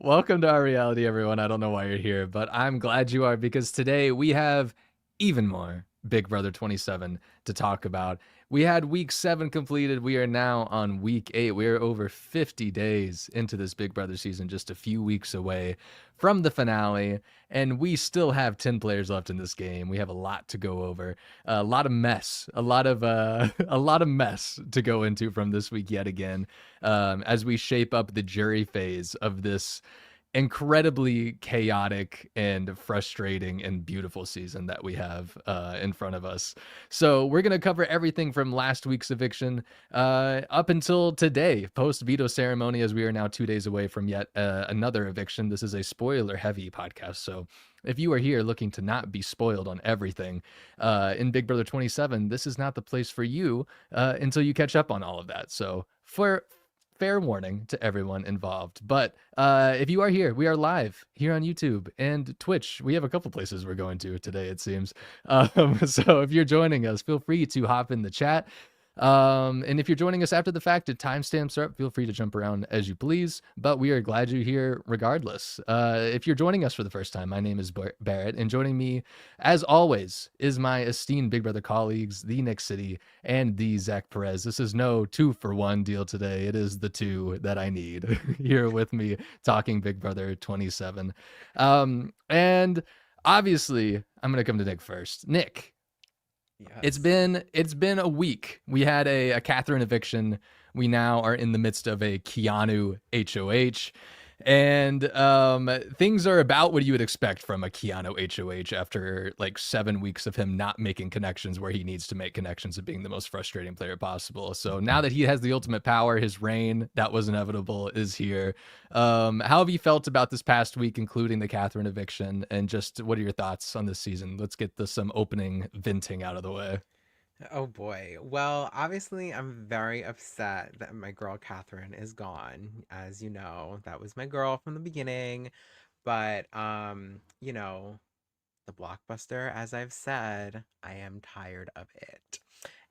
Welcome to our reality, everyone. I don't know why you're here, but I'm glad you are because today we have even more Big Brother 27 to talk about. We had week 7 completed. We are now on week 8. We are over 50 days into this Big Brother season, just a few weeks away from the finale, and we still have 10 players left in this game. We have a lot to go over, a lot of mess, a lot of a lot of mess to go into from this week yet again, as we shape up the jury phase of this incredibly chaotic and frustrating and beautiful season that we have in front of us. So we're going to cover everything from last week's eviction up until today, post veto ceremony, as we are now 2 days away from yet another eviction. This is a spoiler heavy podcast. So if you are here looking to not be spoiled on everything in Big Brother 27, this is not the place for you until you catch up on all of that. So for fair warning to everyone involved. But if you are here, we are live here on YouTube and Twitch. We have a couple places we're going to today, it seems. So if you're joining us, feel free to hop in the chat. And if you're joining us after the fact, the timestamps are up. Feel free to jump around as you please, but we are glad you're here regardless. If you're joining us for the first time, my name is Barrett, and joining me, as always, is my esteemed Big Brother colleagues, the Nick City and the Zach Perez. This is no 2-for-1 deal today. It is the 2 that I need here with me talking Big Brother 27. And obviously, I'm going to come to Nick first. Nick, it's been a week. We had a Katherine eviction. We now are in the midst of a Keanu HOH. And things are about what you would expect from a Keanu HOH after like 7 weeks of him not making connections where he needs to make connections of being the most frustrating player possible. So now that he has the ultimate power, his reign, that was inevitable, is here. How have you felt about this past week, including the Katherine eviction? And just what are your thoughts on this season? Let's get some opening venting out of the way. Oh boy. Well, obviously, I'm very upset that my girl Catherine is gone. As you know, that was my girl from the beginning. But, the blockbuster, as I've said, I am tired of it.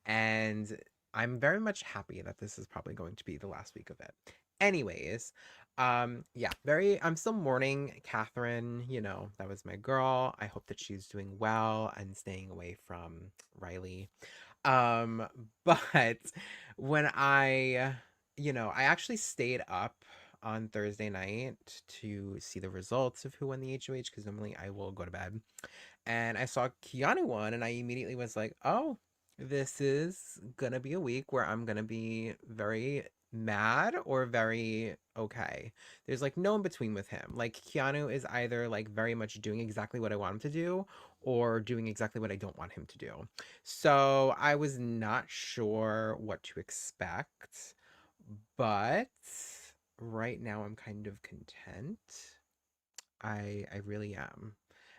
And I'm very much happy that this is probably going to be the last week of it. Anyways, I'm still mourning Catherine. That was my girl. I hope that she's doing well and staying away from Riley. Um, but when I actually stayed up on Thursday night to see the results of who won the HOH because normally I will go to bed. And I saw Keanu won, and I immediately was like, oh, this is gonna be a week where I'm gonna be very mad or very okay. There's like no in between with him. Like Keanu is either like very much doing exactly what I want him to do or doing exactly what I don't want him to do. So I was not sure what to expect, but right now I'm kind of content. I really am.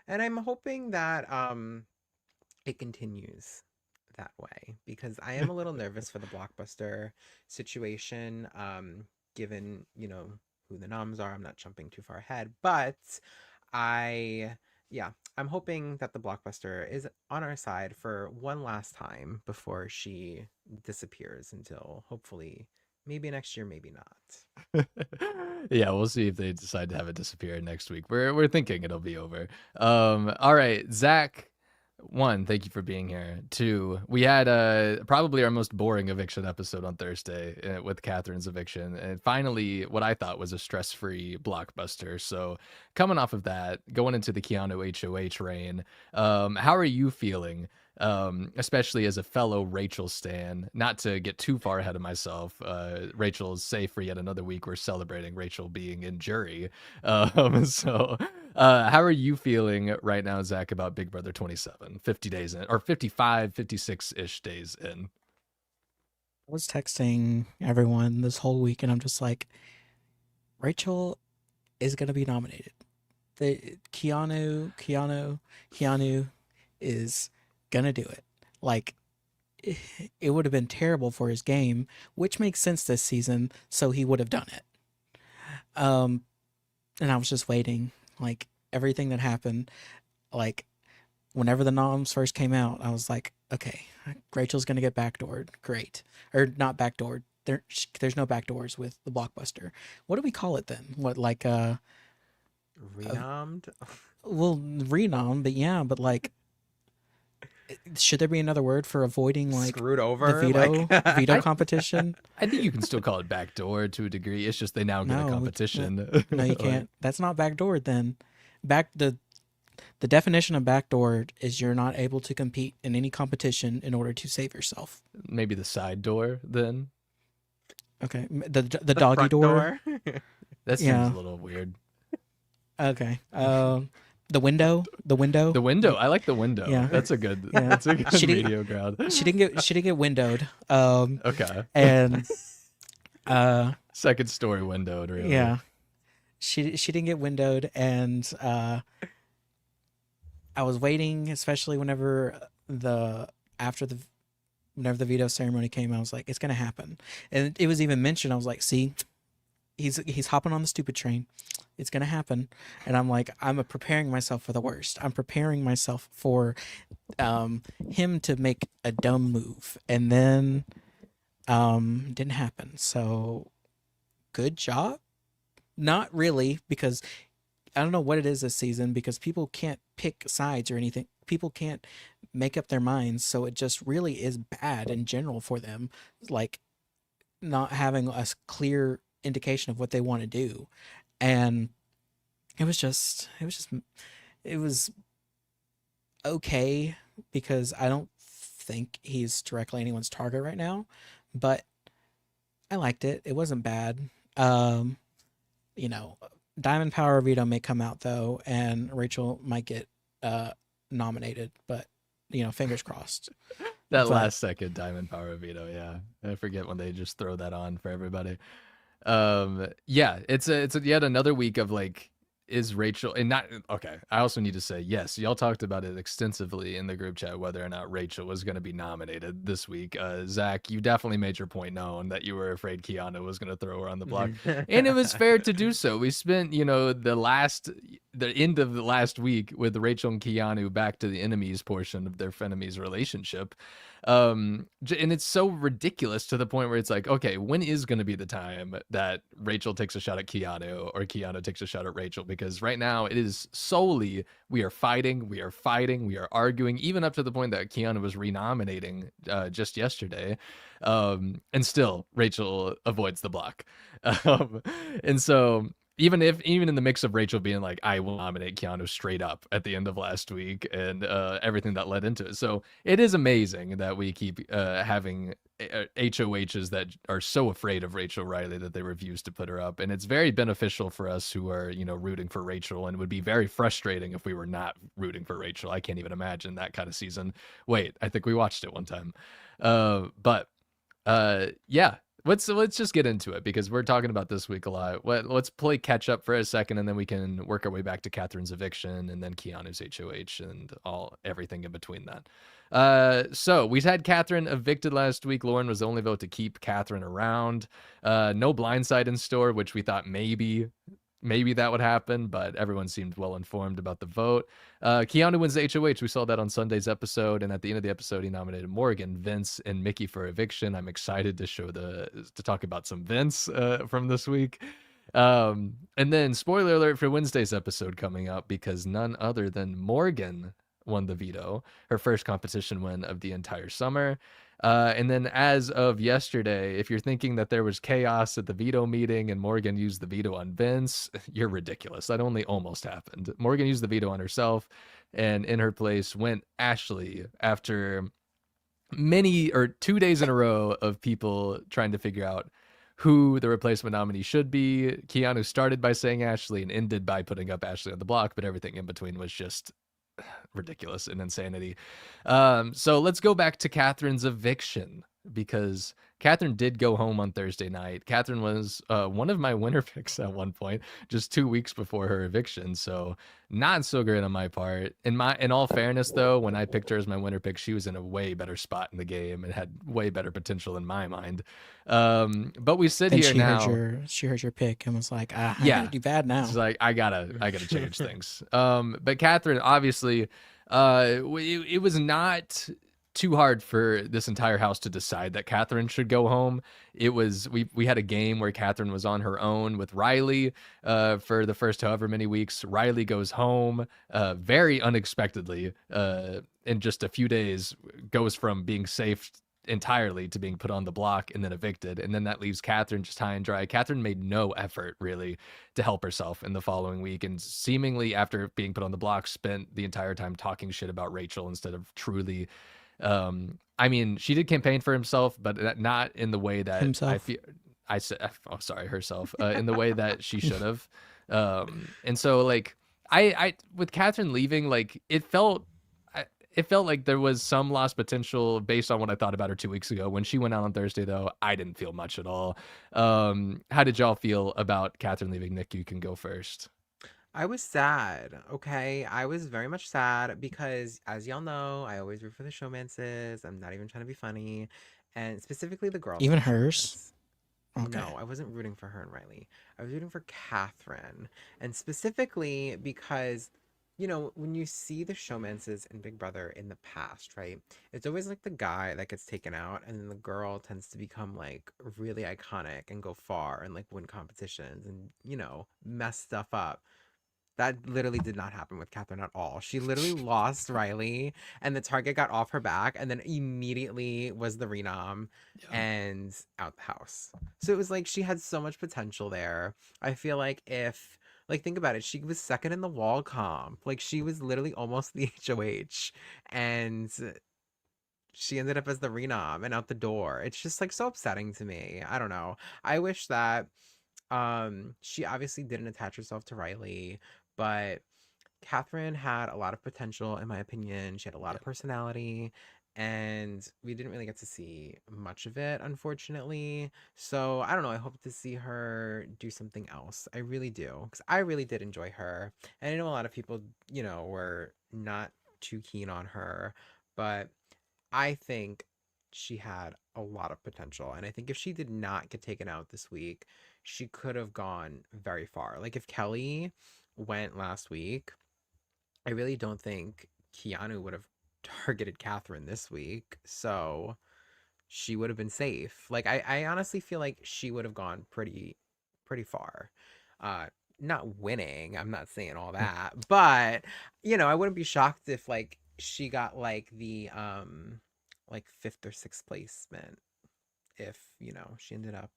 And I'm hoping that it continues that way because I am a little nervous for the blockbuster situation. Given, who the noms are, I'm not jumping too far ahead, but I yeah, I'm hoping that the blockbuster is on our side for one last time before she disappears until hopefully maybe next year, maybe not. Yeah, we'll see if they decide to have it disappear next week. We're thinking it'll be over. All right, Zach. One, thank you for being here. Two, we had probably our most boring eviction episode on Thursday with Catherine's eviction, and finally, what I thought was a stress-free blockbuster. So, coming off of that, going into the Keanu HOH reign, how are you feeling? Especially as a fellow Rachel stan, not to get too far ahead of myself. Rachel is safe for yet another week. We're celebrating Rachel being in jury. So how are you feeling right now, Zach, about Big Brother 27, 50 days in, or 55, 56-ish days in? I was texting everyone this whole week, and I'm just like, Rachel is gonna be nominated. Keanu is gonna do it. Like, it would have been terrible for his game, which makes sense this season, so he would have done it. Um, and I was just waiting. Like, everything that happened, like, whenever the noms first came out, I was like, okay, Rachel's gonna get backdoored. Great. Or not backdoored. There's no backdoors with the blockbuster. What do we call it then? What, like Renommed? Well, renom, but yeah, but like, should there be another word for avoiding like Screwed the over? veto Like, veto competition? I think you can still call it backdoor to a degree. It's just they now get a No, competition. no, you Like, can't. That's not backdoor. Then, back the definition of backdoor is you're not able to compete in any competition in order to save yourself. maybe the side door then. Okay, the the doggy front door. That seems Yeah. a little weird. Okay. The window. The window. The window. I like the window. Yeah. That's a good. Yeah. That's a good She didn't- medium ground. She didn't get windowed. Okay. And Second story windowed. Really. yeah, she didn't get windowed, and I was waiting, especially whenever the whenever the veto ceremony came. I was like, it's gonna happen, and it was even mentioned. I was like, see, he's hopping on the stupid train. It's gonna happen, and I'm like, I'm preparing myself for the worst. I'm preparing myself for him to make a dumb move, and then didn't happen. So good job. Not really, because I don't know what it is this season, because people can't pick sides or anything. People can't make up their minds, so it just really is bad in general for them, like not having a clear indication of what they want to do. And it was okay, because I don't think he's directly anyone's target right now, but I liked it. It wasn't bad. You know, Diamond Power Veto may come out though, and Rachel might get nominated, but you know, fingers crossed. That But- last second Diamond Power Veto. Yeah, I forget when they just throw that on for everybody. Yeah, it's yet another week of like, is Rachel, and not okay. I also need to say, yes, y'all talked about it extensively in the group chat whether or not Rachel was going to be nominated this week. Zach, you definitely made your point known that you were afraid Keanu was going to throw her on the block, and it was fair to do so. We spent, you know, the end of the last week with Rachel and Keanu back to the enemies portion of their frenemies relationship. And it's so ridiculous to the point where it's like, okay, when is going to be the time that Rachel takes a shot at Keanu or Keanu takes a shot at Rachel? Because right now it is solely we are fighting, we are arguing, even up to the point that Keanu was renominating just yesterday, and still Rachel avoids the block. And so even in the mix of Rachel being like, I will nominate Keanu straight up at the end of last week, and everything that led into it. So it is amazing that we keep having HOHs that are so afraid of Rachel Riley that they refuse to put her up. And it's very beneficial for us who are, you know, rooting for Rachel, and would be very frustrating if we were not rooting for Rachel. I can't even imagine that kind of season. Wait, I think we watched it one time. But yeah. Let's just get into it, because we're talking about this week a lot. Let's play catch up for a second, and then we can work our way back to Catherine's eviction, and then Keanu's HOH, and everything in between that. So we had Katherine evicted last week. Lauren was the only vote to keep Katherine around. No blindside in store, which we thought maybe that would happen, but everyone seemed well informed about the vote. Keanu wins the HOH. We saw that on Sunday's episode, and at the end of the episode, he nominated Morgan, Vince, and Mickey for eviction. I'm excited to talk about some Vince from this week. And then, spoiler alert for Wednesday's episode coming up, because none other than Morgan won the veto, her first competition win of the entire summer. And then as of yesterday, if you're thinking that there was chaos at the veto meeting and Morgan used the veto on Vince, you're ridiculous. That only almost happened. Morgan used the veto on herself, and in her place went Ashley after 2 days in a row of people trying to figure out who the replacement nominee should be. Keanu started by saying Ashley and ended by putting up Ashley on the block, but everything in between was just ridiculous and insanity. So let's go back to Katherine's eviction, because Katherine did go home on Thursday night. Katherine was one of my winner picks at one point, just 2 weeks before her eviction. So not so great on my part. In all fairness, though, when I picked her as my winner pick, she was in a way better spot in the game and had way better potential in my mind. But we sit Then here now. she heard your pick and was like, I Yeah. gotta do bad now. It's like, I gotta change things. But Katherine, obviously, it was not too hard for this entire house to decide that Katherine should go home. It was we had a game where Katherine was on her own with Riley for the first however many weeks. Riley goes home very unexpectedly in just a few days, goes from being safe entirely to being put on the block and then evicted. And then that leaves Katherine just high and dry. Katherine made no effort really to help herself in the following week, and seemingly after being put on the block, spent the entire time talking shit about Rachel instead of truly I mean, she did campaign for himself, but not in the way that I Himself. feel. I said, oh, sorry, herself, in the way that she should have. And so, like, with Katherine leaving, like, it felt like there was some lost potential based on what I thought about her 2 weeks ago. When she went out on Thursday, though, I didn't feel much at all. How did y'all feel about Katherine leaving? Nick, you can go first. I was sad, okay? I was very much sad because, as y'all know, I always root for the showmances. I'm not even trying to be funny. And specifically the girls Even in the hers? showmance. Okay. No, I wasn't rooting for her and Riley. I was rooting for Katherine. And specifically because, you know, when you see the showmances in Big Brother in the past, right? It's always like the guy that gets taken out, and then the girl tends to become like really iconic and go far and like win competitions and, you know, mess stuff up. That literally did not happen with Katherine at all. She literally lost Riley, and the target got off her back, and then immediately was the renom Yeah. and out the house. So it was like she had so much potential there. I feel like if, like, think about it, she was second in the wall comp. Like, she was literally almost the HOH, and she ended up as the renom and out the door. It's just like so upsetting to me. I don't know. I wish that she obviously didn't attach herself to Riley, but Katherine had a lot of potential, in my opinion. She had a lot Yeah. of personality, and we didn't really get to see much of it, unfortunately. So I don't know. I hope to see her do something else. I really do, because I really did enjoy her. And I know a lot of people, you know, were not too keen on her, but I think she had a lot of potential. And I think if she did not get taken out this week, she could have gone very far. Like if Kelley went last week, I really don't think Keanu would have targeted Katherine this week. So she would have been safe. Like I honestly feel like she would have gone pretty far. Uh Not winning. I'm not saying all that. But, you know, I wouldn't be shocked if like she got like fifth or sixth placement if, you know, she ended up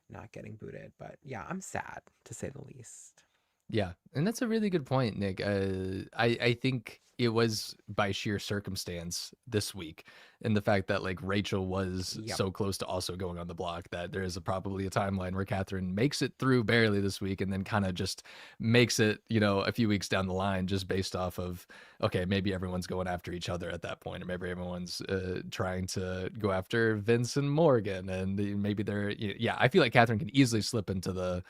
not getting booted. But yeah, I'm sad to say the least. Yeah, and that's a really good point, Nick. I think it was by sheer circumstance this week, and the fact that like Rachel was Yep. so close to also going on the block that there is probably a timeline where Katherine makes it through barely this week, and then kind of just makes it, you know, a few weeks down the line, just based off of okay, maybe everyone's going after each other at that point, or maybe everyone's trying to go after Vince and Morgan, and maybe they're yeah. I feel like Katherine can easily slip into the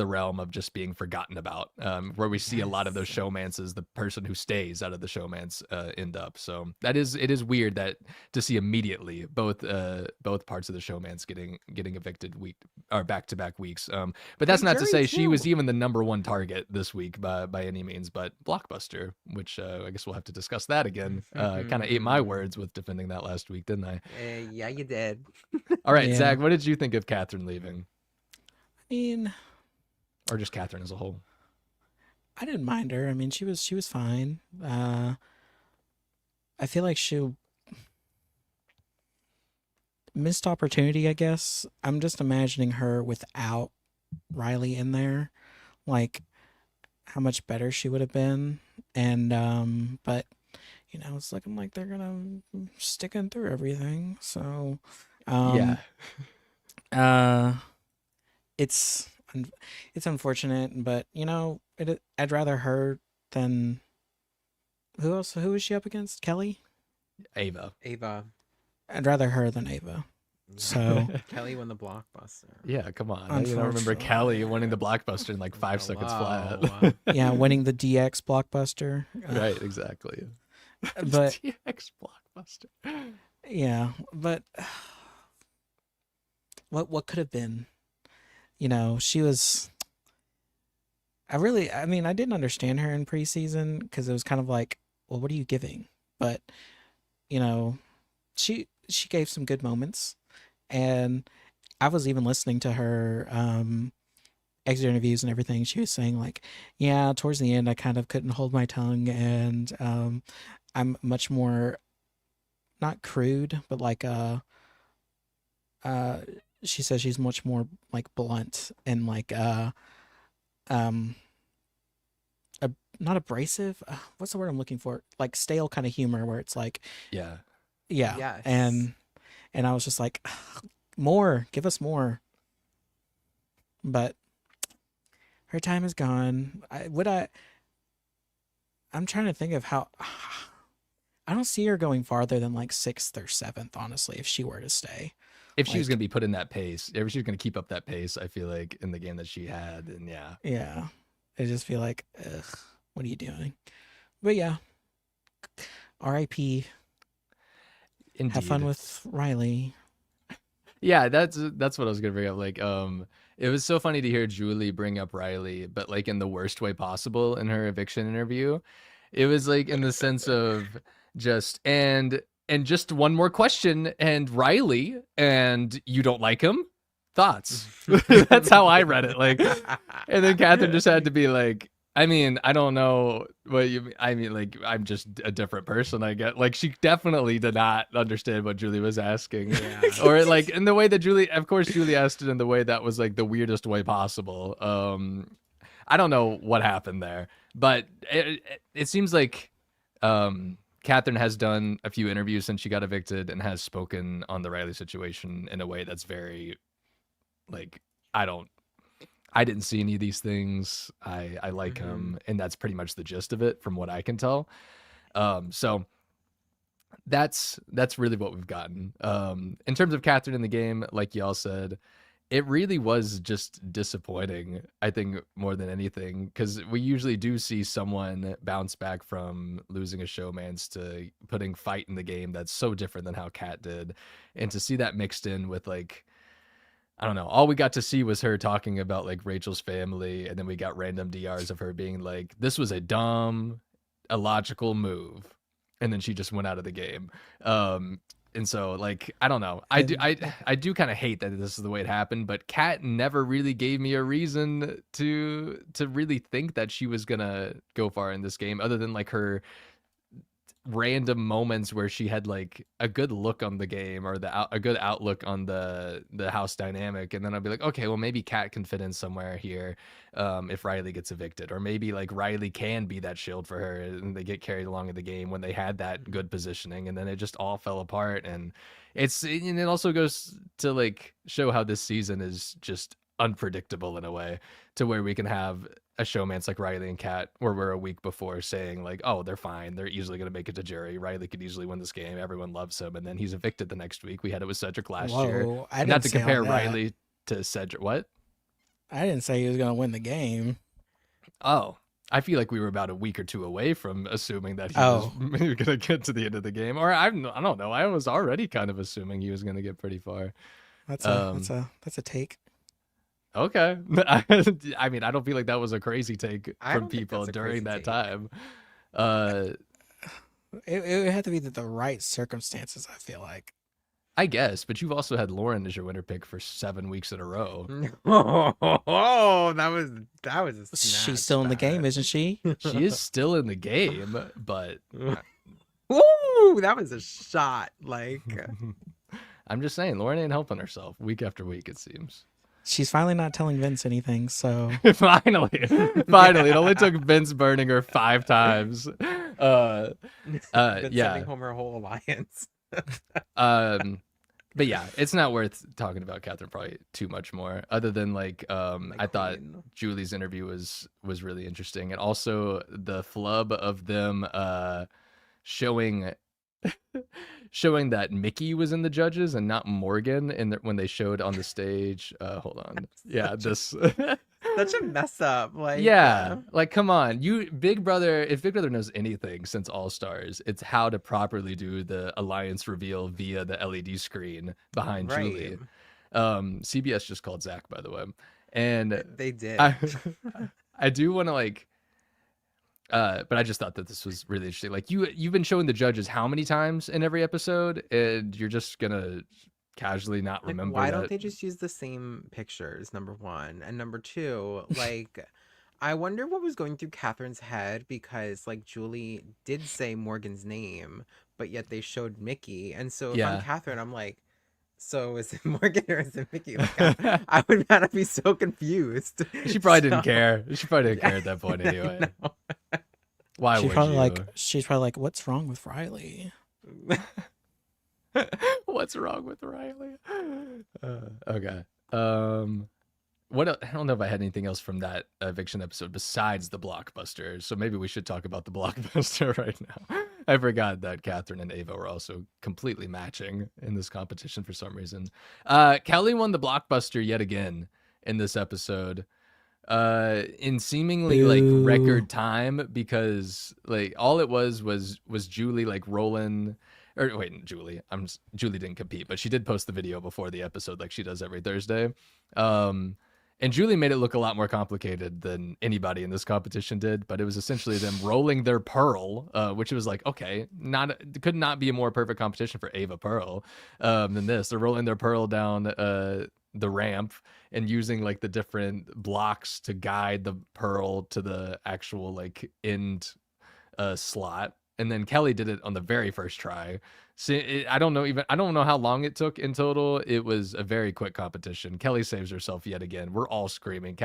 realm of just being forgotten about, where we see a lot of those Yes. showmances, the person who stays out of the showmance end up. So it is weird that to see immediately both parts of the showmance getting evicted week or back to back weeks. But that's And not to Jerry say she was too. even the number one target this week by any means. But Blockbuster, which I guess we'll have to discuss that again, kind of ate my words with defending that last week, didn't I? Yeah, you did. All right, Yeah. Zach, what did you think of Katherine leaving, I mean, or just Katherine as a whole? I didn't mind her. I mean, she was fine. I feel like she missed opportunity, I guess. I'm just imagining her without Riley in there, like how much better she would have been. And but you know, it's looking like they're gonna sticking through everything. So Yeah. uh it's it's unfortunate, but you know, I'd rather her than who else? Who was she up against? Kelley? Ava. Ava. I'd rather her than Ava. Yeah. So Kelley won the blockbuster. Yeah, come on. You don't remember Unfortunately. Kelley winning the blockbuster in like 5 seconds flat. Hello. yeah, winning the DX blockbuster. Right, exactly. But DX blockbuster. yeah, but what could have been? You know, she was. I mean, I didn't understand her in preseason because it was kind of like, well, what are you giving? But you know, she gave some good moments, and I was even listening to her exit interviews and everything. She was saying like, yeah, towards the end I kind of couldn't hold my tongue, and I'm much more, not crude, but like uh she says she's much more like blunt and like um not abrasive. What's the word I'm looking for? Like stale kind of humor where it's like, Yeah. yeah, Yes. and I was just like, more, give us more. But her time is gone. I'm trying to think of how. I don't see her going farther than like 6th or 7th, honestly, if she were to stay. If she was Like, going to be put in that pace, if she was going to keep up that pace, I feel like in the game that she had, and yeah, yeah, I just feel like, ugh, what are you doing? But yeah, R.I.P. Have fun indeed. with Riley. Yeah, that's what I was gonna bring up. Like, it was so funny to hear Julie bring up Riley, but like in the worst way possible in her eviction interview. It was like in the sense of just and just one more question and Riley and you don't like him? Thoughts? That's how I read it. Like, and then Katherine just had to be like, I mean, I don't know what you mean. I mean, like, I'm just a different person, I get. Like, she definitely did not understand what Julie was asking. Yeah. Or, like, in the way that of course, Julie asked it in the way that was, like, the weirdest way possible. I don't know what happened there. But it seems like Katherine has done a few interviews since she got evicted and has spoken on the Riley situation in a way that's very, like, I didn't see any of these things. I like him, and that's pretty much the gist of it from what I can tell. So that's really what we've gotten. In terms of Katherine in the game, like y'all said, it really was just disappointing, I think, more than anything, because we usually do see someone bounce back from losing a showmance to putting fight in the game that's so different than how Kat did. And to see that mixed in with, like, I don't know. All we got to see was her talking about like Rachel's family, and then we got random DRs of her being like, "This was a dumb, illogical move," and then she just went out of the game. And so like I don't know. I do kind of hate that this is the way it happened, but Kat never really gave me a reason to really think that she was gonna go far in this game, other than like her random moments where she had like a good look on the game or a good outlook on the house dynamic, and then I'd be like, okay, well maybe Kat can fit in somewhere here if Riley gets evicted, or maybe like Riley can be that shield for her and they get carried along in the game when they had that good positioning, and then it just all fell apart. And it also goes to like show how this season is just unpredictable in a way, to where we can have a showmance like Riley and Kat, where we're a week before saying like, oh, they're fine, they're easily going to make it to jury, Riley could easily win this game, everyone loves him, and then he's evicted the next week. We had it with Cedric last year. Whoa, I Not didn't to say all compare that. Riley to Cedric. What? I didn't say he was gonna win the game. Oh, I feel like we were about a week or two away from assuming that he Oh. was maybe going to get to the end of the game, or I don't know. I was already kind of assuming he was going to get pretty far. That's Um, that's a take. Okay. I mean, I don't feel like that was a crazy take I from don't think people that's a during crazy that take. time. Uh, It would have to be the right circumstances, I feel like. I guess, but you've also had Lauren as your winner pick for 7 weeks in a row. Oh, that was a snatch. She's still in the game, isn't she? She is still in the game, but Ooh, that was a shot. Like, I'm just saying, Lauren ain't helping herself week after week, it seems. She's finally not telling Vince anything, so Finally. It only took Vince burning her 5 times. been Yeah. sending home her whole alliance. But yeah, it's not worth talking about Katherine probably too much more, other than like I thought queen. Julie's interview was really interesting, and also the flub of them showing that Mickey was in the judges and not Morgan when they showed on the stage. Hold on. Yeah, this Such a mess up. Like, yeah, like come on, Big Brother. If Big Brother knows anything since All Stars, it's how to properly do the alliance reveal via the LED screen behind Julie. CBS just called Zach, by the way, and they did. I do want to like. But I just thought that this was really interesting. Like you've been showing the judges how many times in every episode, and you're just gonna casually not Like, remember why don't that. they just use the same pictures, number one? And number two, like, I wonder what was going through Catherine's head because, like, Julie did say Morgan's name, but yet they showed Mickey. And so if I'm Yeah. Catherine, I'm like, so is it Morgan or is it Mickey? Like, I would not be so confused. She probably didn't So, care. She probably didn't yeah, care at that point anyway. no. Why would you? She's probably like, what's wrong with Riley? What's wrong with Riley? Okay. I don't know if I had anything else from that eviction episode besides the blockbuster. So maybe we should talk about the blockbuster right now. I forgot that Katherine and Ava were also completely matching in this competition for some reason. Kelley won the blockbuster yet again in this episode. In seemingly like Boo. record time, because like all it was Julie like rolling, or wait, Julie didn't compete, but she did post the video before the episode like she does every Thursday. And Julie made it look a lot more complicated than anybody in this competition did, but it was essentially them rolling their pearl, which was like, okay, could not be a more perfect competition for Ava Pearl than this. They're rolling their pearl down the ramp and using like the different blocks to guide the pearl to the actual like end slot. And then Kelley did it on the very first try. So I don't know how long it took in total. It was a very quick competition. Kelley saves herself yet again. We're all screaming.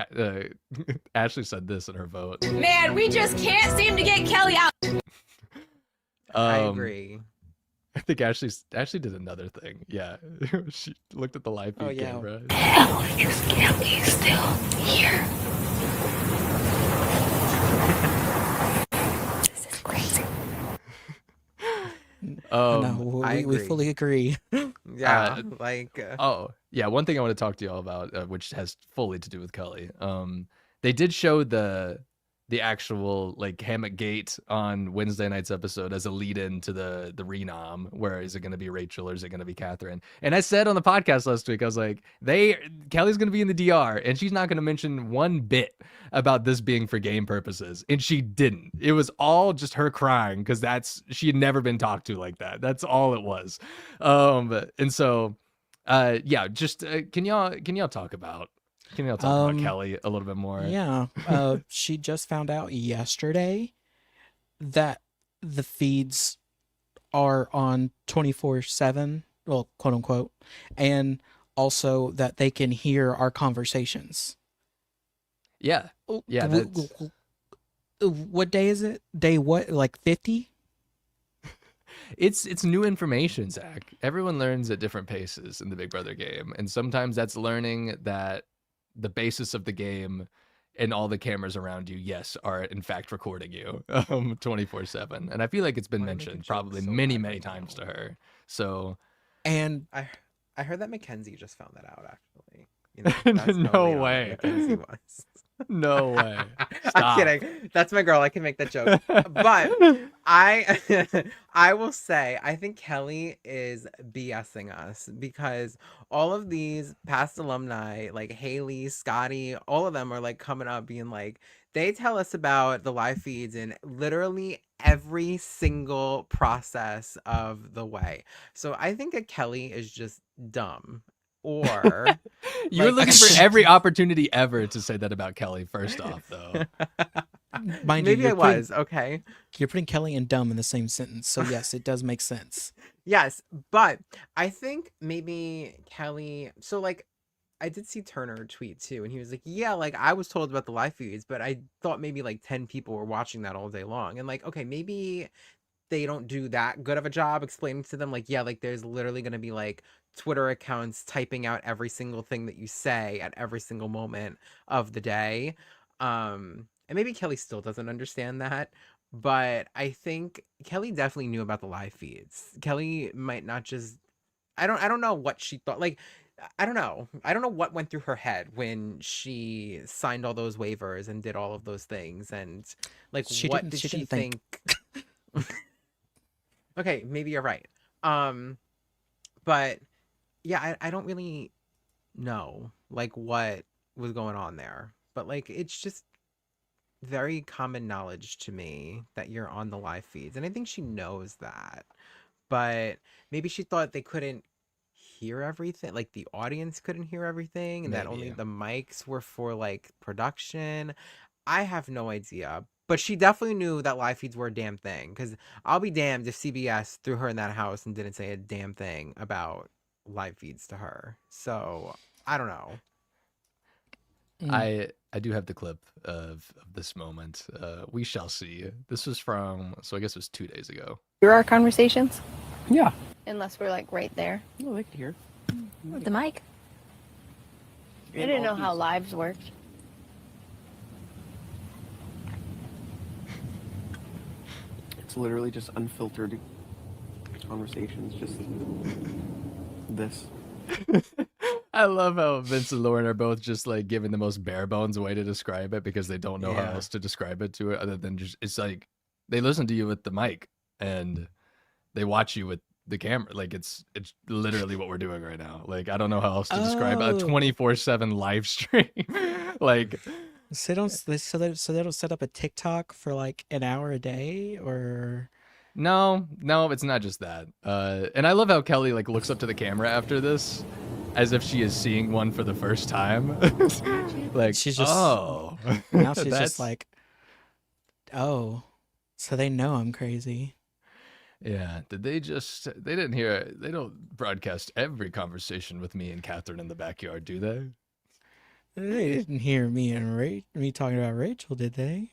Ashley said this in her vote. Man, we just can't seem to get Kelley out. I agree. I think Ashley did another thing. Yeah, she looked at the live feed camera. Hell, is Kelley still here? This is crazy. No, I we agree. fully agree. Yeah, like Oh, yeah. One thing I want to talk to y'all about, which has fully to do with Kelley. They did show the actual like hammock gate on Wednesday night's episode as a lead-in to the renom. Where is it going to be Rachel or is it going to be Katherine? And I said on the podcast last week, I was like, Kelley's going to be in the DR, and she's not going to mention one bit about this being for game purposes, and she didn't. It was all just her crying because she had never been talked to like that. That's all it was. And so, yeah, just can y'all talk about Kelley a little bit more? Yeah. She just found out yesterday that the feeds are on 24/7, well, quote unquote, and also that they can hear our conversations. Yeah. Yeah. What day is it? Day what? Like 50? It's new information, Zach. Everyone learns at different paces in the Big Brother game, and sometimes that's learning that the basis of the game and all the cameras around you, yes, are in fact recording you 24/7. And I feel like it's been Why make a mentioned joke probably so many, bad many right times now? to her. So And I heard that Mackenzie just found that out actually. You know, that's No how late on way. Mackenzie was. no way. I'm Stop. kidding. That's my girl. I can make that joke. But I will say I think Kelley is BSing us because all of these past alumni like Haley, Scotty, all of them are like coming up being like they tell us about the live feeds in literally every single process of the way. So I think that Kelley is just dumb. Or You're like- looking for every opportunity ever to say that about Kelley, first off, though. mind you, maybe I was, okay. you're putting Kelley and dumb in the same sentence. So yes, it does make sense. Yes, but I think maybe Kelley. So like, I did see Turner tweet too, and he was like, "Yeah, like I was told about the live feeds, but I thought maybe like 10 people were watching that all day long." And like, okay, maybe they don't do that good of a job explaining to them, like, yeah, like there's literally gonna be like Twitter accounts typing out every single thing that you say at every single moment of the day. And maybe Kelley still doesn't understand that. But I think Kelley definitely knew about the live feeds. Kelley might not just I don't know what she thought. Like I don't know. I don't know what went through her head when she signed all those waivers and did all of those things. And like what did she didn't think? Okay, maybe you're right. But yeah, I don't really know like what was going on there. But like it's just very common knowledge to me that you're on the live feeds, and I think she knows that. But maybe she thought they couldn't hear everything, like the audience couldn't hear everything, and that only Maybe. the mics were for like production. I have no idea. But she definitely knew that live feeds were a damn thing. Because I'll be damned if CBS threw her in that house and didn't say a damn thing about live feeds to her. So I don't know. I do have the clip of this moment. We shall see. This was from, so I guess it was 2 days ago. Hear our conversations? Yeah. Unless we're like right there. Oh, they can hear. With the mic. I didn't know how lives worked. It's literally just unfiltered conversations. Just this. I love how Vince and Lauren are both just like giving the most bare bones way to describe it because they don't know how Yeah. else to describe it to it other than just it's like they listen to you with the mic and they watch you with the camera. Like it's literally what we're doing right now. Like I don't know how else to describe a Oh. 24/7 live stream. Like So they don't set up a TikTok for like an hour a day, or no, it's not just that. And I love how Kelley like looks up to the camera after this as if she is seeing one for the first time. Like She's just- oh, now she's that's- just like, oh, so they know I'm crazy. Yeah, they didn't hear, they don't broadcast every conversation with me and Katherine in the backyard, do they? They didn't hear me talking about Rachel, did they?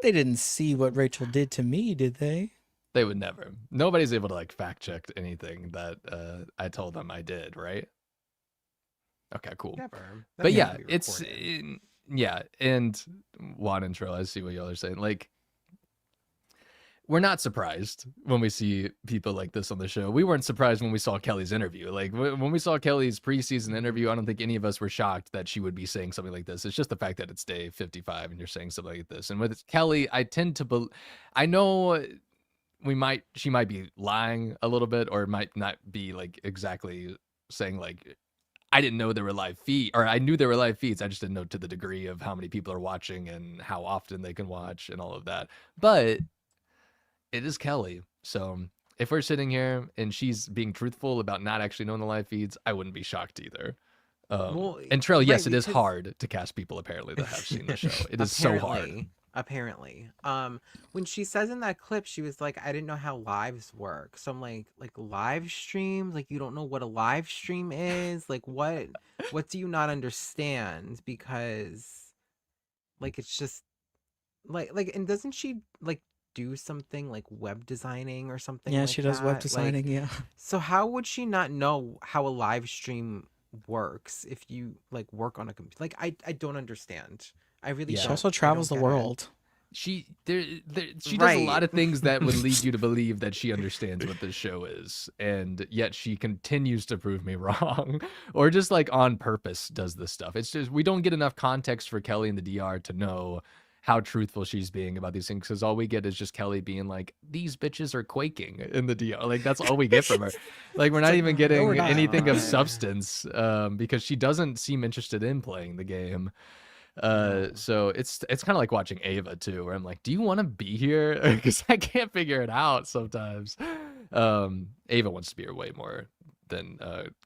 They didn't see what Rachel did to me, did they? They would never. Nobody's able to like fact check anything that I told them I did, right? Okay, cool. Never. But That yeah, can't be it's recorded. yeah, and Juan and Trill, I see what y'all are saying. Like, we're not surprised when we see people like this on the show. We weren't surprised when we saw Kelley's interview. Like when we saw Kelley's preseason interview, I don't think any of us were shocked that she would be saying something like this. It's just the fact that it's day 55 and you're saying something like this. And with Kelley, I tend to I know she might be lying a little bit, or it might not be like exactly saying like I didn't know there were live feeds, or I knew there were live feeds. I just didn't know to the degree of how many people are watching and how often they can watch and all of that. But it is Kelley. So if we're sitting here and she's being truthful about not actually knowing the live feeds, I wouldn't be shocked either. And Trail, yes, right, it is because- hard to cast people apparently that have seen the show. It is so hard. Apparently. When she says in that clip, she was like, I didn't know how lives work. So I'm like live streams? Like you don't know what a live stream is? Like what do you not understand? Because like it's just like and doesn't she like do something like web designing or something? Yeah, like she does web that? designing. Like, Yeah. so how would she not know how a live stream works if you like work on a computer? Like I don't understand. I really Yeah. She don't. also I travels the don't get it. world. She she does a Right. lot of things that would lead you to believe that she understands what this show is, and yet she continues to prove me wrong, or just like on purpose does this stuff. It's just we don't get enough context for Kelley in the DR to know how truthful she's being about these things, because all we get is just Kelley being like, these bitches are quaking in the DR. Like that's all we get from her. Like we're not even getting we're not. anything of God. substance, because she doesn't seem interested in playing the game. So it's kind of like watching Ava too, where I'm like, do you want to be here? Because I can't figure it out sometimes. Ava wants to be here way more than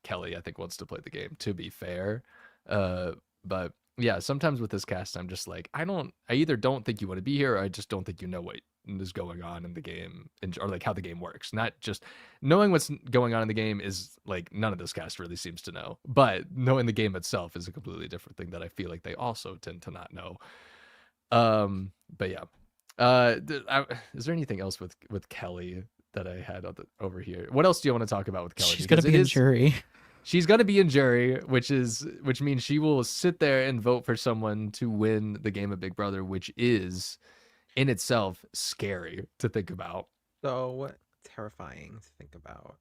Kelley, I think, wants to play the game, to be fair. But yeah, sometimes with this cast, I'm just like, I either don't think you want to be here, or I just don't think you know what is going on in the game, or like how the game works. Not just knowing what's going on in the game is like none of this cast really seems to know, but knowing the game itself is a completely different thing that I feel like they also tend to not know. But yeah, is there anything else with Kelley that I had over here? What else do you want to talk about with Kelley? She's gonna Because be in jury. She's going to be in jury, which means she will sit there and vote for someone to win the game of Big Brother, which is in itself scary to think about. So terrifying to think about.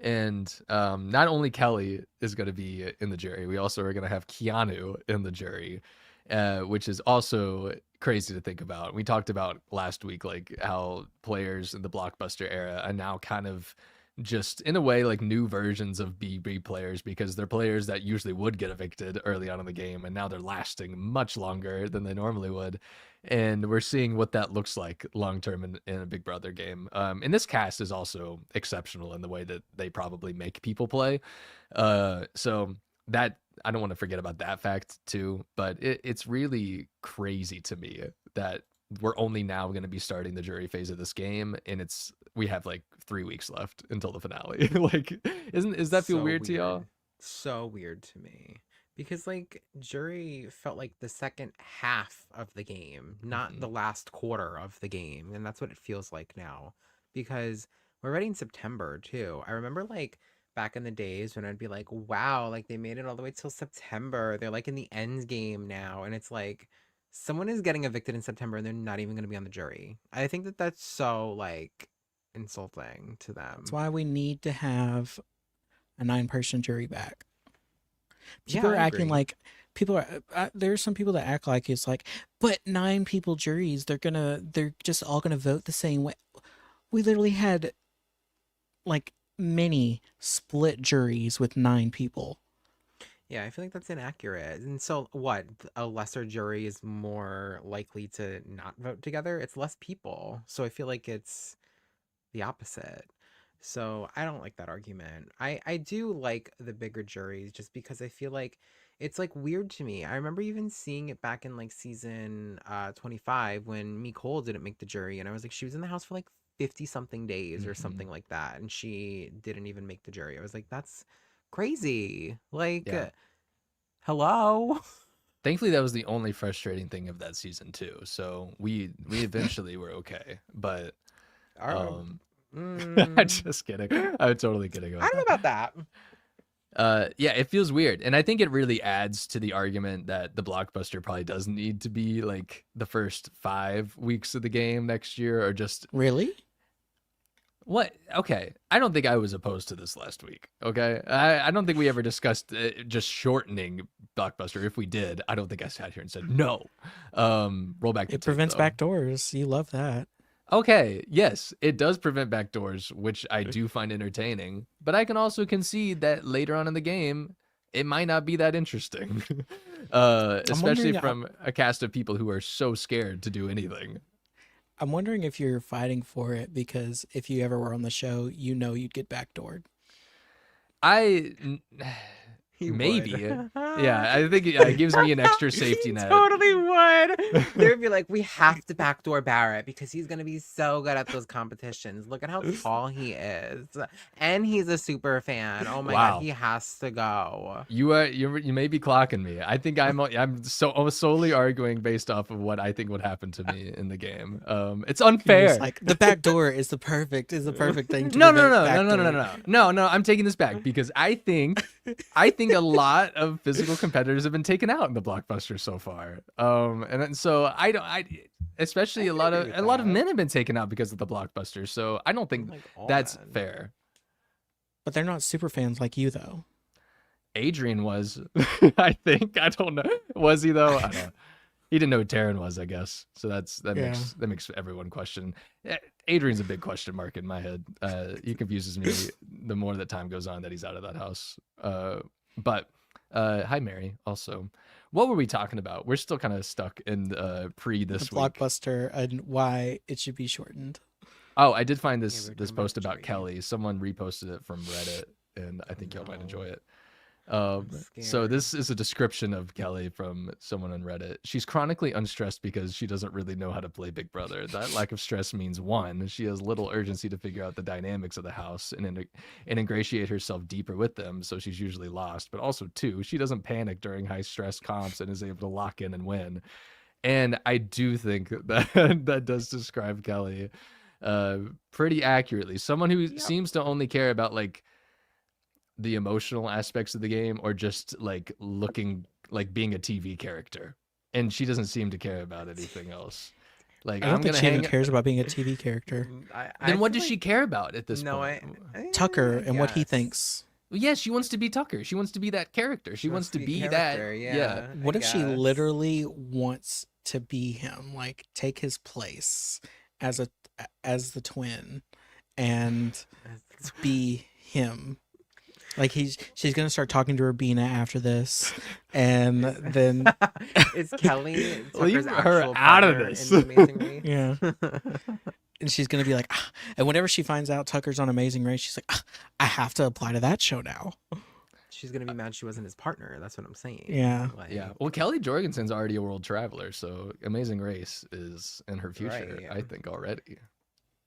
And not only Kelley is going to be in the jury, we also are going to have Keanu in the jury, which is also crazy to think about. We talked about last week, like how players in the Blockbuster era are now kind of just in a way like new versions of BB players, because they're players that usually would get evicted early on in the game, and now they're lasting much longer than they normally would. And we're seeing what that looks like long term in a Big Brother game. And this cast is also exceptional in the way that they probably make people play. So that, I don't want to forget about that fact too, but it's really crazy to me that we're only now going to be starting the jury phase of this game, and we have like 3 weeks left until the finale. Like, is that feel So weird to y'all? So weird to me. Because like jury felt like the second half of the game, not the last quarter of the game. And that's what it feels like now. Because we're already in September too. I remember like back in the days when I'd be like, wow, like they made it all the way till September. They're like in the end game now. And it's like someone is getting evicted in September and they're not even going to be on the jury. I think that that's so like insulting to them. That's why we need to have a 9-person jury back. People are acting like there's some people that act like it's like, but 9 people juries, they're just all gonna vote the same way. We literally had like many split juries with 9 people. Yeah, I feel like that's inaccurate. And so what? A lesser jury is more likely to not vote together? It's less people. So I feel like it's the opposite. So I don't like that argument. I do like the bigger juries just because I feel like it's like weird to me. I remember even seeing it back in like season 25 when Nicole didn't make the jury, and I was like, she was in the house for like 50 something days or something like that, and she didn't even make the jury. I was like, that's crazy. Like, Yeah. hello. Thankfully, that was the only frustrating thing of that season too. So we eventually were okay, but I'm just kidding. I'm totally kidding about I don't know about that. Yeah, it feels weird. And I think it really adds to the argument that the blockbuster probably doesn't need to be like the first 5 weeks of the game next year, or just Really? what? Okay. I don't think I was opposed to this last week. Okay. I don't think we ever discussed just shortening blockbuster. If we did, I don't think I sat here and said no. Roll back the It tape, prevents though. backdoors. You love that. Okay, yes, it does prevent backdoors, which I do find entertaining, but I can also concede that later on in the game, it might not be that interesting, especially wondering, from a cast of people who are so scared to do anything. I'm wondering if you're fighting for it because if you ever were on the show, you know you'd get backdoored. He Maybe. would. Yeah, I think it gives me an extra safety He net. totally would. They'd be like, we have to backdoor Barrett because he's going to be so good at those competitions. Look at how tall he is. And he's a super fan. Oh my Wow. God, he has to go. You may be clocking me. I think I'm solely arguing based off of what I think would happen to me in the game. It's You're unfair. just like the backdoor is the perfect thing to No. prevent backdoor. No, I'm taking this back because I think a lot of physical competitors have been taken out in the blockbuster so far. So especially a lot of men have been taken out because of the blockbuster. So I don't think that's fair. But they're not super fans like you though. Adrian was, I think. I don't know. Was he though? I don't know. He didn't know who Taryn was, I guess. So that makes everyone question. Adrian's a big question mark in my head. He confuses me the more that time goes on that he's out of that house. But hi, Mary. Also, what were we talking about? We're still kind of stuck in pre this The week. blockbuster and why it should be shortened. Oh, I did find this we're this talking post about about jury. Kelly. Someone reposted it from Reddit, and I think y'all might enjoy it. I'm So scared. this is a description of Kelly from someone on Reddit. She's chronically unstressed because she doesn't really know how to play Big Brother. That lack of stress means 1, she has little urgency to figure out the dynamics of the house and ingratiate herself deeper with them, so she's usually lost. But also 2, she doesn't panic during high stress comps and is able to lock in and win. And I do think that that does describe Kelly pretty accurately. Someone who seems to only care about like the emotional aspects of the game, or just like looking like being a TV character, and she doesn't seem to care about anything else. Like, I don't I'm think gonna she hang. even cares about being a TV character. Then what does she care about at this point? Tucker and what he thinks. Well, yeah, she wants to be Tucker. She wants to be that character. She wants to be that. Yeah. What if she literally wants to be him, like take his place as the twin, and be him. Like she's gonna start talking to Rabina after this, and then Is Kelley Leave Tucker's her actual out of partner this. in The Amazing Race? yeah, and she's gonna be like, "Ah," and whenever she finds out Tucker's on Amazing Race, she's like, "Ah, I have to apply to that show now." She's gonna be mad she wasn't his partner. That's what I'm saying. Yeah. Like, Yeah. Well, Kelly Jorgensen's already a world traveler, so Amazing Race is in her future, Right. I think, already. don't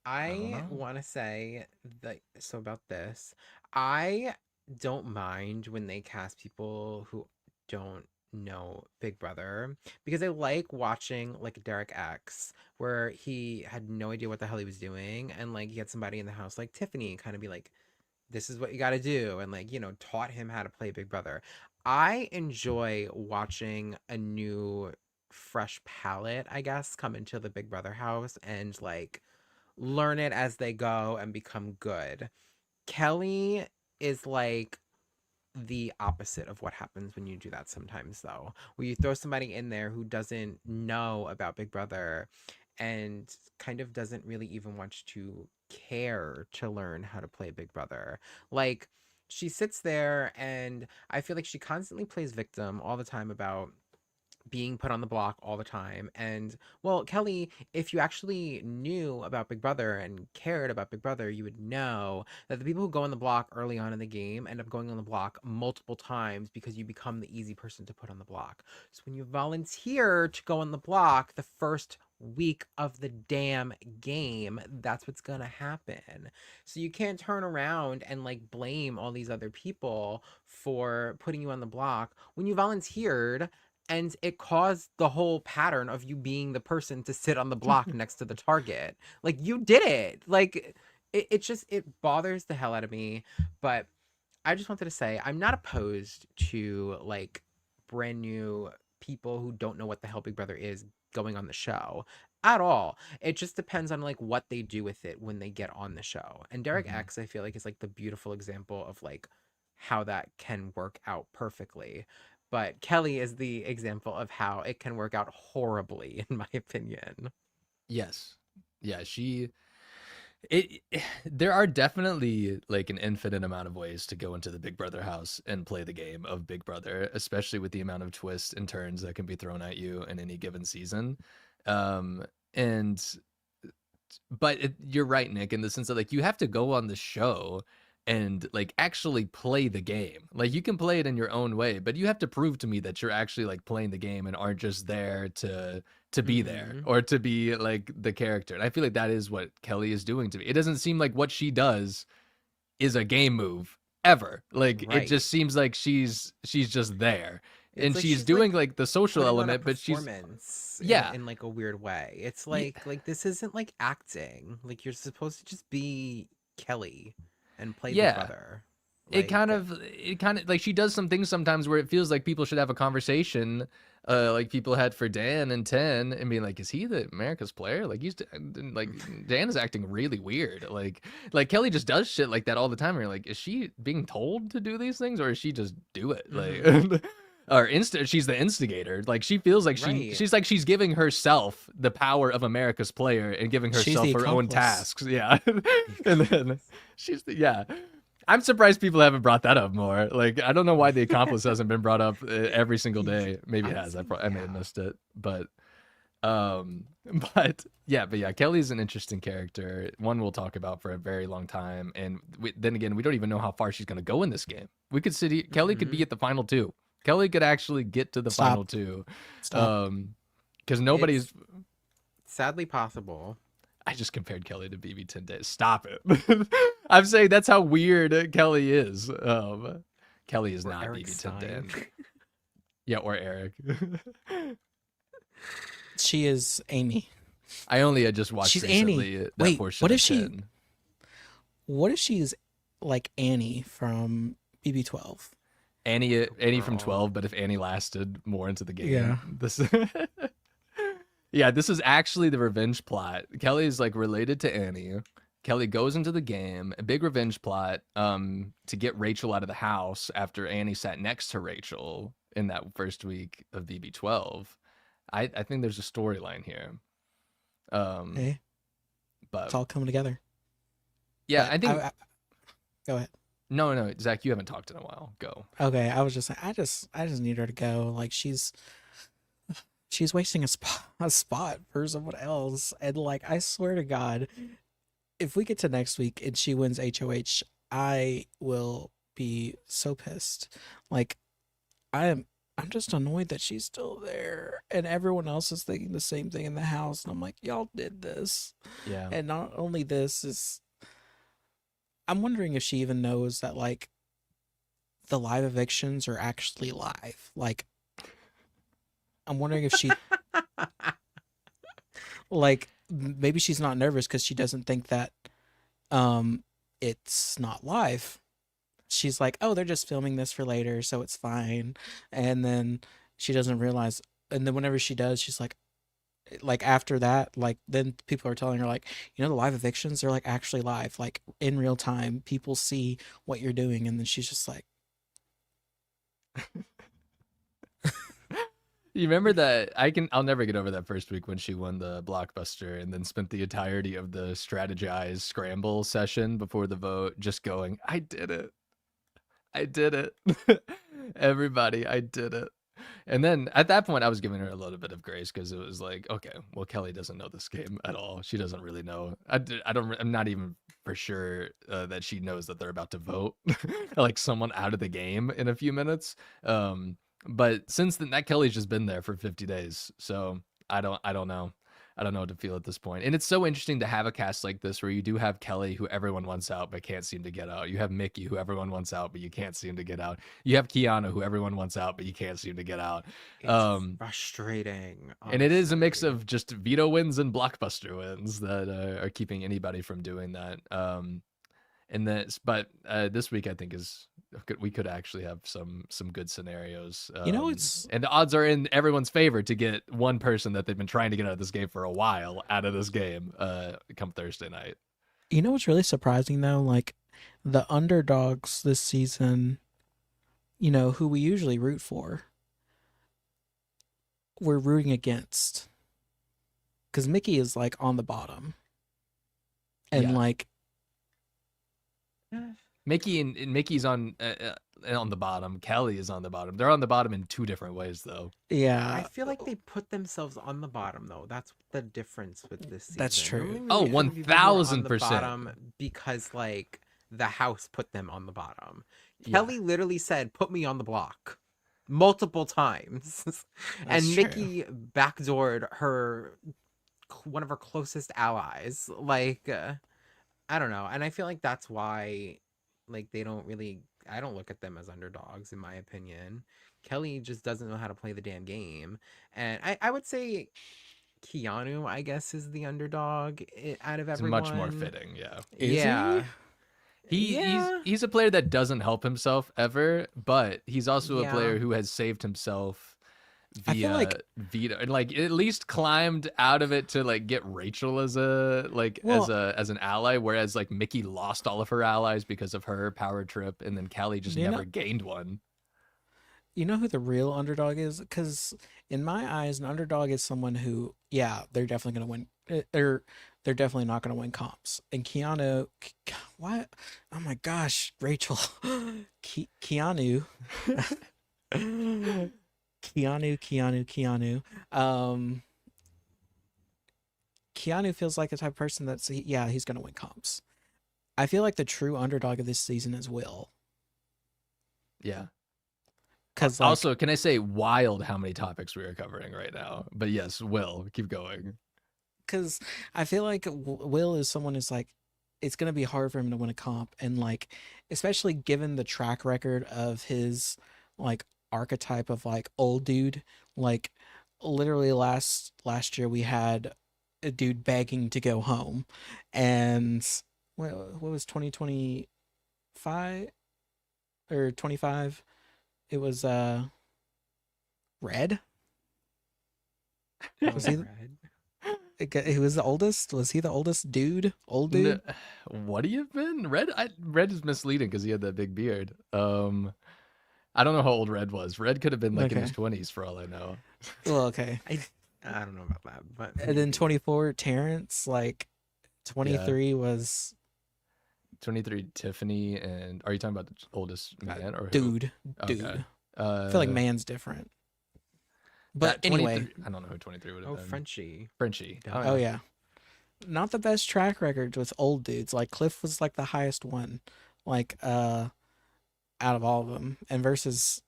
I know. want to say that so about this. I don't mind when they cast people who don't know Big Brother because I like watching like Derek X where he had no idea what the hell he was doing and like he had somebody in the house like Tiffany kind of be like this is what you got to do and like taught him how to play Big Brother. I enjoy watching a new fresh palette, I guess, come into the Big Brother house and like learn it as they go and become good. Kelley is like the opposite of what happens when you do that sometimes though. Where you throw somebody in there who doesn't know about Big Brother and kind of doesn't really even want to care to learn how to play Big Brother. Like she sits there and I feel like she constantly plays victim all the time about being put on the block all the time. And well, Kelley, if you actually knew about Big Brother and cared about Big Brother, you would know that the people who go on the block early on in the game end up going on the block multiple times because you become the easy person to put on the block. So when you volunteer to go on the block the first week of the damn game, that's what's gonna happen. So you can't turn around and like blame all these other people for putting you on the block when you volunteered and it caused the whole pattern of you being the person to sit on the block next to the target. Like you did it. Like it bothers the hell out of me. But I just wanted to say I'm not opposed to like brand new people who don't know what the hell Big Brother is going on the show at all. It just depends on like what they do with it when they get on the show. And Derek Mhm. X I feel like is like the beautiful example of like how that can work out perfectly. But Kelley is the example of how it can work out horribly, in my opinion. Yes. Yeah, it there are definitely like an infinite amount of ways to go into the Big Brother house and play the game of Big Brother, especially with the amount of twists and turns that can be thrown at you in any given season. Um and but you're right, Nick, in the sense that like you have to go on the show and like actually play the game. Like you can play it in your own way, but you have to prove to me that you're actually like playing the game and aren't just there to be there Mhm. or to be like the character. And I feel like that is what Kelley is doing to me. It doesn't seem like what she does is a game move ever. Like it Right. just seems like she's just there. It's And like she's she's like doing like the social putting on a element, but she's performance yeah. in like a weird way. It's Yeah. like this isn't like acting. Like you're supposed to just be Kelley and play Big Yeah. Brother. It Like kind of like she does some things sometimes where it feels like people should have a conversation, like people had for Dan and 10 and being like, is he the America's player? Like like Dan is acting really weird. Like Kelley just does shit like that all the time. And you're like, is she being told to do these things or is she just do it? mhm. Like or she's the instigator. Like she feels like Right. she's like she's giving herself the power of America's player and giving She's herself the her own accomplice. tasks. Yeah. And then she's yeah. I'm surprised people haven't brought that up more. Like, I don't know why the accomplice hasn't been brought up every single day. Maybe it has. Honestly, I may have yeah. missed it, but um, but yeah. Kelly's an interesting character. One we'll talk about for a very long time, and then again, we don't even know how far she's gonna go in this game. We could see Kelley could be Mhm. at the final two. Kelley could actually get to the Stop. final two, Stop. because nobody's. It's sadly possible. I just compared Kelley to BB 10 Days. Stop it. I'm saying that's how weird Kelley is. Kelley is Or not Eric BB 10 Stein. Dan. Yeah, or Eric. She is Amy. I only had just watched She's recently Annie. that Wait, portion what of if she- 10. What if she's like Annie from BB12? Annie from Girl. 12, but if Annie lasted more into the game. Yeah. This Yeah, this is actually the revenge plot. Kelley is like related to Annie. Kelley goes into the game, a big revenge plot, to get Rachel out of the house after Annie sat next to Rachel in that first week of BB12. I think there's a storyline here. Hey, But it's all coming together. yeah, But I think Go ahead. No, Zach, you haven't talked in a while. Go. Okay, I was just saying, I just need her to go. Like she's wasting a spot for someone else, and like I swear to God, if we get to next week and she wins HOH, I will be so pissed. Like I'm just annoyed that she's still there, and everyone else is thinking the same thing in the house, and I'm like, y'all did this. Yeah. And not only this is, I'm wondering if she even knows that like the live evictions are actually live. Like, I'm wondering if she, like, maybe she's not nervous because she doesn't think that it's not live. She's like, oh, they're just filming this for later, so it's fine. And then she doesn't realize, and then whenever she does, she's like after that, like then people are telling her like, you know, the live evictions are like actually live, like in real time. People see what you're doing, and then she's just like, You remember that I'll never get over that first week when she won the blockbuster and then spent the entirety of the strategize scramble session before the vote just going, I did it. I did it. Everybody, I did it. And then at that point I was giving her a little bit of grace because it was like, okay, well, Kelley doesn't know this game at all. She doesn't really know. I'm not even for sure that she knows that they're about to vote like someone out of the game in a few minutes. But since then, that Kelley's just been there for 50 days. So I don't know. I don't know what to feel at this point. And it's so interesting to have a cast like this where you do have Kelley, who everyone wants out but can't seem to get out. You have Mickey, who everyone wants out but you can't seem to get out. You have Keanu, who everyone wants out but you can't seem to get out. It's frustrating. And it is a mix honestly. of just veto wins and blockbuster wins that are keeping anybody from doing that. This week I think we could actually have some good scenarios. you know, it's And the odds are in everyone's favor to get one person that they've been trying to get out of this game for a while out of this game come Thursday night. you know what's really surprising though, like the underdogs this season, you know, who we usually root for, we're rooting against, because Mickey is like on the bottom, and Yeah. like Mickey and Mickey's on the bottom. Kelley is on the bottom. They're on the bottom in two different ways, though. yeah, I feel like they put themselves on the bottom though. That's the difference with this season. That's true. Normally we Oh, get some people who are on the 1000%. bottom because like the house put them on the bottom. Yeah. Kelley literally said, "Put me on the block," multiple times, and That's Mickey backdoored one of her closest allies. Like, I don't know, and I feel like that's why, like, they don't really. I don't look at them as underdogs, in my opinion. Kelley just doesn't know how to play the damn game, and I would say Keanu, I guess, is the underdog out of It's everyone. much more fitting, yeah. Is he? Yeah. He's a player that doesn't help himself ever, but he's also a Yeah. player who has saved himself I feel via like- veto and like at least climbed out of it to like get Rachel as as an ally, whereas like Mickey lost all of her allies because of her power trip, and then Kelley just You know- never gained one. You know who the real underdog is? Because in my eyes, an underdog is someone who, yeah, they're definitely going to win. They're definitely not going to win comps. And Keanu, what? Oh my gosh, Rachel, Keanu, Keanu. Keanu feels like the type of person he's going to win comps. I feel like the true underdog of this season is Will. Yeah. Because Also, can I say wild how many topics we are covering right now? But yes, Will, keep going. because I feel like Will is someone who's like, it's going to be hard for him to win a comp. And like, especially given the track record of his like archetype of like old dude, like literally last year we had a dude begging to go home. And what was 2025 or 25? It was Red. Was he- Red. He was the oldest. Was he the oldest dude? Old dude? What do you have been? Red is misleading because he had that big beard. I don't know how old Red was. Red could have been like in his Okay. 20s for all I know. Well, okay. I don't know about that, but And then 24, Terrence. Like 23 was 23 Tiffany, and are you talking about the oldest man or who? Dude. Okay. I feel like man's different. But that anyway. 23 I don't know who 23 would have Oh, been. Frenchie. Frenchie. Oh yeah. Not the best track record with old dudes. Like Cliff was like the highest one, like out of all of them. And versus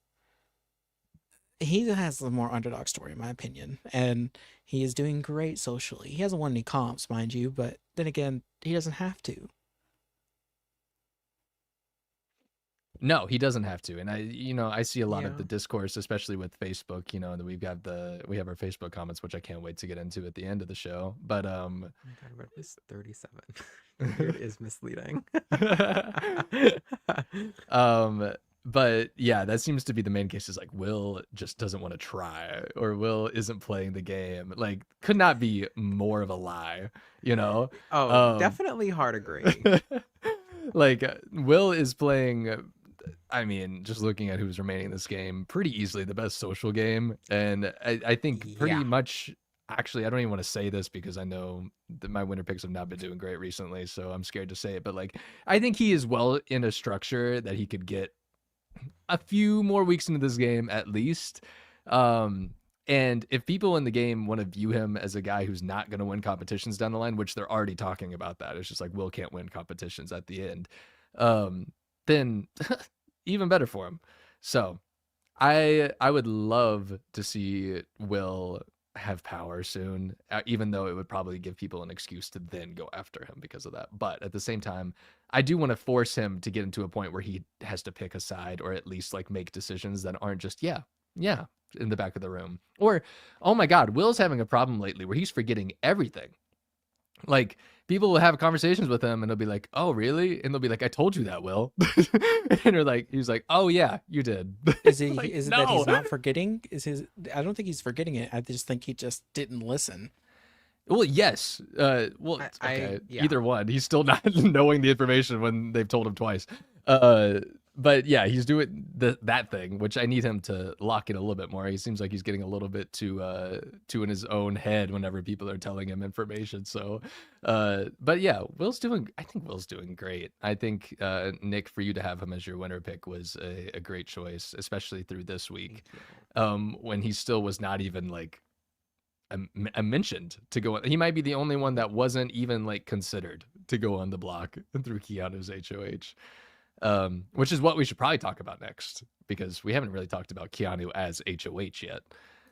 he has the more underdog story in my opinion. And he is doing great socially. He hasn't won any comps, mind you, but then again, he doesn't have to. No, he doesn't have to. And I see a lot of Yeah. the discourse, especially with Facebook, that we have our Facebook comments, which I can't wait to get into at the end of the show. But Oh my god, what is 37? It is misleading. but yeah, that seems to be the main case, is like Will just doesn't want to try, or Will isn't playing the game. Like, could not be more of a lie, Oh, definitely hard agree. Like Will is playing, I mean, just looking at who's remaining in this game, pretty easily the best social game. And I think pretty Yeah. much, actually, I don't even want to say this because I know that my winner picks have not been doing great recently, so I'm scared to say it. But like, I think he is well in a structure that he could get a few more weeks into this game at least. And if people in the game want to view him as a guy who's not going to win competitions down the line, which they're already talking about that, it's just like Will can't win competitions at the end, then even better for him. So I would love to see Will have power soon, even though it would probably give people an excuse to then go after him because of that. But at the same time, I do want to force him to get into a point where he has to pick a side, or at least like make decisions that aren't just yeah in the back of the room. Or, oh my god, Will's having a problem lately where he's forgetting everything. Like, people will have conversations with him and they'll be like, oh really? And they'll be like, I told you that, Will. And they're like, he's like, oh yeah, you did. Is he? Like, is it no. that he's not forgetting? I don't think he's forgetting it. I just think he just didn't listen. Well, yes. Well, okay. Yeah. Either one. He's still not knowing the information when they've told him twice. But yeah, he's doing that thing, which I need him to lock in a little bit more. He seems like he's getting a little bit too in his own head whenever people are telling him information. So, but yeah, I think Will's doing great. I think, Nick, for you to have him as your winner pick was a great choice, especially through this week, when he still was not even like mentioned to go on. He might be the only one that wasn't even like considered to go on the block through Keanu's HOH. Which is what we should probably talk about next, because we haven't really talked about Keanu as HOH yet.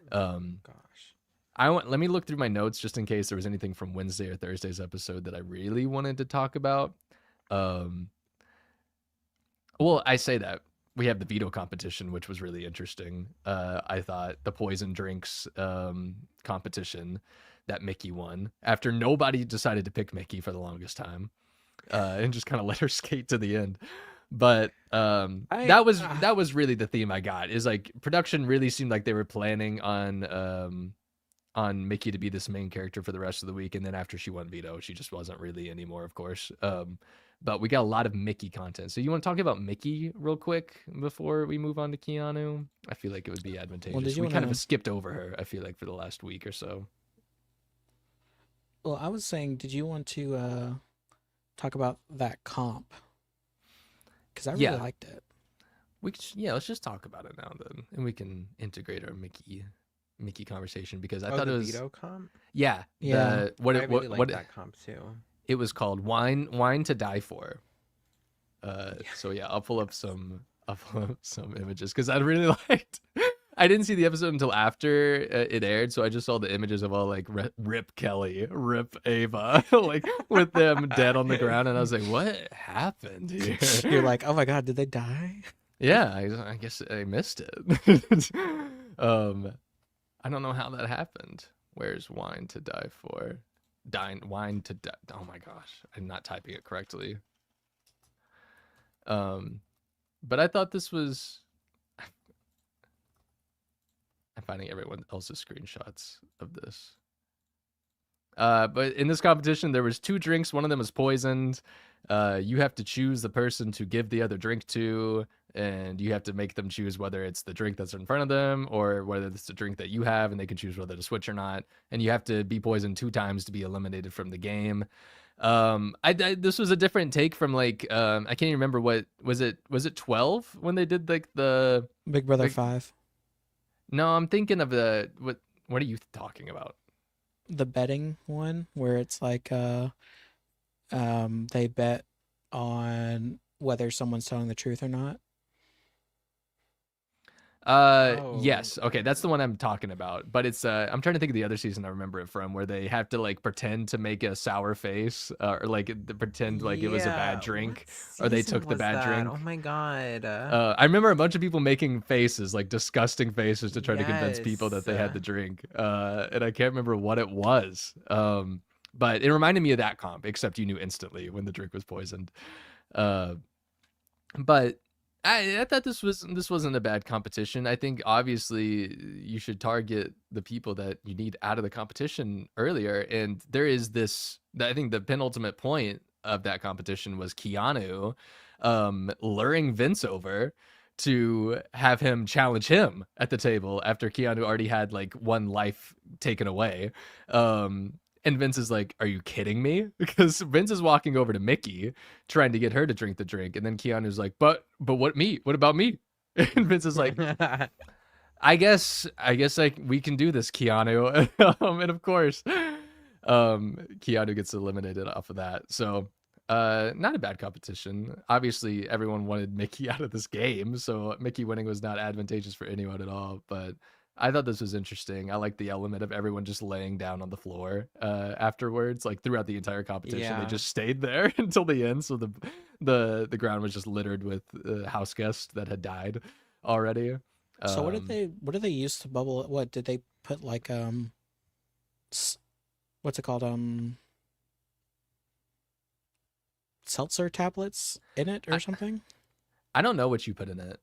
Gosh. Let me look through my notes just in case there was anything from Wednesday or Thursday's episode that I really wanted to talk about. Well, I say that we have the veto competition, which was really interesting. I thought the poison drinks competition that Mickey won after nobody decided to pick Mickey for the longest time, and just kind of let her skate to the end. But that was really the theme I got, is like production really seemed like they were planning on Mickey to be this main character for the rest of the week, and then after she won veto, she just wasn't really anymore, of course. But we got a lot of Mickey content. So you want to talk about Mickey real quick before we move on to Keanu? I feel like it would be advantageous. We kind of skipped over her, I feel like, for the last week or so. Well, I was saying, did you want to talk about that comp? Because I really liked it. Let's just talk about it now then, and we can integrate our Mickey conversation, because I thought the it was veto comp. Yeah. I really like that comp too. It was called Wine to Die For. So yeah, I'll pull up some images, because I really liked. I didn't see the episode until after it aired, so I just saw the images of all like rip Kelley, rip Ava, like with them dead on the ground, and I was like, what happened here? You're like, oh my god, did they die? Yeah, I guess I missed it. I don't know how that happened. Where's Wine to Die For? Wine to Die. Oh my gosh, I'm not typing it correctly. But I thought this was. I'm finding everyone else's screenshots of this. But in this competition, there was 2 drinks. One of them was poisoned. You have to choose the person to give the other drink to, and you have to make them choose whether it's the drink that's in front of them or whether it's the drink that you have, and they can choose whether to switch or not. And you have to be poisoned 2 times to be eliminated from the game. This was a different take from like I can't even remember what was it 12 when they did like the Big Brother Big- 5. No, I'm thinking of the what are you talking about? The betting one where it's like they bet on whether someone's telling the truth or not. Yes. Okay, that's the one I'm talking about. But it's I'm trying to think of the other season I remember it from where they have to like pretend to make a sour face or like pretend like it was a bad drink what or they season took the was bad that? drink. Oh my god. I remember a bunch of people making faces, like disgusting faces, to try to convince people that they had Yes. the drink. And I can't remember what it was. But it reminded me of that comp, except you knew instantly when the drink was poisoned. But I thought this wasn't a bad competition. I think obviously you should target the people that you need out of the competition earlier. And there is this. I think the penultimate point of that competition was Keanu luring Vince over to have him challenge him at the table after Keanu already had like one life taken away. And Vince is like, "Are you kidding me?" Because Vince is walking over to Mickey trying to get her to drink the drink, and then Keanu's like, "But what me? What about me?" And Vince is like, I guess like we can do this, Keanu." And of course, Keanu gets eliminated off of that. So not a bad competition. Obviously, everyone wanted Mickey out of this game, so Mickey winning was not advantageous for anyone at all. But I thought this was interesting. I like the element of everyone just laying down on the floor afterwards, like throughout the entire competition. They Yeah. just stayed there until the end, so the ground was just littered with house guests that had died already. So what did they use to bubble it? What did they put like what's it called, seltzer tablets in it or something? I don't know what you put in it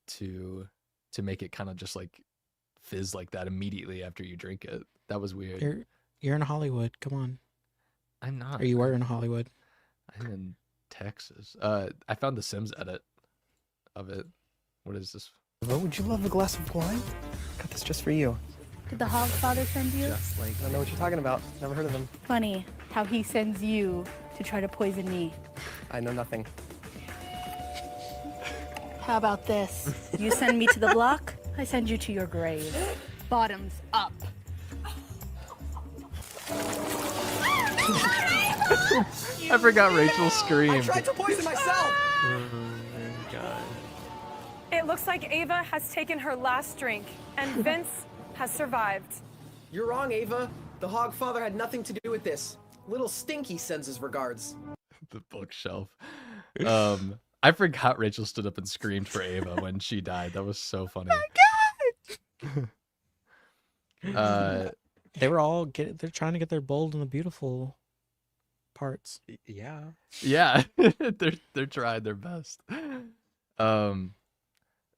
to make it kind of just like fizz like that immediately after you drink it. That was weird. You're in Hollywood. Come on. I'm not. Or you were in Hollywood. I'm in Texas. I found the Sims edit of it. What is this? Would you love a glass of wine? Got this just for you. Did the Hogfather send you? Just like, I don't know what you're talking about. Never heard of him. Funny how he sends you to try to poison me. I know nothing. How about this? You send me to the block, I send you to your grave. Bottoms up. I forgot Rachel screamed. to poison myself! It looks like Ava has taken her last drink, and Vince has survived. You're wrong, Ava. The Hogfather had nothing to do with this. Little Stinky sends his regards. The bookshelf. I forgot Rachel stood up and screamed for Ava when she died. That was so funny. They were all they're trying to get their bold and the beautiful parts. Yeah. Yeah, they're trying their best.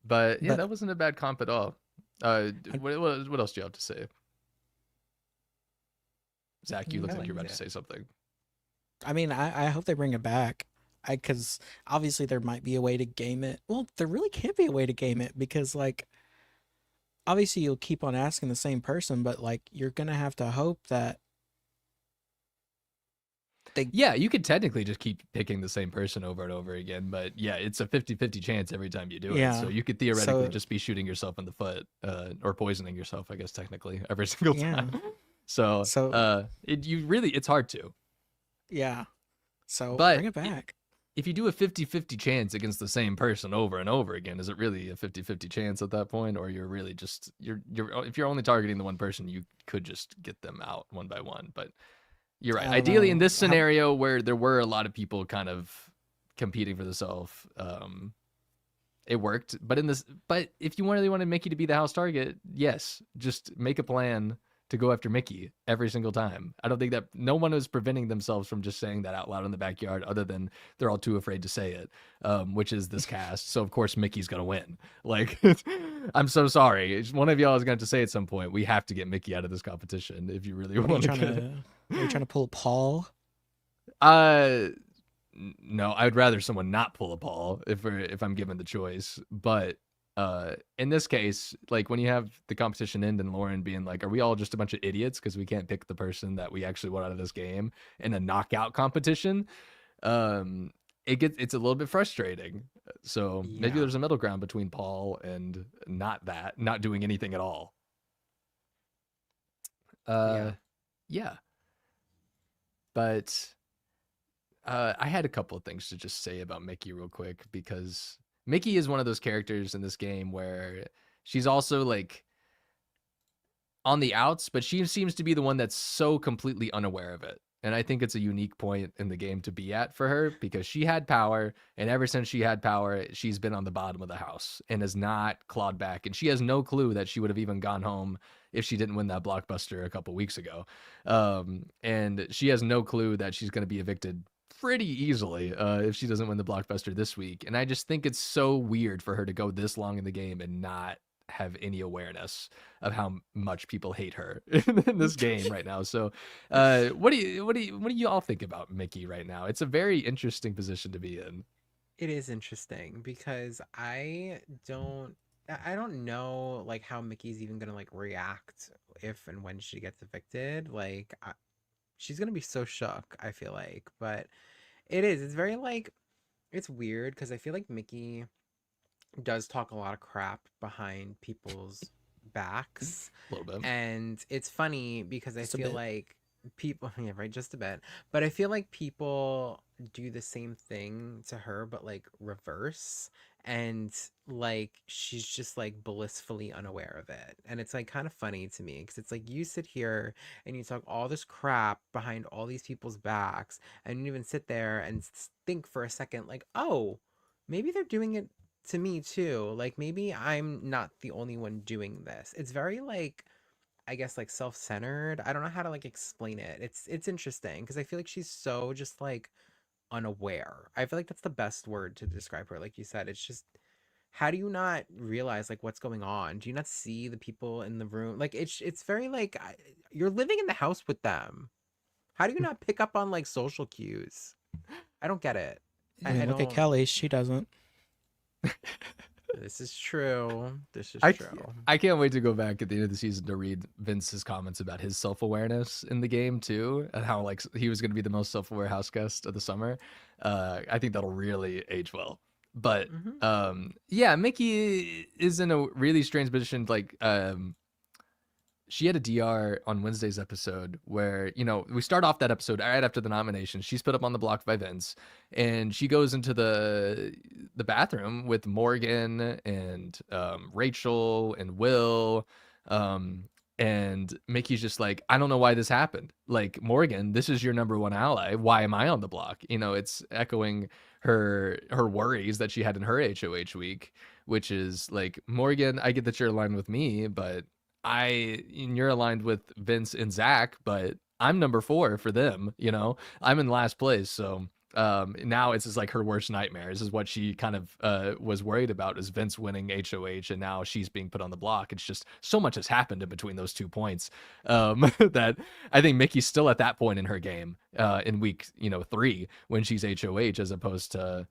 But yeah, that wasn't a bad comp at all. What else do you have to say? Zach, you look like you're about to say something. I mean, I hope they bring it back. Because obviously there might be a way to game it. Well, there really can't be a way to game it because, like, obviously you'll keep on asking the same person, but, like, you're going to have to hope that Yeah, you could technically just keep picking the same person over and over again, but yeah, it's a 50-50 chance every time you do it. So you could theoretically just be shooting yourself in the foot or poisoning yourself, I guess, technically, every single time. So it's hard to. Yeah. So but bring it back. If you do a 50-50 chance against the same person over and over again, is it really a 50-50 chance at that point? Or you're really just, if you're only targeting the one person, you could just get them out one by one. But you're right. Ideally, in this scenario where there were a lot of people kind of competing for the self, it worked. But if you really wanted Mickey to be the house target, yes, just make a plan to go after Mickey every single time. I don't think that no one is preventing themselves from just saying that out loud in the backyard, other than they're all too afraid to say it, which is this cast. So of course Mickey's gonna win. Like, I'm so sorry. One of y'all is going to say at some point, we have to get Mickey out of this competition if you really want to. Are you trying to pull a Paul? No, I'd rather someone not pull a Paul if I'm given the choice. But In this case, like when you have the competition end and Lauren being like, are we all just a bunch of idiots because we can't pick the person that we actually want out of this game in a knockout competition? It's a little bit frustrating. So maybe Yeah. there's a middle ground between Paul and not doing anything at all. Yeah. But I had a couple of things to just say about Mickey real quick, because Mickey is one of those characters in this game where she's also like on the outs, but she seems to be the one that's so completely unaware of it. And I think it's a unique point in the game to be at for her, because she had power, and ever since she had power, she's been on the bottom of the house and has not clawed back. And she has no clue that she would have even gone home if she didn't win that blockbuster a couple weeks ago. And she has no clue that she's going to be evicted pretty easily if she doesn't win the blockbuster this week. And I just think it's so weird for her to go this long in the game and not have any awareness of how much people hate her in this game right now. So what do you all think about Mickey right now? It's a very interesting position to be in. It is interesting because I don't know like how Mickey's even gonna like react if and when she gets evicted. Like she's gonna be so shook, I feel like. But it's very like, it's weird because I feel like Mickey does talk a lot of crap behind people's backs. A little bit. And it's funny because I Just a feel bit. like people, yeah, right, just a bit. But I feel like people do the same thing to her, but like reverse. And like she's just like blissfully unaware of it. And it's like kind of funny to me because it's like you sit here and you talk all this crap behind all these people's backs, and you even sit there and think for a second, like, oh, maybe they're doing it to me too. Like maybe I'm not the only one doing this. It's very like, I guess like self-centered. I don't know how to like explain it. It's interesting because I feel like she's so just like unaware. I feel like that's the best word to describe her. Like you said, it's just, how do you not realize like what's going on? Do you not see the people in the room? Like it's very like you're living in the house with them. How do you not pick up on like social cues? I don't get it. I mean, look at don't. Kelley. She doesn't. This is true. This is true. I can't wait to go back at the end of the season to read Vince's comments about his self-awareness in the game too, and how like he was going to be the most self-aware house guest of the summer. I think that'll really age well. But yeah, Mickey is in a really strange position. Like she had a DR on Wednesday's episode where, you know, we start off that episode right after the nomination. She's put up on the block by Vince, and she goes into the bathroom with Morgan and Rachel and Will. And Mickey's just like, I don't know why this happened. Like, Morgan, this is your number one ally. Why am I on the block? You know, it's echoing her worries that she had in her HOH week, which is like, Morgan, I get that you're aligned with me, but you're aligned with Vince and Zach, but I'm number 4 for them. You know, I'm in last place. So now it's just like her worst nightmare. This is what she kind of was worried about, is Vince winning HOH, and now she's being put on the block. It's just so much has happened in between those 2 points that I think Mickey's still at that point in her game in week 3 when she's HOH as opposed to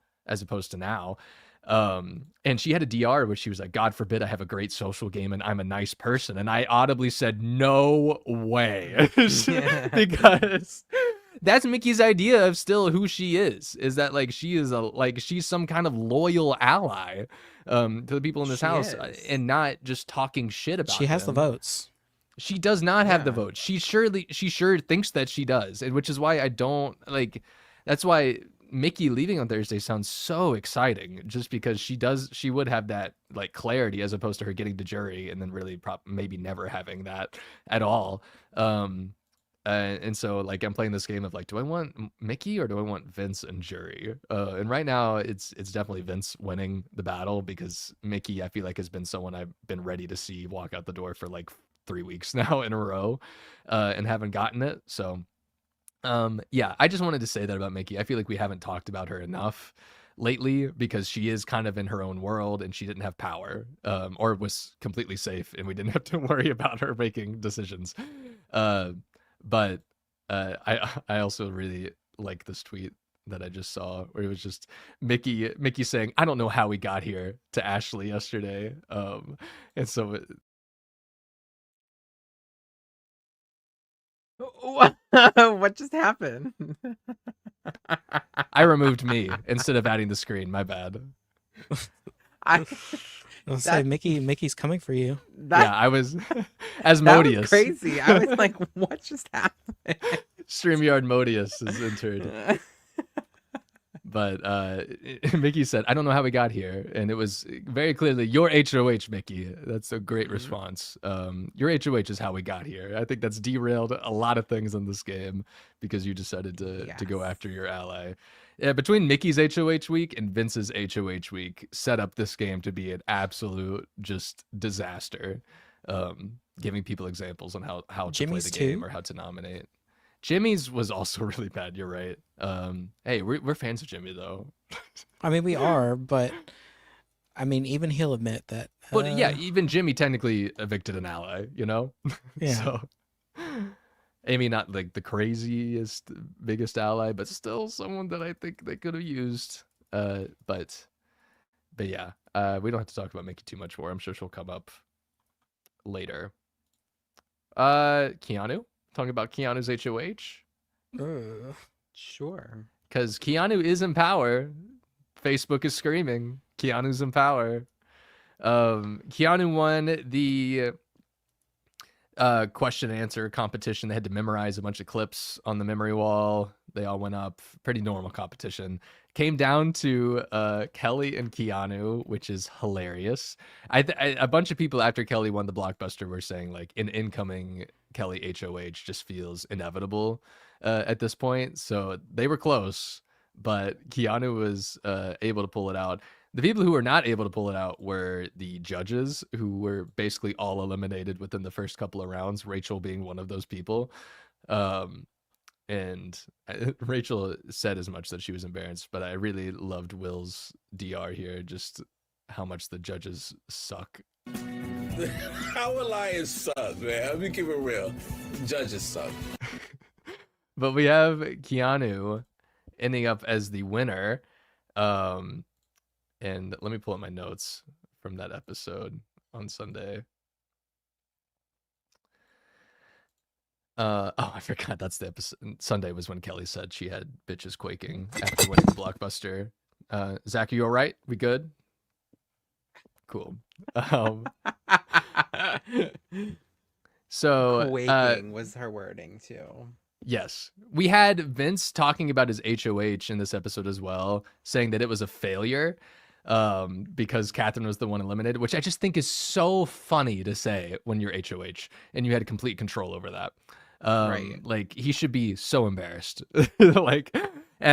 now. And she had a DR where she was like, God forbid I have a great social game and I'm a nice person. And I audibly said, no way. Because that's Mickey's idea of still who she is that like she's some kind of loyal ally to the people in this house and not just talking shit about She has the votes. She does not have the votes. She sure thinks that she does, and which is why I don't like. That's why Mickey leaving on Thursday sounds so exciting, just because she would have that like clarity as opposed to her getting to jury and then really maybe never having that at all. And so like I'm playing this game of like, do I want Mickey or do I want Vince and jury? And right now it's definitely Vince winning the battle, because Mickey, I feel like, has been someone I've been ready to see walk out the door for like 3 weeks now in a row, and haven't gotten it. So yeah, I just wanted to say that about Mickey. I feel like we haven't talked about her enough lately, because she is kind of in her own world and she didn't have power, or was completely safe and we didn't have to worry about her making decisions. But I also really like this tweet that I just saw where it was just Mickey saying, "I don't know how we got here" to Ashley yesterday. And so What just happened? I removed me instead of adding the screen. My bad. I I'll say that Mickey's coming for you. that Yeah, I was that Asmodeus. was crazy. I was like, what just happened? StreamYard Modius is entered. But Mickey said, "I don't know how we got here," and it was very clearly your HOH, Mickey. That's a great response. Your HOH is how we got here. I think that's derailed a lot of things in this game because you decided to go after your ally. Yeah, between Mickey's HOH week and Vince's HOH week, set up this game to be an absolute just disaster. Giving people examples on how to Jimmy's play the game too? or how to nominate. Jimmy's was also really bad. You're right. Hey, we're fans of Jimmy though. I mean, we are, but I mean, even he'll admit that. But yeah, even Jimmy technically evicted an ally. You know. Yeah. So, Amy, not like the craziest, biggest ally, but still someone that I think they could have used. But yeah, we don't have to talk about Mickey too much more. I'm sure she'll come up later. Keanu. Talking about Keanu's HOH. Sure. Because Keanu is in power. Facebook is screaming. Keanu's in power. Keanu won the question and answer competition. They had to memorize a bunch of clips on the memory wall. They all went up. Pretty normal competition. Came down to Kelley and Keanu, which is hilarious. A bunch of people after Kelley won the blockbuster were saying like an incoming Kelley HOH just feels inevitable at this point. So they were close, but Keanu was able to pull it out. The people who were not able to pull it out were the judges, who were basically all eliminated within the first couple of rounds, Rachel being one of those people. And Rachel said as much that she was embarrassed, but I really loved Will's DR here, just how much the judges suck. Our alliance sucks, man. Let me keep it real. Judges suck. But we have Keanu ending up as the winner. And let me pull up my notes from that episode on Sunday. Oh, I forgot. That's the episode. Sunday was when Kelley said she had bitches quaking after winning the blockbuster. Zach, are you all right? We good? Cool. So Quaking was her wording too. yes, we had Vince talking about his HOH in this episode as well, saying that it was a failure because Katherine was the one eliminated, which I just think is so funny to say when you're HOH and you had complete control over that. Right. Like he should be so embarrassed. Like,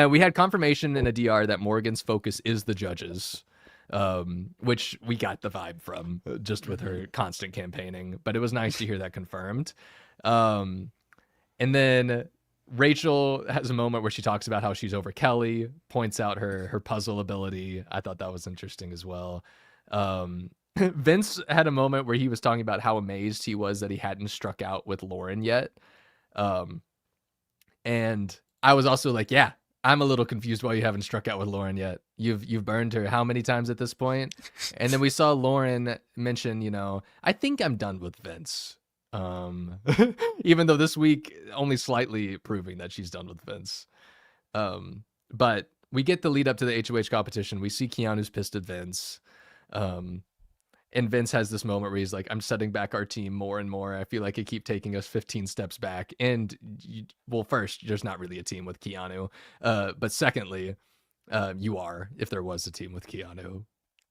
we had confirmation in a DR that Morgan's focus is the judges, which we got the vibe from just with her constant campaigning, but it was nice to hear that confirmed. And then Rachel has a moment where she talks about how she's over Kelley, points out her puzzle ability. I thought that was interesting as well. Vince had a moment where he was talking about how amazed he was that he hadn't struck out with Lauren yet. And I was also like, yeah, I'm a little confused why you haven't struck out with Lauren yet. You've burned her how many times at this point? And then we saw Lauren mention, I think I'm done with Vince. Even though this week only slightly proving that she's done with Vince. But we get the lead up to the HOH competition. We see Keanu's pissed at Vince. And Vince has this moment where he's like, I'm setting back our team more and more. I feel like you keep taking us 15 steps back. And first, there's not really a team with Keanu. But secondly, you are, if there was a team with Keanu.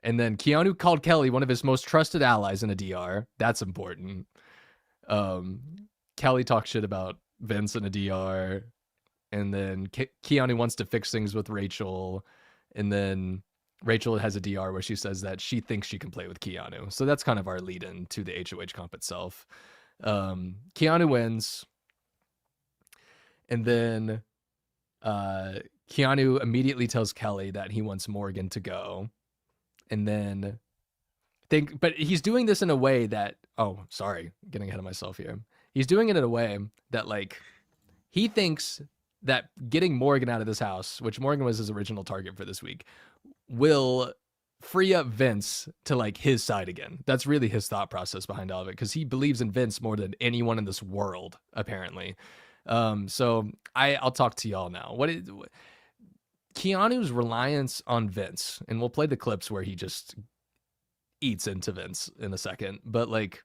And then Keanu called Kelley one of his most trusted allies in a DR. That's important. Kelley talks shit about Vince in a DR. And then Keanu wants to fix things with Rachel. And then Rachel has a DR where she says that she thinks she can play with Keanu. So that's kind of our lead in to the HOH comp itself. Keanu wins. And then Keanu immediately tells Kelley that he wants Morgan to go. And then but he's doing this in a way that, getting ahead of myself here. He's doing it in a way that like, he thinks that getting Morgan out of this house, which Morgan was his original target for this week, will free up Vince to like his side again. That's really his thought process behind all of it, because he believes in Vince more than anyone in this world, apparently. So I'll talk to y'all now. Keanu's reliance on Vince, and we'll play the clips where he just eats into Vince in a second, but like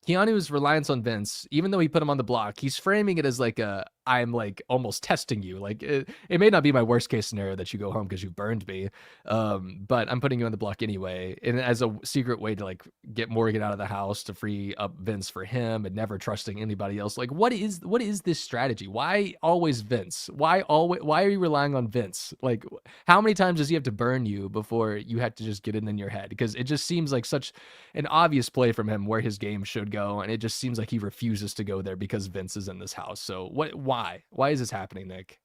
Keanu's reliance on Vince, even though he put him on the block, he's framing it as like I'm like almost testing you. Like it may not be my worst case scenario that you go home because you burned me, but I'm putting you on the block anyway, and as a secret way to like get Morgan out of the house to free up Vince for him, and never trusting anybody else. Like what is this strategy? Why always Vince? Why are you relying on Vince? Like how many times does he have to burn you before you have to just get it in your head? Because it just seems like such an obvious play from him where his game should go, and it just seems like he refuses to go there because Vince is in this house. So why is this happening, Nick?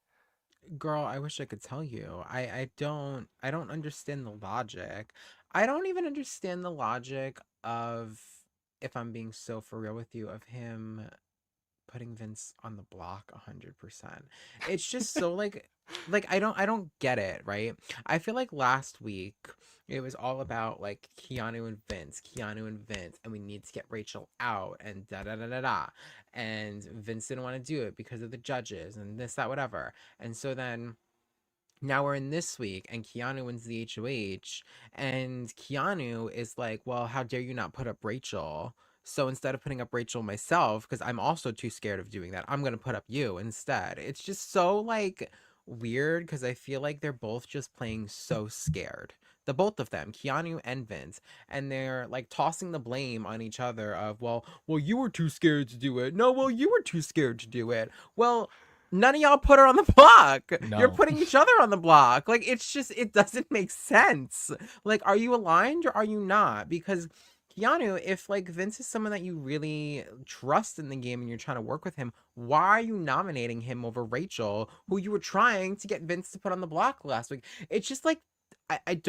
Girl, I wish I could tell you. I don't understand the logic. I don't even understand the logic of, if I'm being so for real with you, of him putting Vince on the block 100%. It's just so like I don't get it, right? I feel like last week it was all about like Keanu and Vince, and we need to get Rachel out, and da da da da da. And Vince didn't want to do it because of the judges and this, that, whatever. And so then now we're in this week, and Keanu wins the HOH, and Keanu is like, well, how dare you not put up Rachel? So instead of putting up Rachel myself, because I'm also too scared of doing that, I'm going to put up you instead. It's just so like weird, because I feel like they're both just playing so scared. The both of them, Keanu and Vince, and they're like tossing the blame on each other of, well, you were too scared to do it. No, well, you were too scared to do it. Well, none of y'all put her on the block. No. You're putting each other on the block. Like, it's just, it doesn't make sense. Like, are you aligned or are you not? Because Keanu, if like Vince is someone that you really trust in the game and you're trying to work with him, why are you nominating him over Rachel, who you were trying to get Vince to put on the block last week? It's just like, I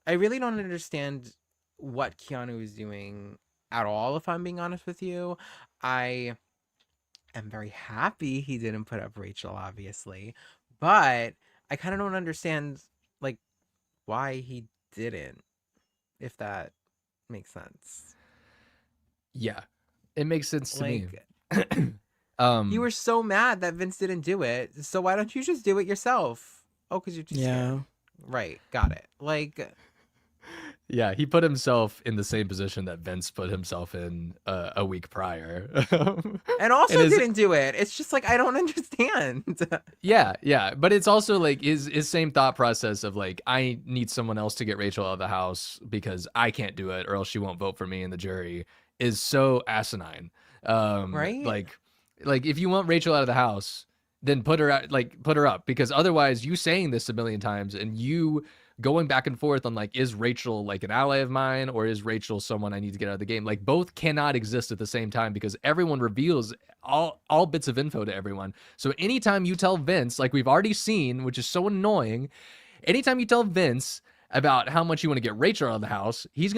really don't understand what Keanu is doing at all, if I'm being honest with you. I am very happy he didn't put up Rachel, obviously, but I kind of don't understand like why he didn't, if that makes sense. Yeah, it makes sense to me. You were so mad that Vince didn't do it, so why don't you just do it yourself? Oh, because you're too scared. Right, got it. Like, yeah, he put himself in the same position that Vince put himself in a week prior. And also didn't do it. It's just like, I don't understand. Yeah. But it's also like his same thought process of like, I need someone else to get Rachel out of the house because I can't do it or else she won't vote for me in the jury is so asinine. Right? Like if you want Rachel out of the house, then put her up, because otherwise you saying this a million times and you going back and forth on like, is Rachel like an ally of mine or is Rachel someone I need to get out of the game? Like both cannot exist at the same time, because everyone reveals all bits of info to everyone. So anytime you tell Vince, like we've already seen, which is so annoying, anytime you tell Vince about how much you want to get Rachel out of the house, Vince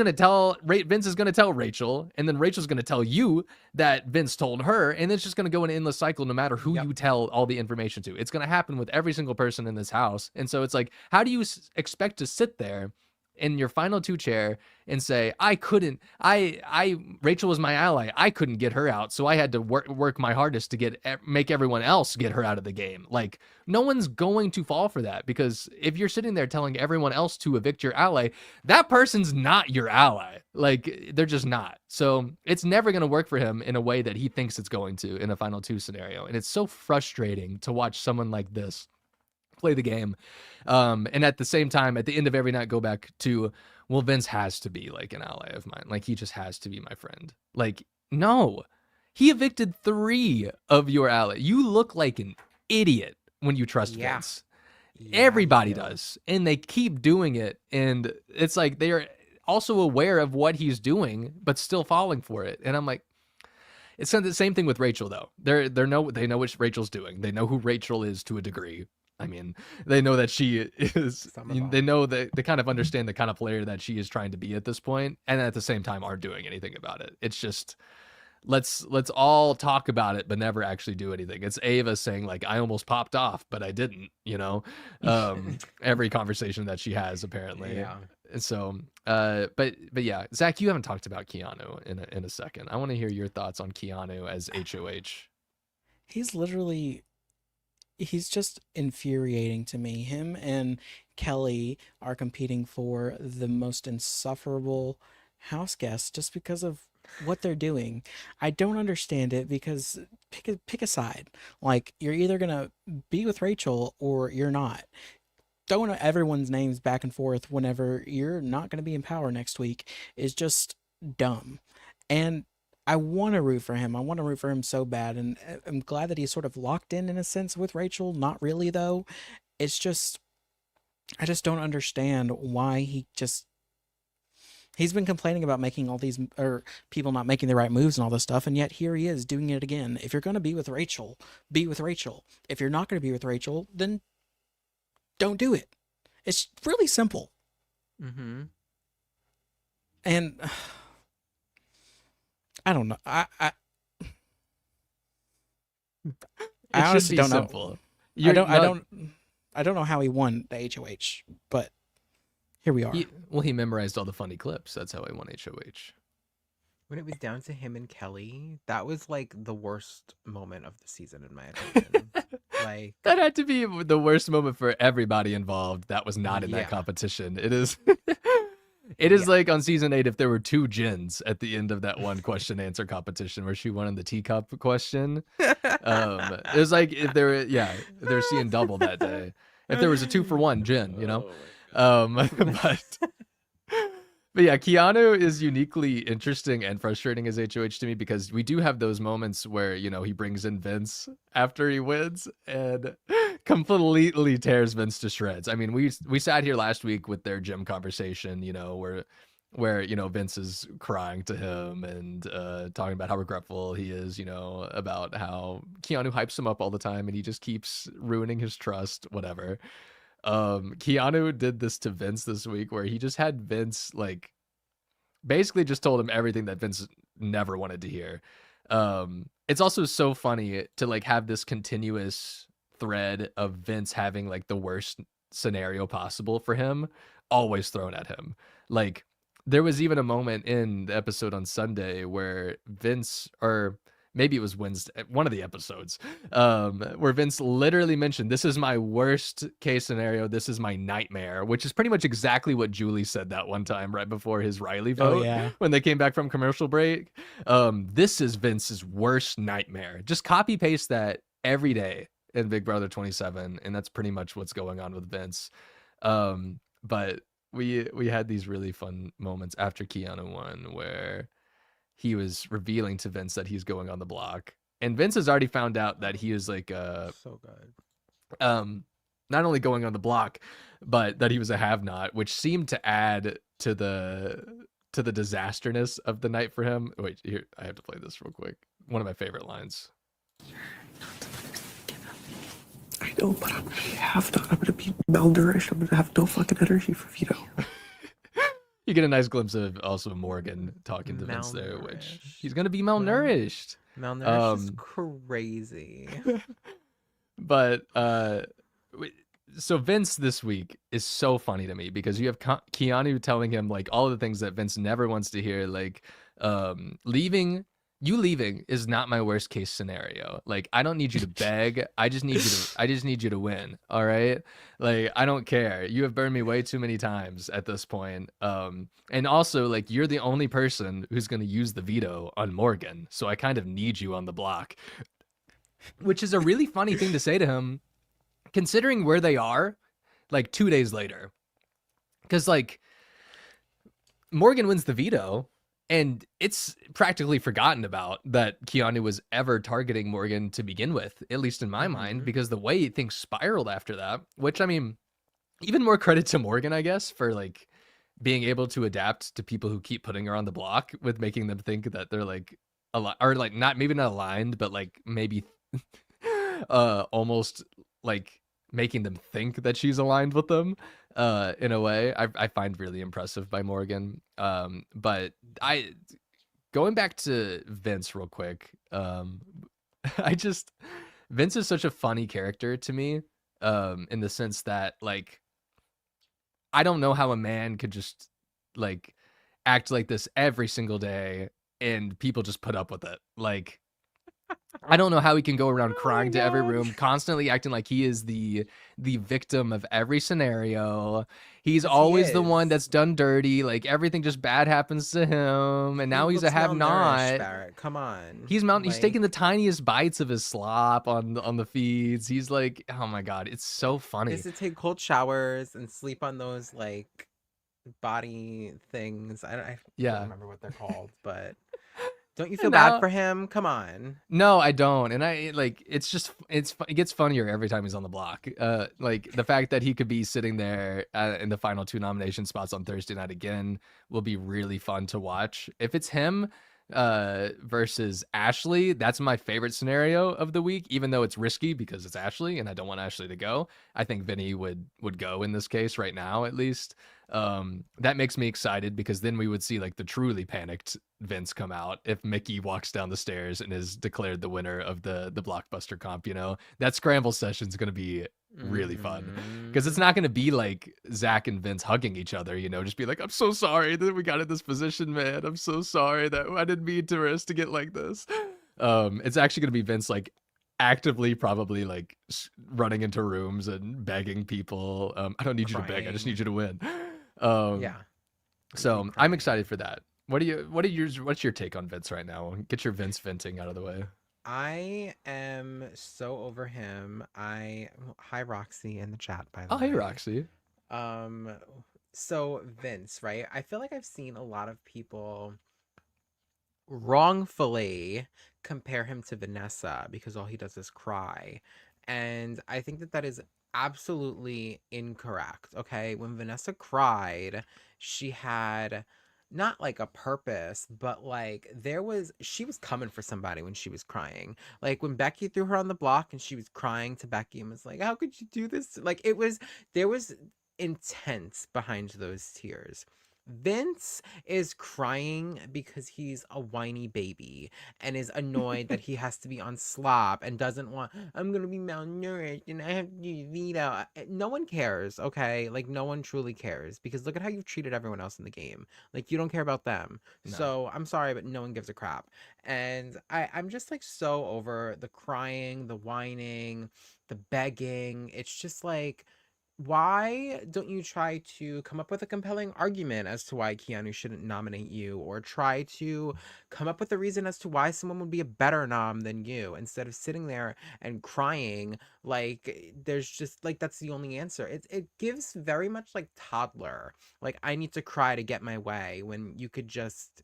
is going to tell Rachel, and then Rachel's going to tell you that Vince told her, and it's just going to go in an endless cycle no matter who you tell all the information to. It's going to happen with every single person in this house. And so it's like, how do you expect to sit there in your final two chair and say, Rachel was my ally, I couldn't get her out, so I had to work my hardest to make everyone else get her out of the game? Like, no one's going to fall for that, because if you're sitting there telling everyone else to evict your ally, that person's not your ally. Like, they're just not. So it's never going to work for him in a way that he thinks it's going to in a final two scenario. And it's so frustrating to watch someone like this play the game, and at the same time, at the end of every night, go back to, well, Vince has to be like an ally of mine, like he just has to be my friend. Like, no, he evicted 3 of your allies. You look like an idiot when you trust Vince. Everybody does, and they keep doing it, and it's like they are also aware of what he's doing but still falling for it. And I'm like, it's the same thing with Rachel though. They know what Rachel's doing. They know who Rachel is to a degree. I mean, they know that she is, they know that they kind of understand the kind of player that she is trying to be at this point, and at the same time aren't doing anything about it. It's just, let's all talk about it but never actually do anything. It's Ava saying like, I almost popped off but I didn't, every conversation that she has apparently. Yeah. And so but yeah, Zach, you haven't talked about Keanu in a second. I want to hear your thoughts on Keanu as HOH. He's just infuriating to me. Him and Kelley are competing for the most insufferable house guest just because of what they're doing. I don't understand it because pick a side. Like, you're either gonna be with Rachel or you're not. Throwing everyone's names back and forth whenever you're not gonna be in power next week is just dumb. And I want to root for him. I want to root for him so bad. And I'm glad that he's sort of locked in a sense with Rachel. Not really, though. It's just, I just don't understand why he's been complaining about making all these, or people not making the right moves and all this stuff. And yet here he is doing it again. If you're going to be with Rachel, be with Rachel. If you're not going to be with Rachel, then don't do it. It's really simple. Mm-hmm. And I don't know. I honestly don't know. I don't know how he won the HOH, but here we are. He memorized all the funny clips. That's how he won HOH. When it was down to him and Kelley, that was like the worst moment of the season, in my opinion. Like, that had to be the worst moment for everybody involved that was not in that competition. It is. It is like on season 8, if there were 2 Jins at the end of that one question answer competition where she won in the teacup question. It was like if they're seeing double that day. If there was a 2-for-1 Jin, But yeah, Keanu is uniquely interesting and frustrating as HOH to me because we do have those moments where, he brings in Vince after he wins and completely tears Vince to shreds. I mean, we sat here last week with their gym conversation, where Vince is crying to him and talking about how regretful he is, about how Keanu hypes him up all the time and he just keeps ruining his trust, whatever. Keanu did this to Vince this week where he just had Vince like basically just told him everything that Vince never wanted to hear. It's also so funny to like have this continuous thread of Vince having like the worst scenario possible for him always thrown at him. Like, there was even a moment in the episode on Sunday where Vince, or maybe it was Wednesday, one of the episodes, where Vince literally mentioned, this is my worst case scenario, this is my nightmare, which is pretty much exactly what Julie said that one time right before his Riley vote. When they came back from commercial break. This is Vince's worst nightmare. Just copy paste that every day in Big Brother 27, and that's pretty much what's going on with Vince. But we had these really fun moments after Keanu won where he was revealing to Vince that he's going on the block, and Vince has already found out that he is like so good. Not only going on the block, but that he was a have-not, which seemed to add to the disasterness of the night for him. Wait, here, I have to play this real quick. One of my favorite lines. I know, but I'm gonna be malnourished. I'm gonna have no fucking energy for veto. You get a nice glimpse of also Morgan talking to Vince there, which he's gonna be malnourished. Malnourished is crazy. But so Vince this week is so funny to me because you have Keanu telling him like all of the things that Vince never wants to hear, like leaving is not my worst case scenario. Like, I don't need you to beg. I just need you to win. All right. Like, I don't care. You have burned me way too many times at this point. And also like, you're the only person who's going to use the veto on Morgan. So I kind of need you on the block, which is a really funny thing to say to him, considering where they are like 2 days later. Cause like Morgan wins the veto, and it's practically forgotten about that Keanu was ever targeting Morgan to begin with, at least in my mind, because the way things spiraled after that, which, I mean, even more credit to Morgan, I guess, for like being able to adapt to people who keep putting her on the block with making them think that they're like, or like maybe not aligned, but like maybe almost like making them think that she's aligned with them. In a way I find really impressive by Morgan. But going back to Vince real quick. I just Vince is such a funny character to me, in the sense that like I don't know how a man could just like act like this every single day and people just put up with it. Like I don't know how he can go around Oh my crying to every God. room, constantly acting like he is the victim of every scenario. He's 'Cause he always the one is. that's done dirty. Like everything just bad happens to him, and He now he's a looks malnourished, have-not. Barrett. Come on. He's taking the Like, tiniest bites of his slop on the feeds. He's like, oh my god, it's so he funny. has to take cold showers and sleep on those like body things. I Yeah. don't remember what they're called, but don't you feel And bad now- for him? Come on. No, I don't. And I like it's just it gets funnier every time he's on the block. Like the fact that he could be sitting there in the final 2 nomination spots on Thursday night again will be really fun to watch. If it's him versus Ashley, that's my favorite scenario of the week, even though it's risky because it's Ashley and I don't want Ashley to go. I think Vinny would go in this case right now, at least. That makes me excited because then we would see like the truly panicked Vince come out if Mickey walks down the stairs and is declared the winner of the blockbuster comp. You know, that scramble session is going to be really fun because it's not going to be like Zach and Vince hugging each other, you know, just be like, I'm so sorry that we got in this position, man. I'm so sorry that I didn't mean for us to get like this. It's actually going to be Vince like actively probably like running into rooms and begging people. I don't need you to beg. I just need you to win. Yeah. So I'm excited for that. What's your take on Vince right now? Get your Vince venting out of the way. I am so over him. Hi Roxy in the chat, by the Oh, way. hey Roxy. So Vince, right? I feel like I've seen a lot of people wrongfully compare him to Vanessa because all he does is cry. And I think that is absolutely incorrect. Okay. When Vanessa cried, she had not like a purpose, but like she was coming for somebody when she was crying. Like when Becky threw her on the block and she was crying to Becky and was like, how could you do this? Like there was intent behind those tears. Vince is crying because he's a whiny baby and is annoyed that he has to be on slop and doesn't want, I'm going to be malnourished and I have to do veto. No one cares, okay? Like, no one truly cares because look at how you've treated everyone else in the game. Like, you don't care about them. No. So, I'm sorry, but no one gives a crap. And I'm just, like, so over the crying, the whining, the begging. It's just, like, why don't you try to come up with a compelling argument as to why Keanu shouldn't nominate you, or try to come up with a reason as to why someone would be a better nom than you, instead of sitting there and crying like there's just like that's the only answer. It gives very much like toddler, like I need to cry to get my way, when you could just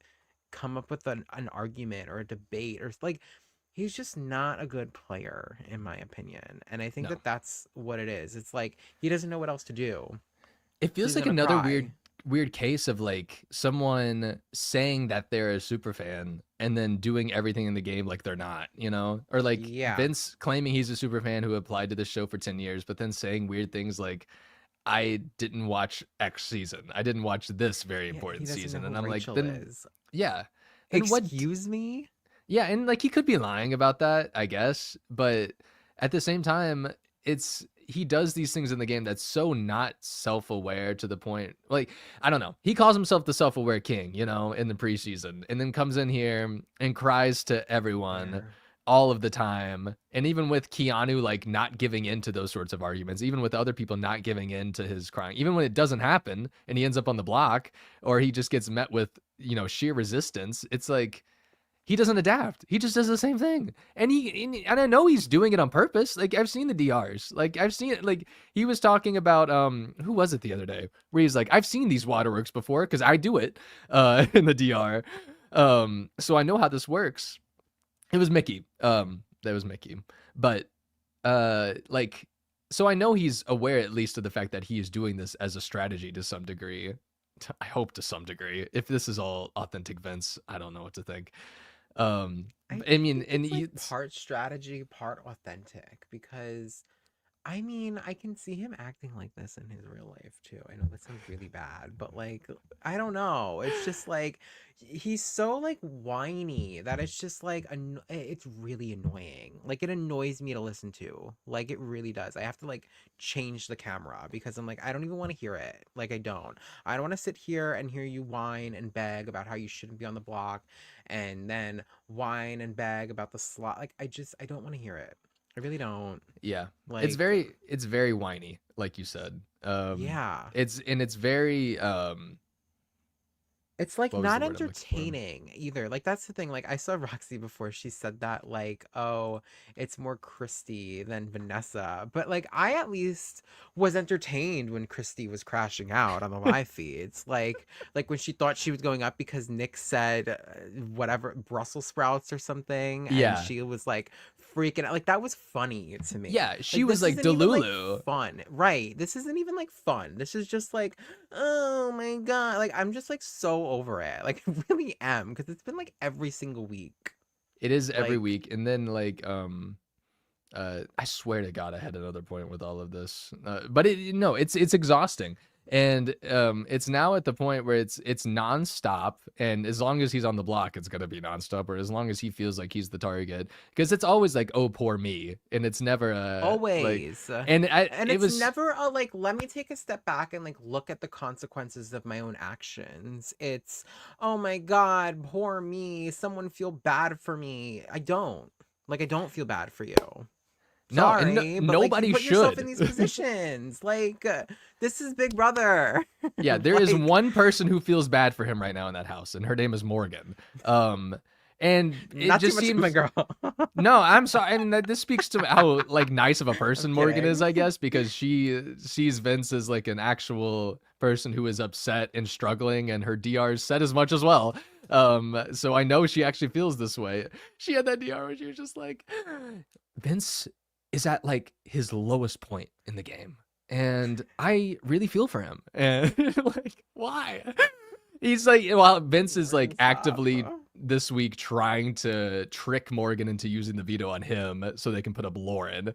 come up with an argument or a debate, or like he's just not a good player, in my opinion. And I think No. that's what it is. It's like he doesn't know what else to do. It feels He's like gonna another cry. weird case of like someone saying that they're a super fan and then doing everything in the game like they're not, you know? Or like Yeah. Vince claiming he's a super fan who applied to this show for 10 years, but then saying weird things like, I didn't watch X season. I didn't watch this very Yeah, he important doesn't season. know And who I'm Rachel like, then is. yeah. And what Excuse me? Yeah, and like he could be lying about that, I guess, but at the same time, he does these things in the game that's so not self-aware to the point, like, I don't know. He calls himself the self-aware king, you know, in the preseason, and then comes in here and cries to everyone Yeah. all of the time. And even with Keanu like not giving in to those sorts of arguments, even with other people not giving in to his crying, even when it doesn't happen and he ends up on the block, or he just gets met with, you know, sheer resistance, it's like he doesn't adapt. He just does the same thing. And and I know he's doing it on purpose. Like I've seen the DRs. Like I've seen it. Like he was talking about who was it the other day where he's like, I've seen these waterworks before because I do it in the DR. So I know how this works. It was Mickey. That was Mickey. But like, so I know he's aware at least of the fact that he is doing this as a strategy to some degree. I hope to some degree. If this is all authentic Vince, I don't know what to think. I mean, think and it's, like, it's part strategy, part authentic, because I mean, I can see him acting like this in his real life too. I know that sounds really bad, but like, I don't know. It's just like he's so like whiny that it's just like it's really annoying. Like it annoys me to listen to. Like it really does. I have to like change the camera because I'm like I don't even want to hear it. Like I don't. I don't want to sit here and hear you whine and beg about how you shouldn't be on the block and then whine and beg about the slot. Like I don't want to hear it. I really don't. Yeah. Like, It's very whiny, like you said. yeah. It's very It's like what was the not word I'm looking for? entertaining either. Like that's the thing. Like I saw Roxy before she said that like, oh, it's more Christy than Vanessa. But like I at least was entertained when Christy was crashing out on the live feeds. Like when she thought she was going up because Nick said whatever Brussels sprouts or something, and Yeah. she was like freaking out. Like that was funny to me. Yeah, she was this like isn't even, Delulu. fun, right? This isn't even like fun. This is just like, oh my god, like I'm just like so over it. Like I really am because it's been like every single week. It is every Like, week. And then like I swear to God I had another point with all of this. But it's exhausting. And it's now at the point where it's nonstop, and as long as he's on the block, it's gonna be nonstop, or as long as he feels like he's the target, because it's always like, oh poor me, and it's never always. and And it it's was never a like, let me take a step back and like look at the consequences of my own actions. It's, oh my god, poor me. Someone feel bad for me. I don't feel bad for you. No, and Sorry, but nobody like, put yourself should. in these positions. Like, this is Big Brother. Yeah, there is Like, one person who feels bad for him right now in that house, and her name is Morgan. And it not too just much seems of my girl. no, I'm sorry. I mean, this speaks to how like nice of a person I'm Morgan is, kidding. I guess, because she sees Vince as like an actual person who is upset and struggling, and her DRs said as much as well. So I know she actually feels this way. She had that DR where she was just like, Vince is at like his lowest point in the game, and I really feel for him. And like, why? He's like, well, Vince is like actively this week trying to trick Morgan into using the veto on him so they can put up Lauren,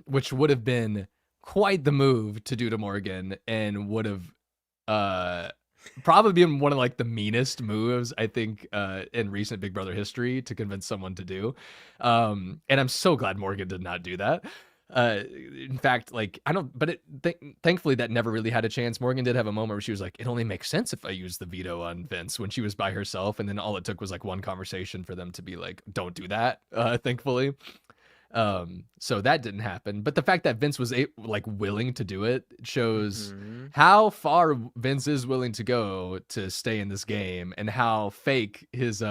which would have been quite the move to do to Morgan, and would have probably been one of like the meanest moves I think in recent Big Brother history to convince someone to do. And I'm so glad Morgan did not do that. In fact, like I don't, but thankfully that never really had a chance. Morgan did have a moment where she was like, it only makes sense if I use the veto on Vince, when she was by herself, and then all it took was like one conversation for them to be like, don't do that. Thankfully. So that didn't happen, but the fact that Vince was like willing to do it shows how far Vince is willing to go to stay in this game, and how fake his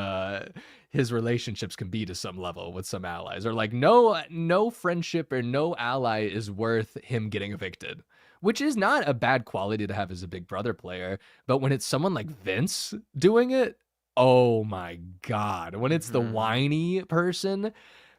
relationships can be to some level with some allies, or like no friendship or no ally is worth him getting evicted, which is not a bad quality to have as a Big Brother player. But when it's someone like Vince doing it, oh my God, when it's the whiny person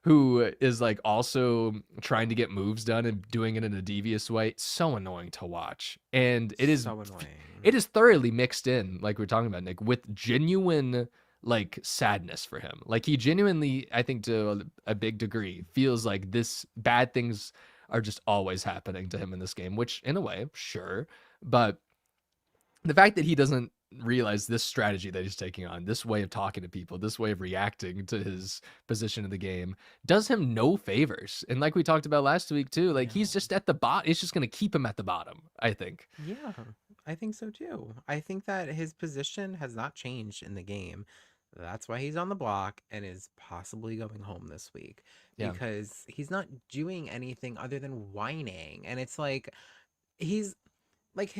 who is like also trying to get moves done and doing it in a devious way, it's so annoying to watch. And it is so annoying. It is thoroughly mixed in, like we're talking about, Nick, with genuine like sadness for him. Like he genuinely, I think to a big degree, feels like this bad things are just always happening to him in this game, which in a way, sure. But the fact that he doesn't realize this strategy that he's taking on, this way of talking to people, this way of reacting to his position in the game, does him no favors. And like we talked about last week too, like he's just at the bottom. It's just going to keep him at the bottom, I think. Yeah, I think so too. I think that his position has not changed in the game. That's why he's on the block and is possibly going home this week, because he's not doing anything other than whining. And it's like, he's like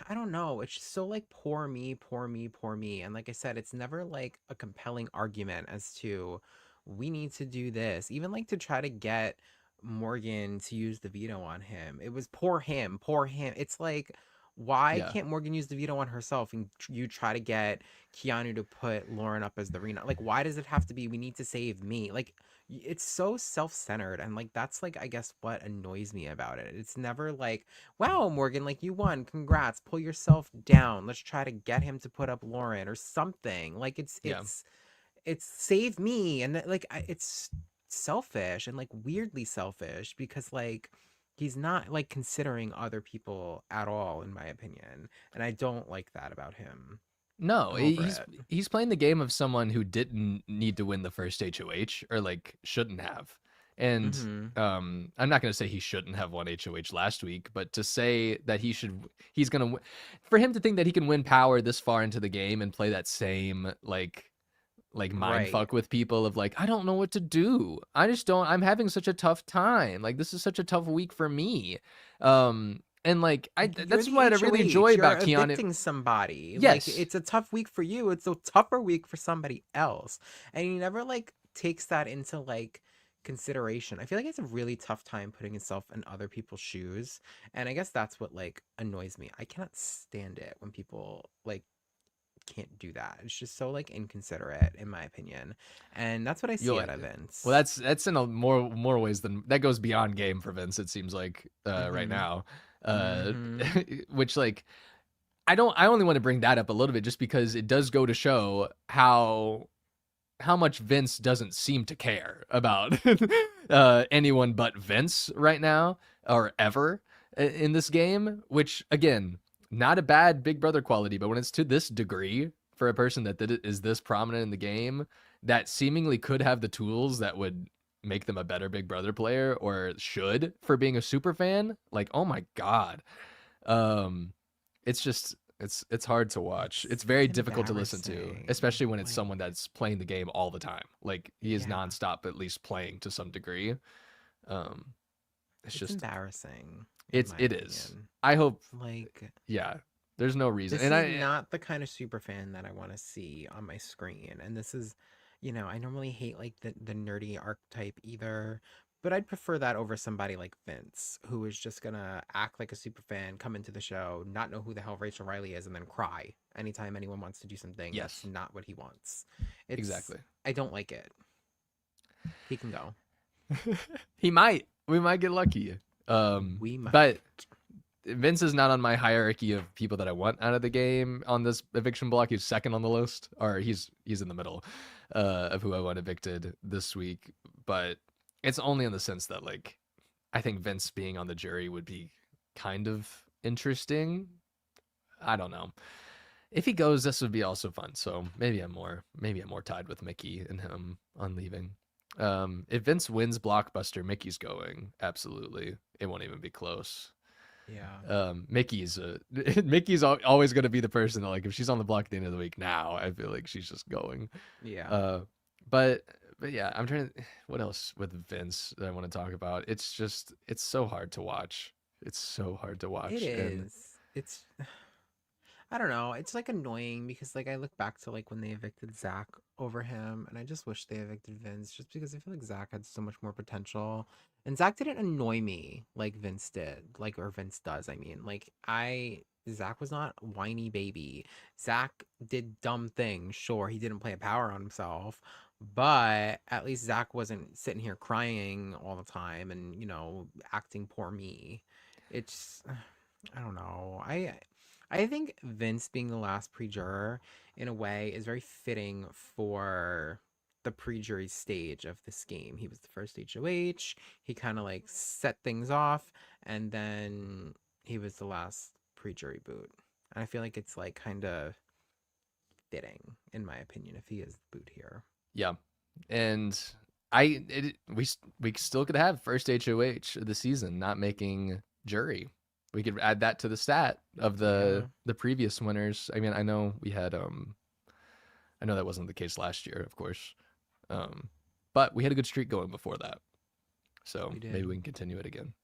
I don't know. It's just so like, poor me, poor me, poor me. And like I said, it's never like a compelling argument as to we need to do this. Even like to try to get Morgan to use the veto on him. It was poor him, poor him. It's like, why can't Morgan use the veto on herself and you try to get Keanu to put Lauren up as the arena? Like, why does it have to be, we need to save me? Like, it's so self-centered, and like that's like, I guess, what annoys me about it. It's never like, wow, Morgan, like you won, congrats, pull yourself down, let's try to get him to put up Lauren or something. Like it's save me, and like it's selfish and like weirdly selfish because like he's not like considering other people at all, in my opinion. And I don't like that about him. No, I'm over he's it. he's playing the game of someone who didn't need to win the first HOH or like shouldn't have. And Mhm. I'm not going to say he shouldn't have won HOH last week, but to say that he's going to, for him to think that he can win power this far into the game and play that same like mind Right. fuck with people of like, I don't know what to do. I'm having such a tough time. Like this is such a tough week for me. And like You're that's the what I really HOH. enjoy You're about Keanu. evicting somebody. Like Yes. it's a tough week for you. It's a tougher week for somebody else. And he never like takes that into like consideration. I feel like it's a really tough time putting himself in other people's shoes. And I guess that's what like annoys me. I cannot stand it when people like can't do that. It's just so like inconsiderate in my opinion. And that's what I see You'll out of Vince. Well, that's in a more ways than that goes beyond game for Vince. It seems like right Mhm. now, Mhm. which like I only want to bring that up a little bit just because it does go to show how much Vince doesn't seem to care about anyone but Vince right now or ever in this game. Which again, not a bad Big Brother quality, but when it's to this degree for a person that is this prominent in the game, that seemingly could have the tools that would make them a better Big Brother player or should for being a super fan, like, oh my God. It's just, it's hard to watch. It's very difficult to listen to, embarrassing. especially when it's Like, someone that's playing the game all the time. Like he is Yeah. nonstop, at least playing to some degree. It's it's just, embarrassing. in my it is. opinion. I hope, Like yeah, there's no reason. this And is not the kind of super fan that I want to see on my screen. And this is, you know, I normally hate like the nerdy archetype either, but I'd prefer that over somebody like Vince, who is just gonna act like a super fan, come into the show, not know who the hell Rachel Riley is, and then cry anytime anyone wants to do something. Yes. That's not what he wants. It's, Exactly. I don't like it. He can go. we might get lucky. We might. But Vince is not on my hierarchy of people that I want out of the game on this eviction block. He's second on the list, or he's in the middle of who I want evicted this week. But it's only in the sense that like I think Vince being on the jury would be kind of interesting. I don't know. If he goes, this would be also fun. So maybe I'm more tied with Mickey and him on leaving. If Vince wins Blockbuster, Mickey's going. Absolutely. It won't even be close. Yeah. Mickey's always going to be the person that, like, if she's on the block at the end of the week now, I feel like she's just going. Yeah. But yeah, I'm trying to, what else with Vince that I want to talk about? It's just, it's so hard to watch. It's so hard to watch. It And is. It's I don't know. It's like annoying because like I look back to like when they evicted Zach over him, and I just wish they evicted Vince just because I feel like Zach had so much more potential. And Zach didn't annoy me like Vince did, like or Vince does. I mean, like Zach was not whiny baby. Zach did dumb things. Sure, he didn't play a power on himself, but at least Zach wasn't sitting here crying all the time and acting poor me. It's I don't know. I think Vince being the last pre-juror in a way is very fitting for the pre-jury stage of this game. He was the first HOH. He kind of like set things off, and then he was the last pre-jury boot. And I feel like it's like kind of fitting, in my opinion, if he is the boot here. yeah. And we still could have first HOH of the season not making jury. We could add that to the stat of the previous winners. I mean, I know we had I know that wasn't the case last year, of course. But we had a good streak going before that. So maybe we can continue it again.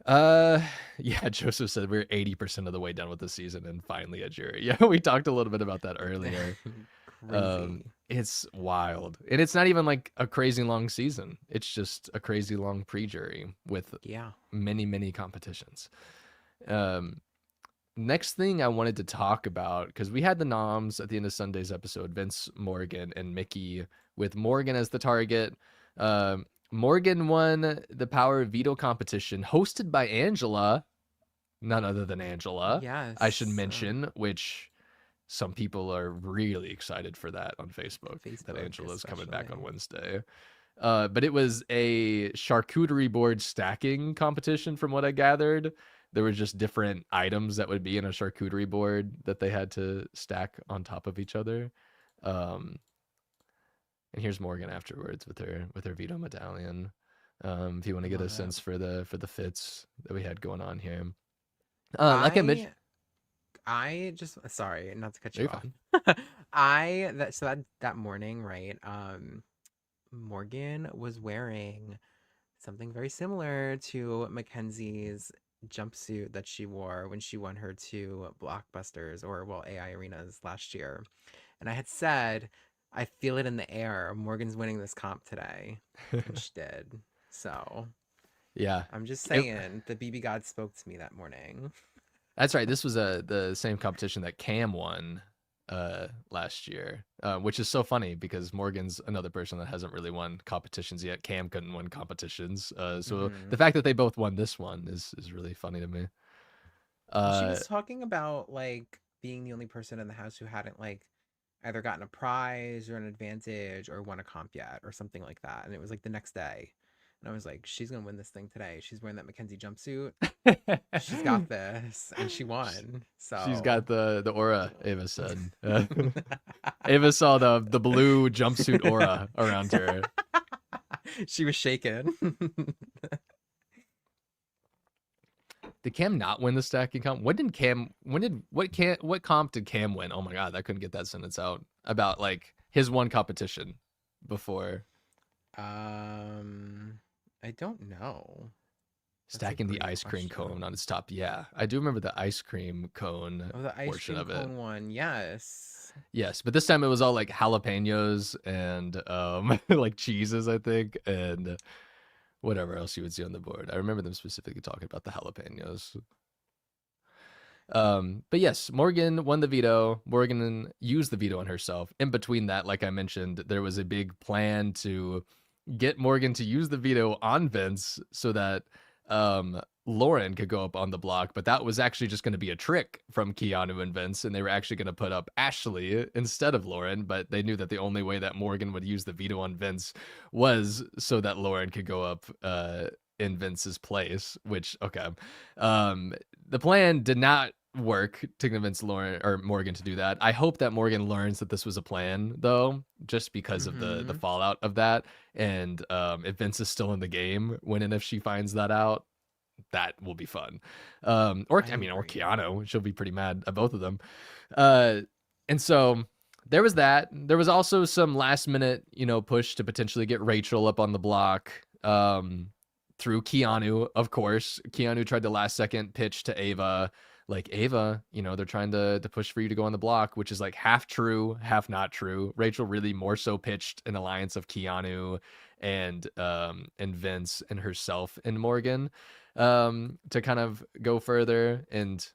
Yeah, Joseph said we're 80% of the way done with the season and finally a jury. Yeah, we talked a little bit about that earlier. Crazy. It's wild. And it's not even like a crazy long season. It's just a crazy long pre-jury with many competitions. Next thing I wanted to talk about, because we had the noms at the end of Sunday's episode, Vince, Morgan, and Mickey, with Morgan as the target. Morgan won the Power Veto competition hosted by Angela, none other than Angela. Yes. I should mention, which some people are really excited for that on Facebook that Angela's coming back on Wednesday. But it was a charcuterie board stacking competition from what I gathered. There was just different items that would be in a charcuterie board that they had to stack on top of each other. And here's Morgan afterwards with her veto medallion. If you want to get a Love it. sense for the fits that we had going on here. Like I mentioned, I just sorry, not to cut you you're off. fine. That morning, right? Morgan was wearing something very similar to Mackenzie's jumpsuit that she wore when she won her 2 blockbusters, or well, AI arenas last year. And I had said, I feel it in the air. Morgan's winning this comp today. And she did. So Yeah. I'm just saying, the BB God spoke to me that morning. That's right. This was the same competition that Cam won last year, which is so funny because Morgan's another person that hasn't really won competitions yet. Cam couldn't win competitions, so the fact that they both won this one is really funny to me. She was talking about like being the only person in the house who hadn't like either gotten a prize or an advantage or won a comp yet or something like that, and it was like the next day. And I was like, she's gonna win this thing today. She's wearing that Mackenzie jumpsuit. She's got this, and she won. So She's got the aura. Ava said. Ava saw the blue jumpsuit aura around her. She was shaken. Did Cam not win the stacking comp? What comp did Cam win? Oh my god, I couldn't get that sentence out about like his one competition before. I don't know. Stacking the ice cream cone on its top. Yeah, I do remember the ice cream cone Oh, the ice portion cream of it. cone one. Yes. Yes, but this time it was all like jalapenos and like cheeses, I think, and whatever else you would see on the board. I remember them specifically talking about the jalapenos. But yes, Morgan won the veto. Morgan used the veto on herself. In between that, like I mentioned, there was a big plan to get Morgan to use the veto on Vince so that Lauren could go up on the block, but that was actually just going to be a trick from Keanu and Vince, and they were actually going to put up Ashley instead of Lauren, but they knew that the only way that Morgan would use the veto on Vince was so that Lauren could go up in Vince's place, which, okay. The plan did not work to convince Lauren or Morgan to do that. I hope that Morgan learns that this was a plan, though, just because of the fallout of that. And if Vince is still in the game, when and if she finds that out, that will be fun. Or Keanu, she'll be pretty mad at both of them. And so there was that. There was also some last minute, push to potentially get Rachel up on the block. Through Keanu, of course. Keanu tried to last second pitch to Ava. Like, Ava, they're trying to push for you to go on the block, which is like half true, half not true. Rachel really more so pitched an alliance of Keanu and Vince and herself and Morgan to kind of go further. And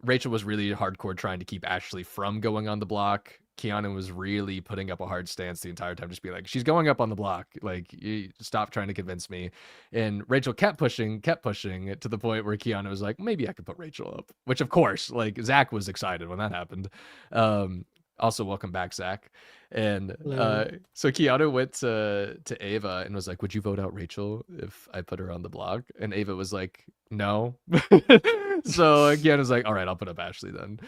Rachel was really hardcore trying to keep Ashley from going on the block. Keanu was really putting up a hard stance the entire time, just be like, she's going up on the block. Like, you stop trying to convince me. And Rachel kept pushing to the point where Keanu was like, maybe I could put Rachel up, which of course, like, Zach was excited when that happened. Also, welcome back, Zach. And so Keanu went to Ava and was like, would you vote out Rachel if I put her on the block? And Ava was like, no. So Keanu's like, all right, I'll put up Ashley then.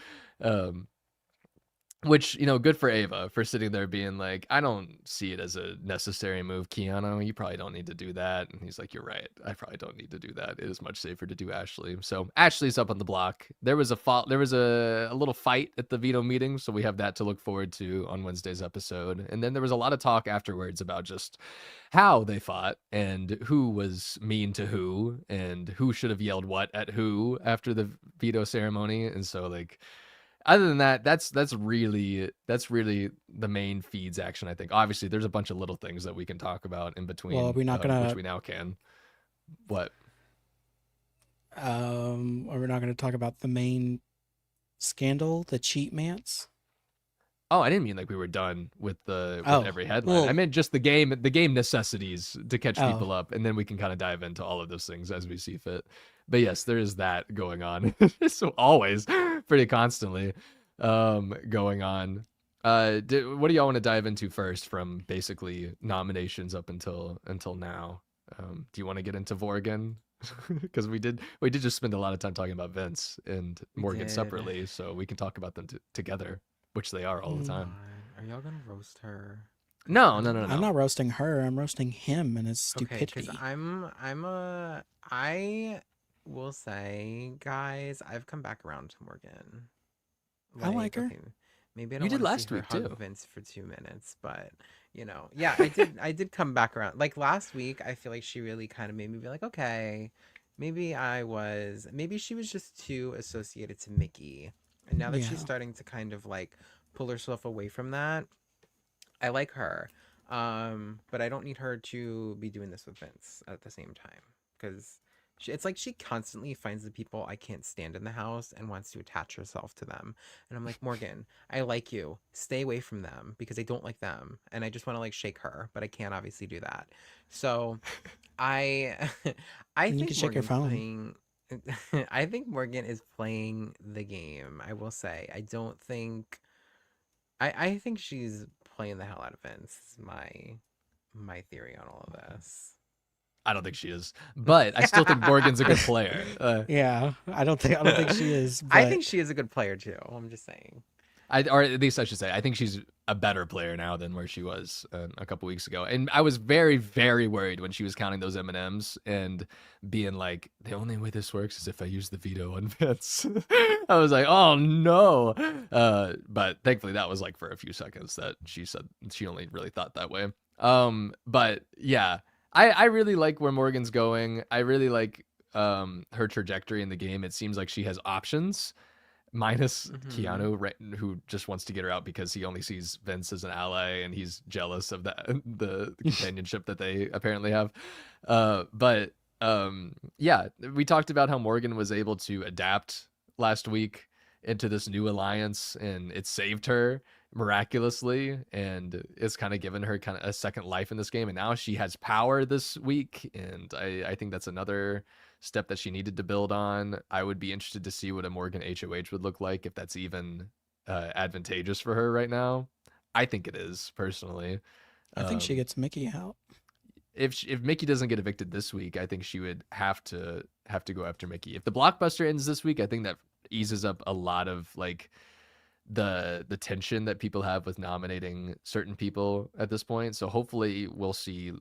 Which, good for Ava for sitting there being like, I don't see it as a necessary move, Keanu. You probably don't need to do that. And he's like, you're right. I probably don't need to do that. It is much safer to do Ashley. So Ashley's up on the block. There was a little fight at the veto meeting. So we have that to look forward to on Wednesday's episode. And then there was a lot of talk afterwards about just how they fought and who was mean to who and who should have yelled what at who after the veto ceremony. And so, like, other than that, that's really the main feeds action, I think. Obviously, there's a bunch of little things that we can talk about in between. Well, we're not gonna, which we now can. What? We're not going to talk about the main scandal, the cheat mance. Oh, I didn't mean like we were done with every headline. Well, I meant just the game necessities to catch people up, and then we can kind of dive into all of those things as we see fit. But yes, there is that going on. So always pretty constantly going on. What do y'all want to dive into first from basically nominations up until now? Do you want to get into Vorgan? Because we did just spend a lot of time talking about Vince and We Morgan did. separately, so we can talk about them together, which they are all the Mm. time. God, are y'all gonna roast her? No, I'm not roasting her. I'm roasting him and his Okay, because stupidity. I will say, guys, I've come back around to Morgan. I like her. Okay, maybe I You don't did want to last see her week, hug too. Vince for 2 minutes, but yeah, I did come back around. Like last week, I feel like she really kind of made me be like, okay, maybe she was just too associated to Mickey, and now that she's Yeah. starting to kind of like pull herself away from that, I like her. But I don't need her to be doing this with Vince at the same time because it's like she constantly finds the people I can't stand in the house and wants to attach herself to them. And I'm like, Morgan, I like you. Stay away from them because I don't like them. And I just want to like shake her, but I can't obviously do that. So I I And you think can shake your Morgan's phone. playing I think Morgan is playing the game, I will say. I think she's playing the hell out of Vince. Is my theory on all of this. I don't think she is, but I still think Morgan's a good player. Yeah. I don't think she is. But I think she is a good player too. I'm just saying. Or at least I should say, I think she's a better player now than where she was a couple weeks ago. And I was very, very worried when she was counting those M&Ms and being like, the only way this works is if I use the veto on Vince. I was like, oh no. But thankfully that was like for a few seconds that she said she only really thought that way. But yeah, I really like where Morgan's going. I really like her trajectory in the game. It seems like she has options. Minus Keanu, who just wants to get her out because he only sees Vince as an ally and he's jealous of the companionship that they apparently have. But yeah, we talked about how Morgan was able to adapt last week into this new alliance, and it saved her miraculously, and it's kind of given her kind of a second life in this game. And now she has power this week, and I think that's another step that she needed to build on. I would be interested to see what a Morgan HOH would look like, if that's even advantageous for her right now. I think it is, personally. I think she gets Mickey out. If Mickey doesn't get evicted this week, I think she would have to go after Mickey. If the blockbuster ends this week, I think that eases up a lot of like the tension that people have with nominating certain people at this point. So hopefully we'll see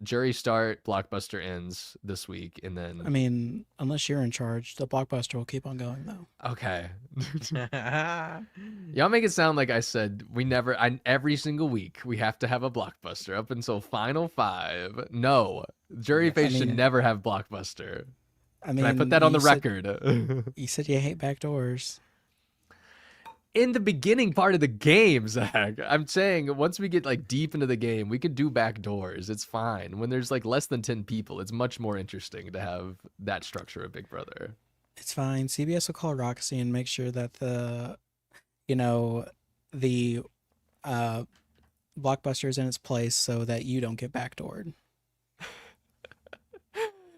jury start, blockbuster ends this week, and then I mean, unless you're in charge, the blockbuster will keep on going though. okay. Y'all make it sound like I said every single week we have to have a blockbuster up until final 5. No, jury face should never have blockbuster. I mean, Can I put that on the record? You said you hate backdoors. In the beginning part of the game, Zach. I'm saying once we get like deep into the game, we can do back doors. It's fine. When there's like less than 10 people, it's much more interesting to have that structure of Big Brother. It's fine. CBS will call Roxy and make sure that the blockbuster is in its place so that you don't get backdoored.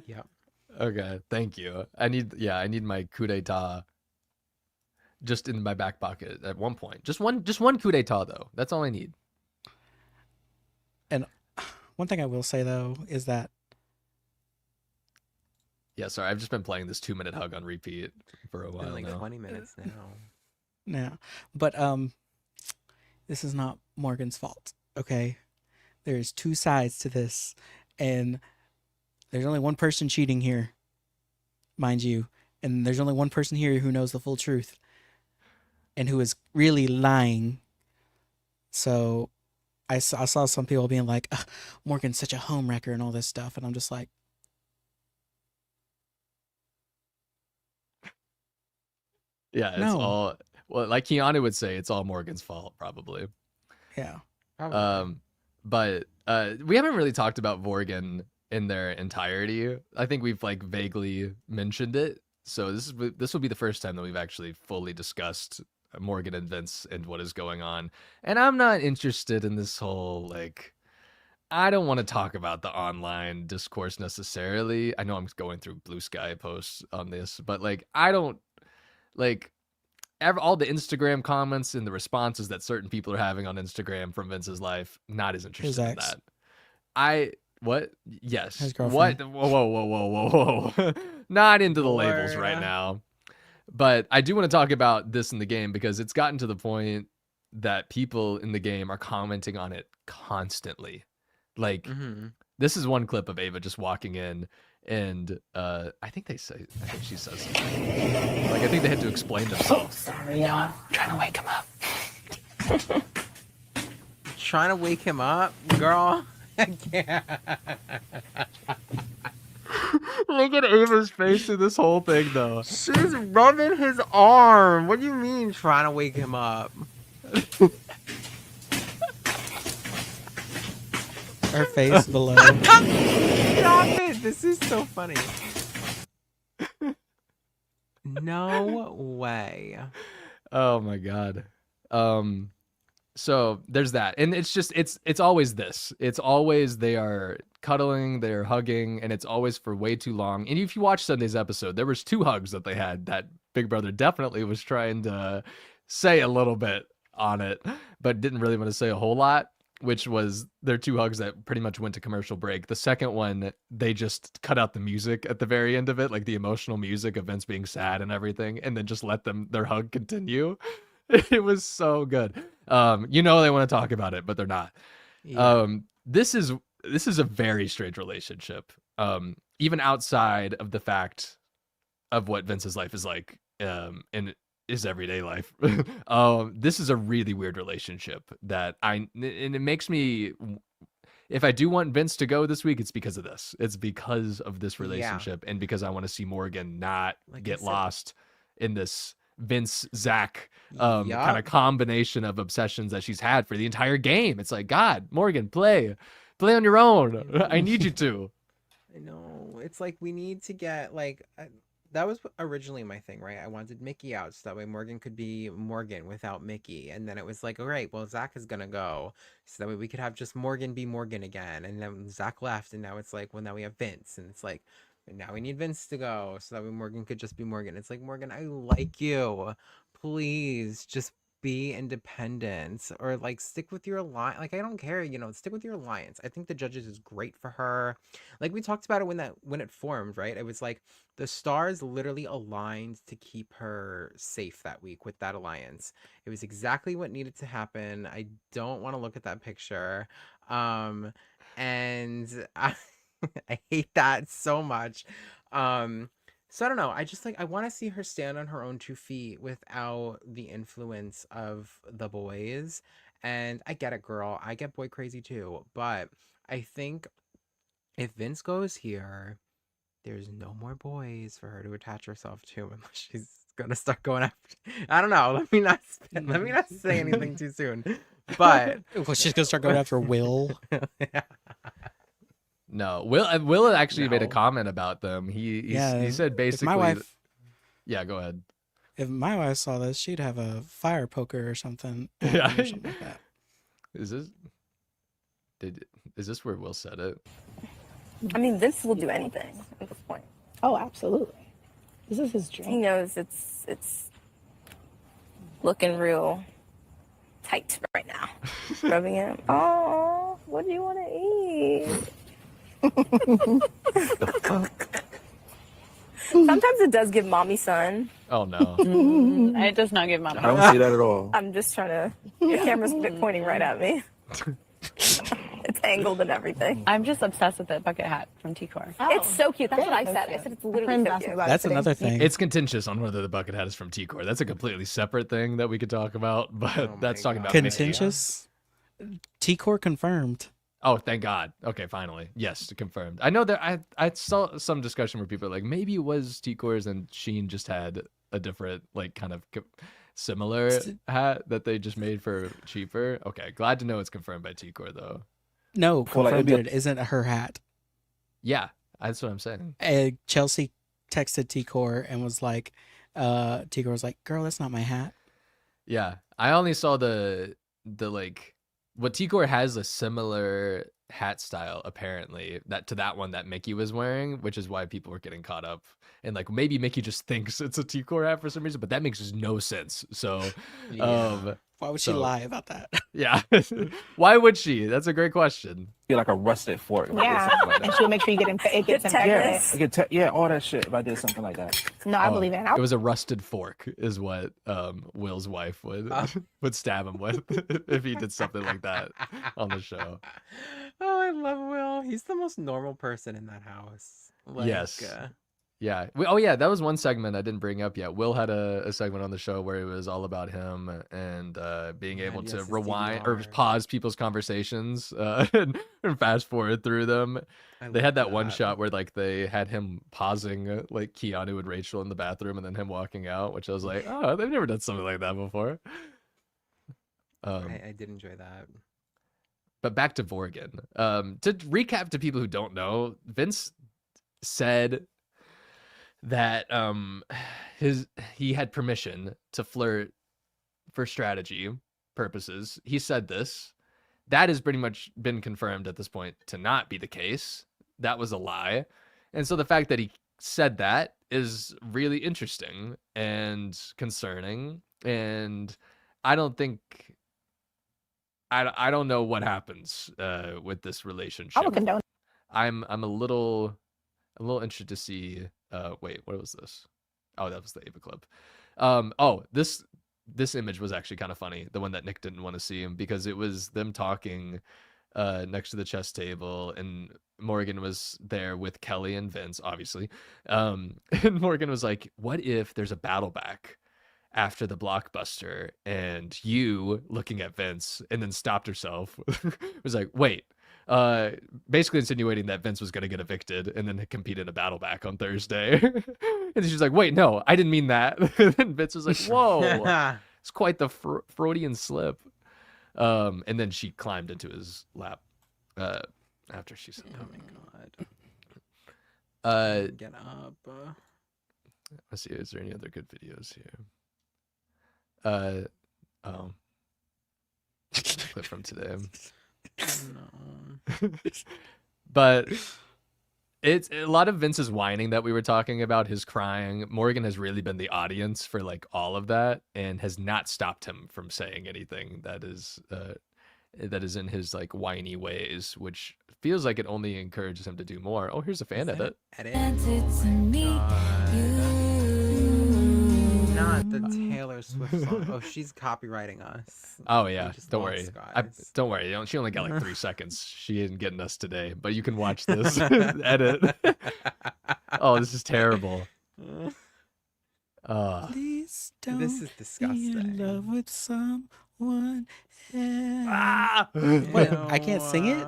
Yep. Okay, thank you. I need my coup d'etat just in my back pocket at one point. Just one coup d'etat though. That's all I need. And one thing I will say though is that yeah, sorry, I've just been playing this 2-minute hug on repeat for a It's while been like now. 20 minutes now. yeah, but this is not Morgan's fault. Okay, there's two sides to this, and there's only one person cheating here, mind you, and there's only one person here who knows the full truth and who is really lying. So I saw some people being like, Morgan's such a homewrecker and all this stuff, and I'm just like, yeah, it's No. all, well, like Keanu would say, it's all Morgan's fault, probably. yeah. Probably. But we haven't really talked about Vorgan in their entirety. I think we've like vaguely mentioned it. So this will be the first time that we've actually fully discussed Morgan and Vince and what is going on. And I'm not interested in this whole like, I don't want to talk about the online discourse necessarily. I know I'm going through Blue Sky posts on this, but like I don't like all the Instagram comments and the responses that certain people are having on Instagram from Vince's life, not as interested in ex. that. What? Yes. His What? girlfriend. Whoa. Not into the labels right Lord. now. But I do want to talk about this in the game because it's gotten to the point that people in the game are commenting on it constantly. Like, Mhm. this is one clip of Ava just walking in, and I think she says something. Like, I think they had to explain themselves. Sorry, I'm trying to wake him up. Trying to wake him up, girl. I can't. Look at Ava's face through this whole thing, though. She's rubbing his arm. What do you mean trying to wake him up? Her face below. Stop it. This is so funny. No way. Oh my god. So there's that, and it's always this. It's always they are cuddling, they're hugging, and it's always for way too long. And if you watch Sunday's episode, there was 2 hugs that they had that Big Brother definitely was trying to say a little bit on it, but didn't really want to say a whole lot, which was their 2 hugs that pretty much went to commercial break. The second one, they just cut out the music at the very end of it, like the emotional music of Vince being sad and everything, and then just let their hug continue. It was so good. They want to talk about it, but they're not. Yeah. This is a very strange relationship. Even outside of the fact of what Vince's life is like, in his everyday life. This is a really weird relationship and it makes me, if I do want Vince to go this week, it's because of this. It's because of this relationship, and because I want to see Morgan not get lost in this Vince Zach kind of combination of obsessions that she's had for the entire game. It's like, God, Morgan, play on your own. I need you to. I know. It's like we need to get that was originally my thing, right? I wanted Mickey out so that way Morgan could be Morgan without Mickey. And then it was like, all right, well, Zach is going to go. So that way we could have just Morgan be Morgan again. And then Zach left. And now it's like, well, now we have Vince. And it's like, now we need Vince to go so that way Morgan could just be Morgan. It's like, Morgan, I like you. Please just be independent, or stick with your alliance. I don't care, stick with your alliance. I think the judges is great for her. We talked about it when it formed, right? It was like the stars literally aligned to keep her safe that week with that alliance. It was exactly what needed to happen. I don't want to look at that picture. And I hate that so much. So I don't know. I just I want to see her stand on her own 2 feet without the influence of the boys. And I get it, girl. I get boy crazy too. But I think if Vince goes here, there's no more boys for her to attach herself to unless she's gonna start going after. I don't know. Let me not say anything too soon. But well, she's gonna start going after Will. No, Will actually made a comment about them. He said basically, my wife, yeah, go ahead. If my wife saw this, she'd have a fire poker or something. Yeah. Or something like that. Is this where Will said it? I mean, Vince will do anything at this point. Oh, absolutely. This is his dream. He knows it's looking real tight right now. Rubbing him. Oh, what do you want to eat? Sometimes it does give mommy son. Oh no. It does not give mommy. I don't see that at all. I'm just trying to. Your camera's pointing right at me. It's angled and everything. I'm just obsessed with the bucket hat from T-Core. Oh. It's so cute. That's what I said. I said it's literally so cute. That's another thing. It's contentious on whether the bucket hat is from T-Core. That's a completely separate thing that we could talk about, but that's talking about contentious. T-Core confirmed. Oh, thank God. Okay, finally. Yes, confirmed. I know that I saw some discussion where people are like, maybe it was T-Core's and Sheen just had a different, kind of similar hat that they just made for cheaper. Okay, glad to know it's confirmed by T-Core, though. No, confirmed that it isn't her hat. Yeah, that's what I'm saying. Chelsea texted T-Core and was like, T-Core was like, girl, that's not my hat. Yeah, I only saw the what T-Core has a similar hat style apparently that one that Mickey was wearing, which is why people were getting caught up. And like maybe Mickey just thinks it's a T-Core hat for some reason, but that makes just no sense. So Why would she lie about that? yeah. Why would she? That's a great question. Be like a rusted fork. if I did Yeah, something like and that. she'll make sure you get it gets Yeah, infected. yeah, all that shit. If I did something like that. No, I believe it. It was a rusted fork, is what Will's wife would would stab him with if he did something like that on the show. Oh, I love Will. He's the most normal person in that house. Like, Yes. Yeah. Oh, yeah. That was one segment I didn't bring up yet. Will had a segment on the show where it was all about him and being able to yes, his rewind or DVR. pause people's conversations and fast forward through them. They had that one shot where like they had him pausing like Keanu and Rachel in the bathroom and then him walking out, which I was like, oh, they've never done something like that before. I did enjoy that. But back to Vorgan. To recap to people who don't know, Vince said that he had permission to flirt for strategy purposes. He said this. That has pretty much been confirmed at this point to not be the case. That was a lie. And so the fact that he said that is really interesting and concerning. And I don't think I don't know what happens with this relationship. I would condone. I'm a little interested to see. Wait, what was this? Oh, that was the Ava clip. Oh, this image was actually kind of funny. The one that Nick didn't want to see him because it was them talking next to the chess table, and Morgan was there with Kelley and Vince, obviously. And Morgan was like, "What if there's a battle back after the blockbuster?" And you looking at Vince, and then stopped herself. Was like, "Wait." Basically insinuating that Vince was going to get evicted and then compete in a battle back on Thursday. And she's like, "Wait, no, I didn't mean that." And Vince was like, "Whoa, it's quite the Freudian slip." And then she climbed into his lap after she said, "Oh my god." Get up. Let's see. Is there any other good videos here? Clip from today. No. But it's a lot of Vince's whining that we were talking about, his crying. Morgan has really been the audience for like all of that and has not stopped him from saying anything that is in his like whiny ways, which feels like it only encourages him to do more. Oh, here's a fan edit. Not the Taylor Swift song. Oh, she's copywriting us. Oh yeah, just don't lost, worry. Don't worry. She only got like 3 seconds. She isn't getting us today, but you can watch this edit. Oh, this is terrible. Please don't This is disgusting. be in love with someone else. Ah! What? I can't sing it?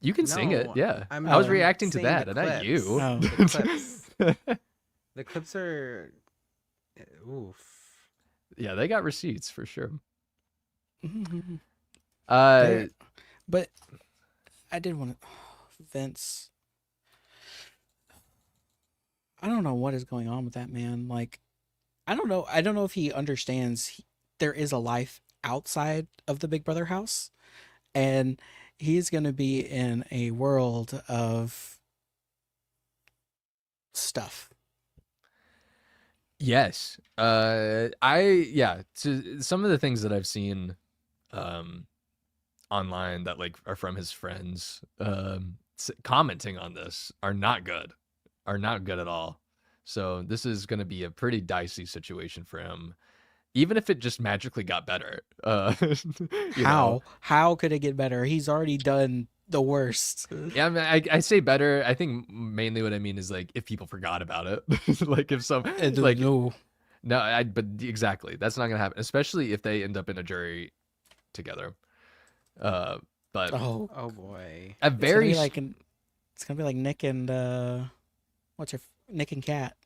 You can sing it, yeah. I'm I was reacting to saying that, the and not you. clips. Oh. The clips. The clips are. Oof. Yeah, they got receipts for sure. But I did want to. Vince. I don't know what is going on with that man. Like, I don't know. I don't know if he understands there is a life outside of the Big Brother house, and he's going to be in a world of stuff. Yes. So some of the things that I've seen online that like are from his friends commenting on this are not good at all. So this is going to be a pretty dicey situation for him, even if it just magically got better. How could it get better? He's already done the worst. Yeah, I mean, I say better. I think mainly what I mean is like if people forgot about it, like if some like no, but exactly that's not gonna happen, especially if they end up in a jury together. But oh boy, a very it's gonna be like Nick and Nick and Kat.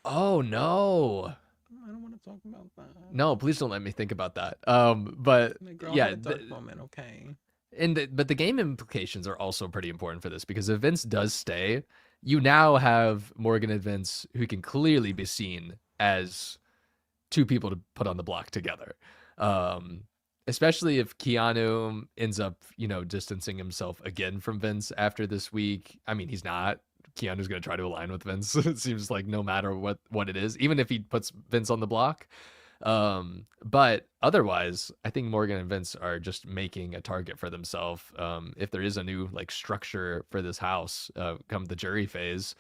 Oh no. I don't want to talk about that. No, please don't let me think about that. But Girl, yeah, had a dark moment, okay. But the game implications are also pretty important for this because if Vince does stay, you now have Morgan and Vince who can clearly be seen as two people to put on the block together. especially if Keanu ends up, distancing himself again from Vince after this week. I mean, he's not. Keanu's going to try to align with Vince. It seems like no matter what it is, even if he puts Vince on the block. But otherwise, I think Morgan and Vince are just making a target for themselves. If there is a new like structure for this house, come the jury phase,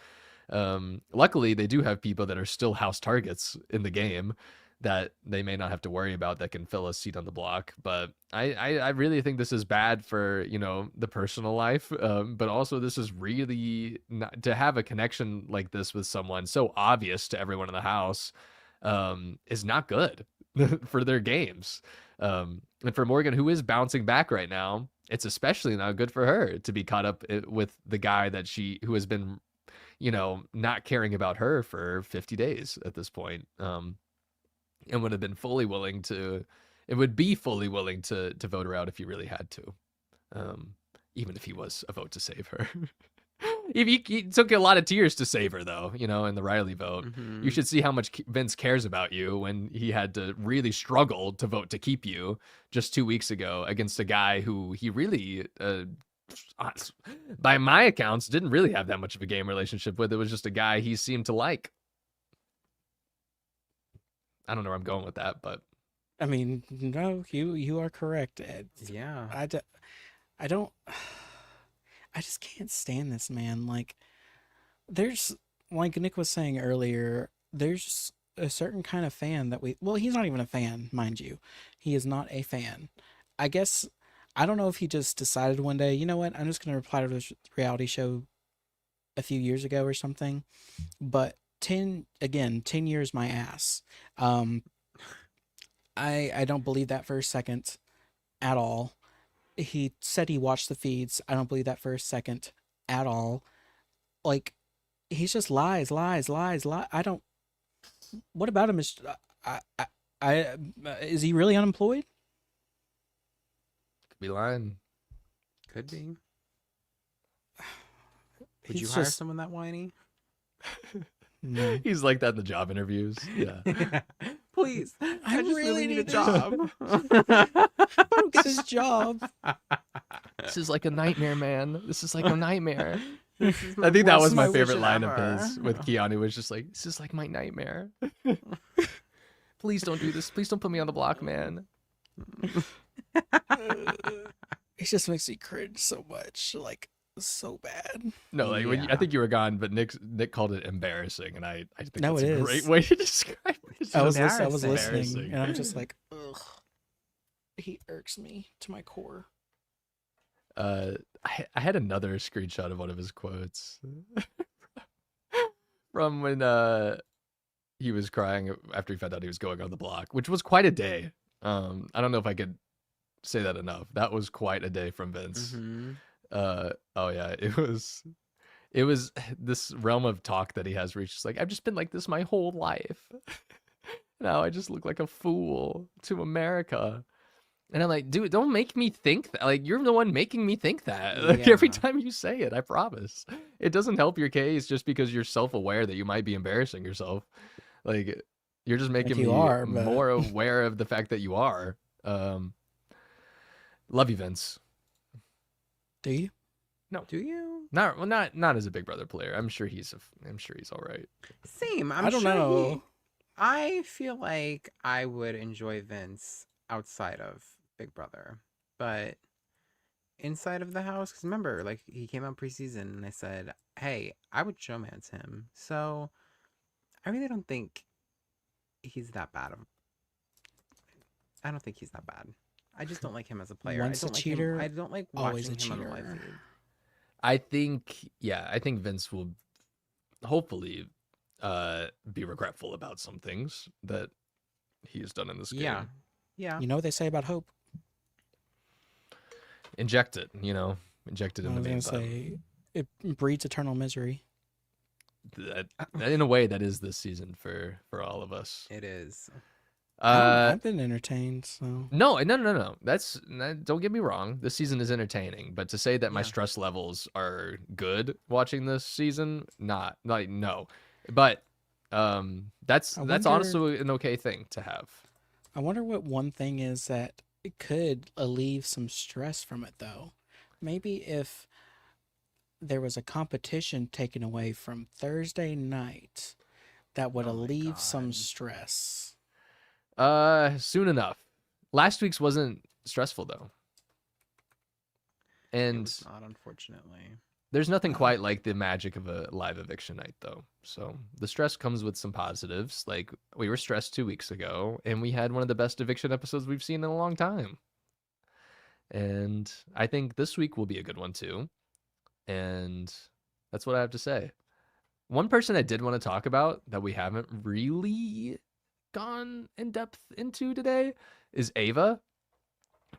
luckily they do have people that are still house targets in the game that they may not have to worry about that can fill a seat on the block. But I really think this is bad for, the personal life. But also this is really not, to have a connection like this with someone so obvious to everyone in the house, is not good for their games. And for Morgan, who is bouncing back right now, it's especially not good for her to be caught up with the guy who has been, not caring about her for 50 days at this point. And would be fully willing to vote her out if he really had to. Even if he was a vote to save her. He took a lot of tears to save her, though, in the Riley vote. You should see how much Vince cares about you when he had to really struggle to vote to keep you just 2 weeks ago against a guy who he really, by my accounts, didn't really have that much of a game relationship with. It was just a guy he seemed to like. I don't know where I'm going with that, but I mean, no, you are correct. Yeah. I don't. I just can't stand this man. Like, there's, like Nick was saying earlier, there's a certain kind of fan that well, he's not even a fan, mind you. He is not a fan. I guess, I don't know if he just decided one day, you know what, I'm just going to reply to this reality show a few years ago or something. But 10 years my ass. I don't believe that for a second at all. He said he watched the feeds. I don't believe that for a second at all. Like, he's just lies. I don't. What about him is, is he really unemployed? Could be lying. Could be. Would you He's hire just- someone that whiny? No. He's like that in the job interviews. Yeah. Please, I just really need a need job. I don't get his job. This is like a nightmare, man. This is like a nightmare. This is my I think that was worst my wish favorite line ever. of his with Keanu, was just like, this is like my nightmare. Please don't do this. Please don't put me on the block, man. It just makes me cringe so much. Like, so bad. No, like when I Yeah. think you were gone, but Nick called it embarrassing, and I think No, that's it a is. great way to describe it. It's I was just listening, embarrassing. and I'm just like, ugh. He irks me to my core. I had another screenshot of one of his quotes from when he was crying after he found out he was going on the block, which was quite a day. I don't know if I could say that enough. That was quite a day from Vince. Mhm. Oh yeah, it was this realm of talk that he has reached. It's like, I've just been like this my whole life. Now I just look like a fool to America. And I'm like, dude, don't make me think that. Like, you're the one making me think that. Like, every Yeah. time you say it, I promise. It doesn't help your case just because you're self-aware that you might be embarrassing yourself. Like, you're just making you me are, but- more aware of the fact that you are. Love you, Vince. Do you? Do you? Not as a Big Brother player. I'm sure he's all right. Same. I'm I don't sure know. I feel like I would enjoy Vince outside of Big Brother, but inside of the house, because remember, like, he came out preseason and I said, hey, I would showmance him. So I really don't think he's that bad. I don't think he's that bad. I just don't like him as a player. Once I a don't like cheater, him. I don't like always watching a him on the live cheater. feed. I think Vince will hopefully be regretful about some things that he has done in this game. Yeah. Yeah. You know what they say about hope? Inject it, inject it I in the was gonna meantime. say it breeds eternal misery. That, in a way, that is this season for all of us. It is. I've been entertained, so No. Don't get me wrong. This season is entertaining, but to say that my Yeah. stress levels are good watching this season, no. But that's wonder- also an okay thing to have. I wonder what one thing is that it could alleviate some stress from it, though. Maybe if there was a competition taken away from Thursday night, that would Oh my alleviate some God. stress. Soon enough. Last week's wasn't stressful though. It And was not, unfortunately. there's nothing quite like the magic of a live eviction night though. So the stress comes with some positives. Like we were stressed 2 weeks ago and we had one of the best eviction episodes we've seen in a long time. And I think this week will be a good one too. And that's what I have to say. One person I did want to talk about that we haven't really gone in depth into today is Ava,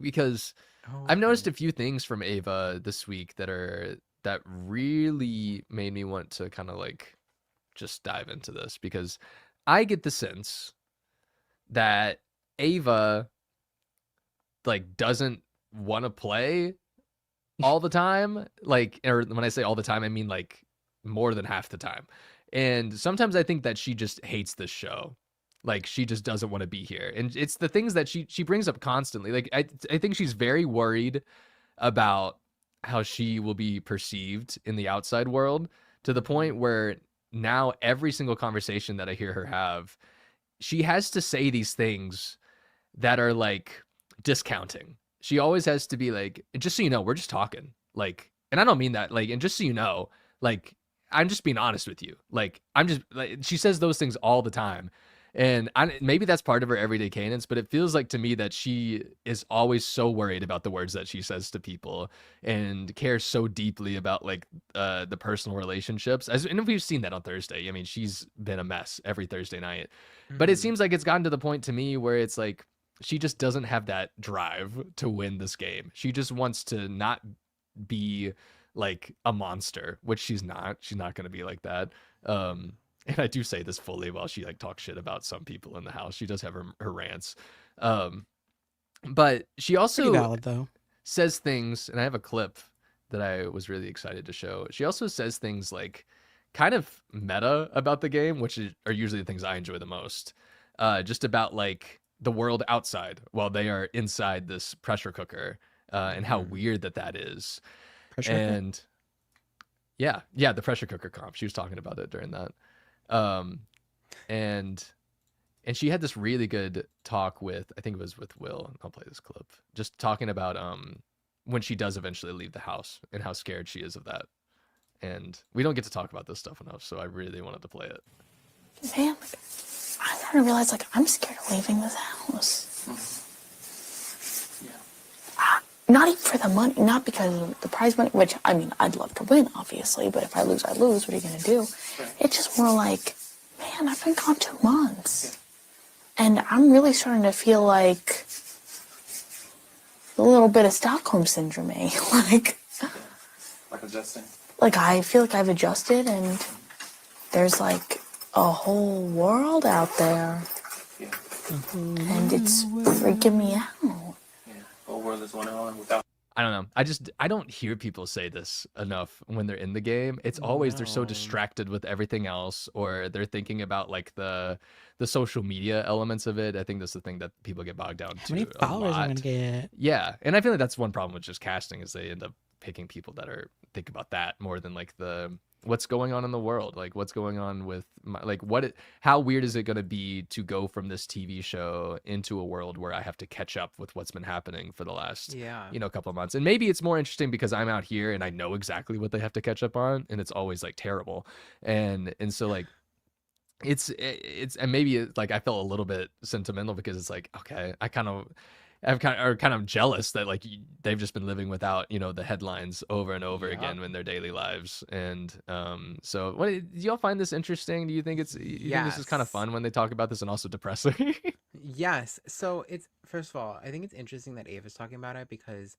because Oh, I've noticed okay. a few things from Ava this week that really made me want to kind of like just dive into this, because I get the sense that Ava like doesn't want to play all the time. Like, or when I say all the time, I mean like more than half the time. And sometimes I think that she just hates this show. Like she just doesn't want to be here. And it's the things that she brings up constantly. Like I think she's very worried about how she will be perceived in the outside world, to the point where now every single conversation that I hear her have, she has to say these things that are like discounting. She always has to be like, just so you know, we're just talking. Like, and I don't mean that, like, and just so you know, like, I'm just being honest with you. Like, I'm just like, she says those things all the time. And maybe that's part of her everyday cadence, but it feels like to me that she is always so worried about the words that she says to people and cares so deeply about like the personal relationships. And we've seen that on Thursday. I mean, she's been a mess every Thursday night. But it seems like it's gotten to the point to me where it's like she just doesn't have that drive to win this game. She just wants to not be like a monster, which she's not. She's not going to be like that. And I do say this fully while she like talks shit about some people in the house. She does have her rants. But she Pretty also valid, though. says things, and I have a clip that I was really excited to show. She also says things like kind of meta about the game, which are usually the things I enjoy the most. Just about like the world outside while they are inside this pressure cooker, and how weird that is. Pressure cooker? And yeah, the pressure cooker comp. She was talking about it during that. And she had this really good talk with, I think it was with Will. I'll play this clip. Just talking about when she does eventually leave the house and how scared she is of that. And we don't get to talk about this stuff enough, so I really wanted to play it. Sam, I'm starting to realize, like, I'm scared of leaving this house. Not even for the money, not because of the prize money, which, I mean, I'd love to win, obviously, but if I lose, I lose. What are you going to do? It's just more like, man, I've been gone 2 months. And I'm really starting to feel like a little bit of Stockholm syndrome. Like adjusting? Like, I feel like I've adjusted, and there's, like, a whole world out there. Yeah. And it's freaking me out. Whole world is going on without. I don't know. I don't hear people say this enough when they're in the game. It's always they're so distracted with everything else, or they're thinking about like the social media elements of it. I think that's the thing that people get bogged down to. How many followers I'm gonna get? Yeah, and I feel like that's one problem with just casting is they end up picking people that are think about that more than like the what's going on in the world, like what's going on with how weird is it going to be to go from this TV show into a world where I have to catch up with what's been happening for the last couple of months. And maybe it's more interesting because I'm out here and I know exactly what they have to catch up on, and it's always like terrible. And so like it's and maybe like I felt a little bit sentimental because it's like, okay, I'm kind of jealous that like they've just been living without the headlines over and over again in their daily lives. And so do y'all find this interesting? Do you think think this is kind of fun when they talk about this, and also depressing? Yes. So it's, first of all, I think it's interesting that Ava's talking about it, because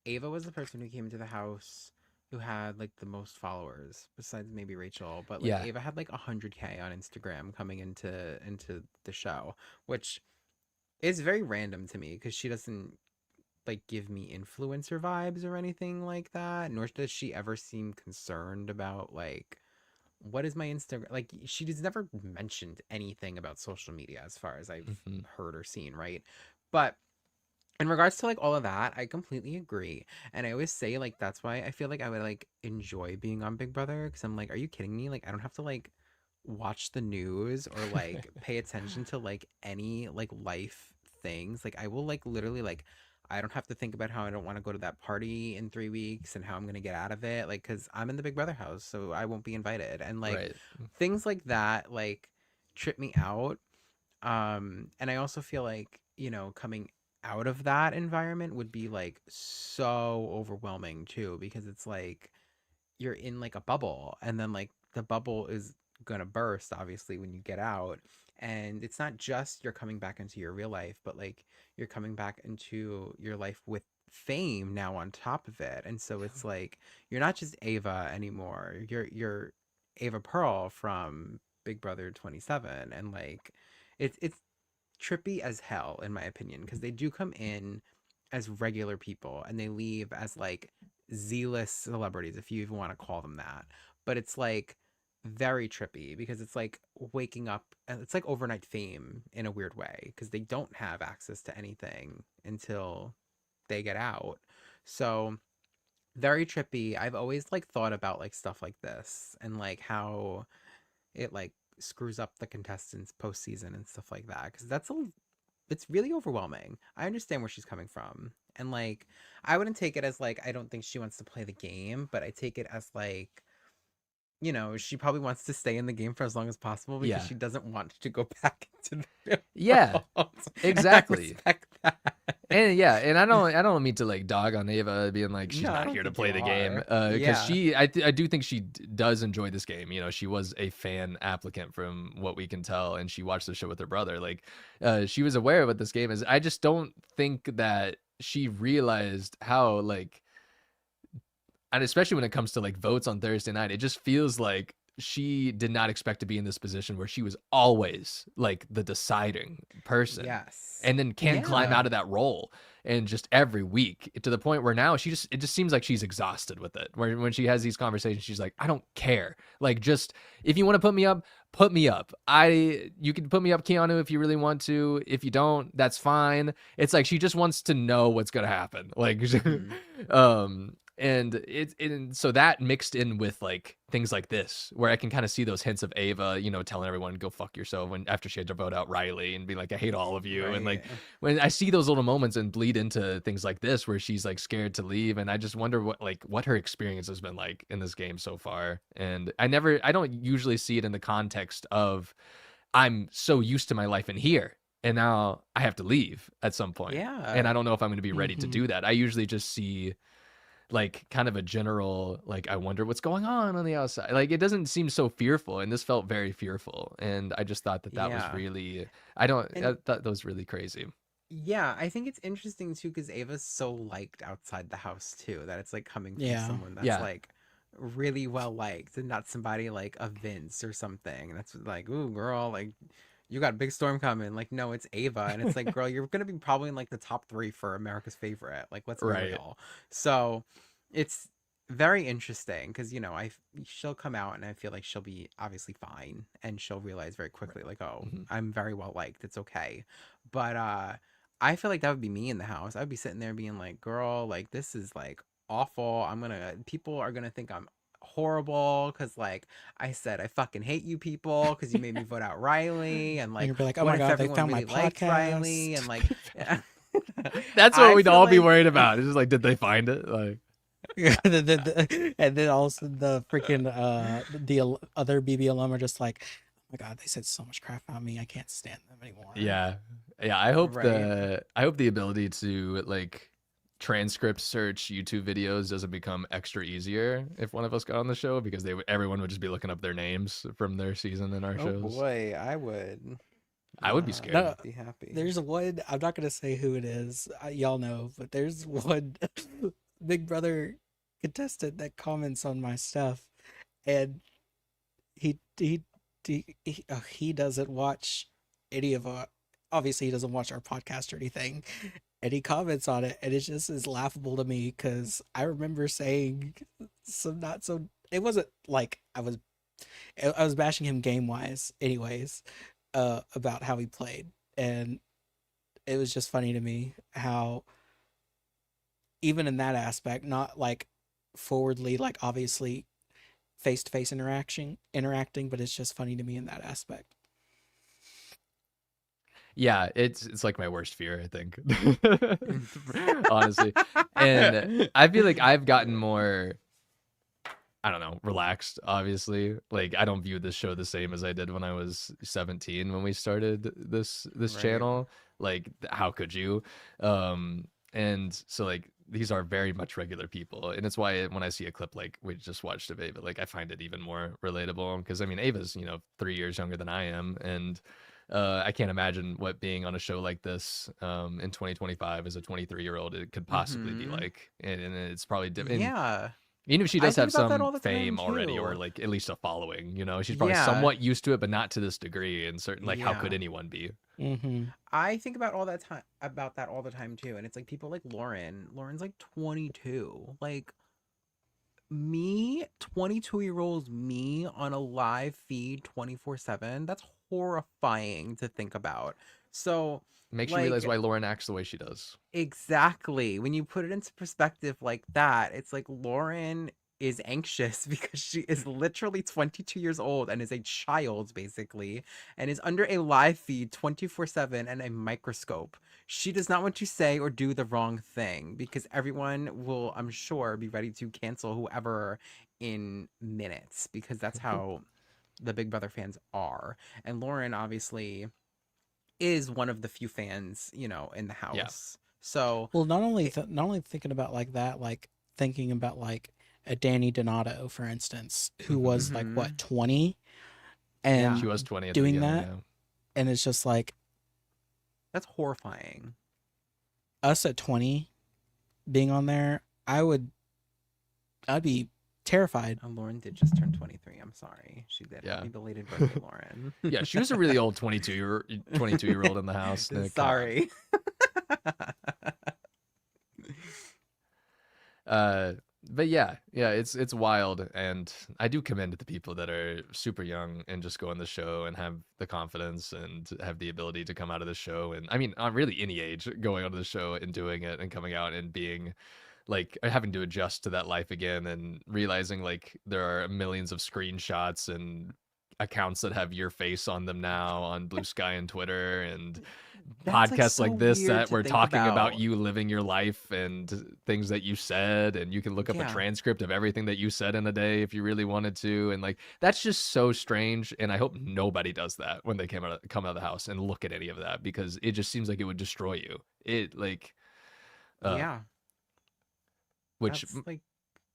Ava was the person who came into the house who had like the most followers besides maybe Rachel, but like Ava had like 100K on Instagram coming into the show, which is very random to me because she doesn't like give me influencer vibes or anything like that, nor does she ever seem concerned about like what is my Instagram. Like, she has never mentioned anything about social media as far as I've heard or seen, right? But in regards to like all of that, I completely agree. And I always say like that's why I feel like I would like enjoy being on Big Brother because I'm like, are you kidding me? Like I don't have to like watch the news or like pay attention to like any like life things. Like I will like literally like I don't have to think about how I don't want to go to that party in 3 weeks and how I'm gonna get out of it. Like because I'm in the Big Brother house, so I won't be invited. And like Right. things like that like trip me out. And I also feel like, you know, coming out of that environment would be like so overwhelming too, because it's like you're in like a bubble and then like the bubble is gonna burst obviously when you get out. And it's not just you're coming back into your real life, but like you're coming back into your life with fame now on top of it. And so it's like you're not just Ava anymore. You're Ava Pearl from Big Brother 27. And like it's trippy as hell in my opinion because they do come in as regular people and they leave as like Z-list celebrities if you even want to call them that. But it's like very trippy because it's like waking up and it's like overnight fame in a weird way because they don't have access to anything until they get out. So very trippy. I've always like thought about like stuff like this and like how it like screws up the contestants postseason and stuff like that because it's really overwhelming. I understand where she's coming from. And like I wouldn't take it as like I don't think she wants to play the game, but I take it as like, you know, she probably wants to stay in the game for as long as possible because Yeah. she doesn't want to go back into the Yeah, world. exactly. And I respect that. And yeah, and I don't mean to like dog on Ava being like she's No, I not don't here to think play you the game are. because Yeah. I do think she does enjoy this game. You know, she was a fan applicant from what we can tell, and she watched the show with her brother. Like, she was aware of what this game is. I just don't think that she realized how like, and especially when it comes to like votes on Thursday night, it just feels like she did not expect to be in this position where she was always like the deciding person Yes. and then can't climb Yeah. out of that role and just every week to the point where now it just seems like she's exhausted with it, where when she has these conversations she's like, I don't care, like just if you want to put me up, you can put me up, Keanu, if you really want to. If you don't, that's fine. It's like she just wants to know what's gonna happen, like and so that mixed in with like things like this where I can kind of see those hints of Ava, you know, telling everyone go fuck yourself when after she had to vote out Riley and be like, I hate all of you. And like when I see those little moments and bleed into things like this where she's like scared to leave, and I just wonder what her experience has been like in this game so far. And I don't usually see it in the context of I'm so used to my life in here and now I have to leave at some point. Yeah. And I don't know if I'm going to be ready to do that. I usually just see like kind of a general, like, I wonder what's going on the outside. Like, it doesn't seem so fearful, and this felt very fearful. And I just thought that was Yeah. really, I thought that was really crazy. Yeah, I think it's interesting too because Ava's so liked outside the house too, that it's like coming from Yeah. someone that's Yeah. like really well liked and not somebody like a Vince or something. That's like, ooh, girl, like you got a big storm coming. Like, no, it's Ava. And it's like, girl, you're gonna be probably in like the top 3 for America's favorite. Like, let's be Right. real. So it's very interesting because, you know, she'll come out and I feel like she'll be obviously fine and she'll realize very quickly, like, oh, I'm very well liked. It's okay. But I feel like that would be me in the house. I'd be sitting there being like, girl, like this is like awful. People are gonna think I'm horrible because like I said I fucking hate you people because you made me vote out Riley, and like you'll be like, oh what my if God, they everyone found my really liked Riley, podcast. and like That's what I we'd feel all be like- worried about. It's just like, did they find it? Like, And then also the freaking the other BB alum are just like, oh my God, they said so much crap about me. I can't stand them anymore. yeah. I hope Right. the ability to like transcript search YouTube videos doesn't become extra easier if one of us got on the show, because everyone would just be looking up their names from their season in our Oh shows. boy, I would. I would be Yeah, scared. No, Be happy. There's one, I'm not gonna say who it is. Y'all know, but there's one Big Brother contestant that comments on my stuff, and he doesn't watch any of our. Obviously, he doesn't watch our podcast or anything, and he comments on it, and it just is laughable to me because I remember saying some not so. It wasn't like I was bashing him game wise, anyways, about how he played, and it was just funny to me how even in that aspect, not like forwardly, like obviously face to face interacting, but it's just funny to me in that aspect. Yeah, it's like my worst fear, I think. Honestly. And I feel like I've gotten more, I don't know, relaxed, obviously. Like I don't view this show the same as I did when I was 17 when we started this Right. channel. Like how could you? And so like these are very much regular people. And it's why when I see a clip like we just watched of Ava, like I find it even more relatable. Because I mean Ava's, 3 years younger than I am. And I can't imagine what being on a show like this in 2025 as a 23-year-old it could possibly be like. And it's probably different. Yeah. Even if she I does think have about that all some the time, fame already, or too. like at least a following, she's probably Yeah. somewhat used to it, but not to this degree. And certain, like, how could Yeah. anyone be? Mm-hmm. I think about that all the time too, and it's like people like Lauren. Lauren's like 22. Like me, 22-year-old me on a live feed 24/7. That's horrifying to think about. So Makes you realize like why Lauren acts the way she does. exactly when you put it into perspective like that, it's like Lauren is anxious because she is literally 22 years old and is a child basically and is under a live feed 24/7 and a microscope. She does not want to say or do the wrong thing because everyone will, I'm sure, be ready to cancel whoever in minutes because that's how the Big Brother fans are. And Lauren obviously is one of the few fans, in the Yeah. house. So Well, not only thinking about like that, like thinking about like a Danny Donato, for instance, who was like what 20, and She was 20 at doing the beginning, that, yeah. and it's just like that's horrifying. us at 20 being on there, I'd be terrified. Oh, Lauren did just turn 23. I'm sorry. She did. Yeah. Happy belated birthday, Lauren. Yeah, she was a really old 22-year-old in the house. Nick. Sorry. But yeah, it's wild, and I do commend the people that are super young and just go on the show and have the confidence and have the ability to come out of the show, and I mean, on really any age, going onto the show and doing it and coming out and being like having to adjust to that life again and realizing like there are millions of screenshots and accounts that have your face on them now on Blue Sky and Twitter and That's, podcasts so like this weird that to we're think talking about about. you living your life and things that you said, and you can look up a Yeah. transcript of everything that you said in a day if you really wanted to, and like that's just so strange. And I hope nobody does that when they come out of the house and look at any of that, because it just seems like it would destroy you. It like Yeah. which That's like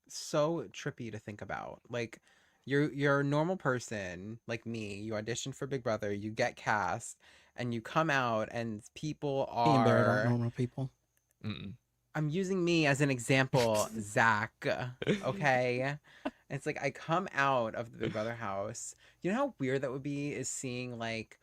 so trippy to think about. Like you're a normal person like me. You audition for Big Brother, you get cast, and you come out and people Me and Barrett aren't are normal people. I'm using me as an example, Zach. Okay. It's like I come out of the Big Brother house. You know how weird that would be is seeing like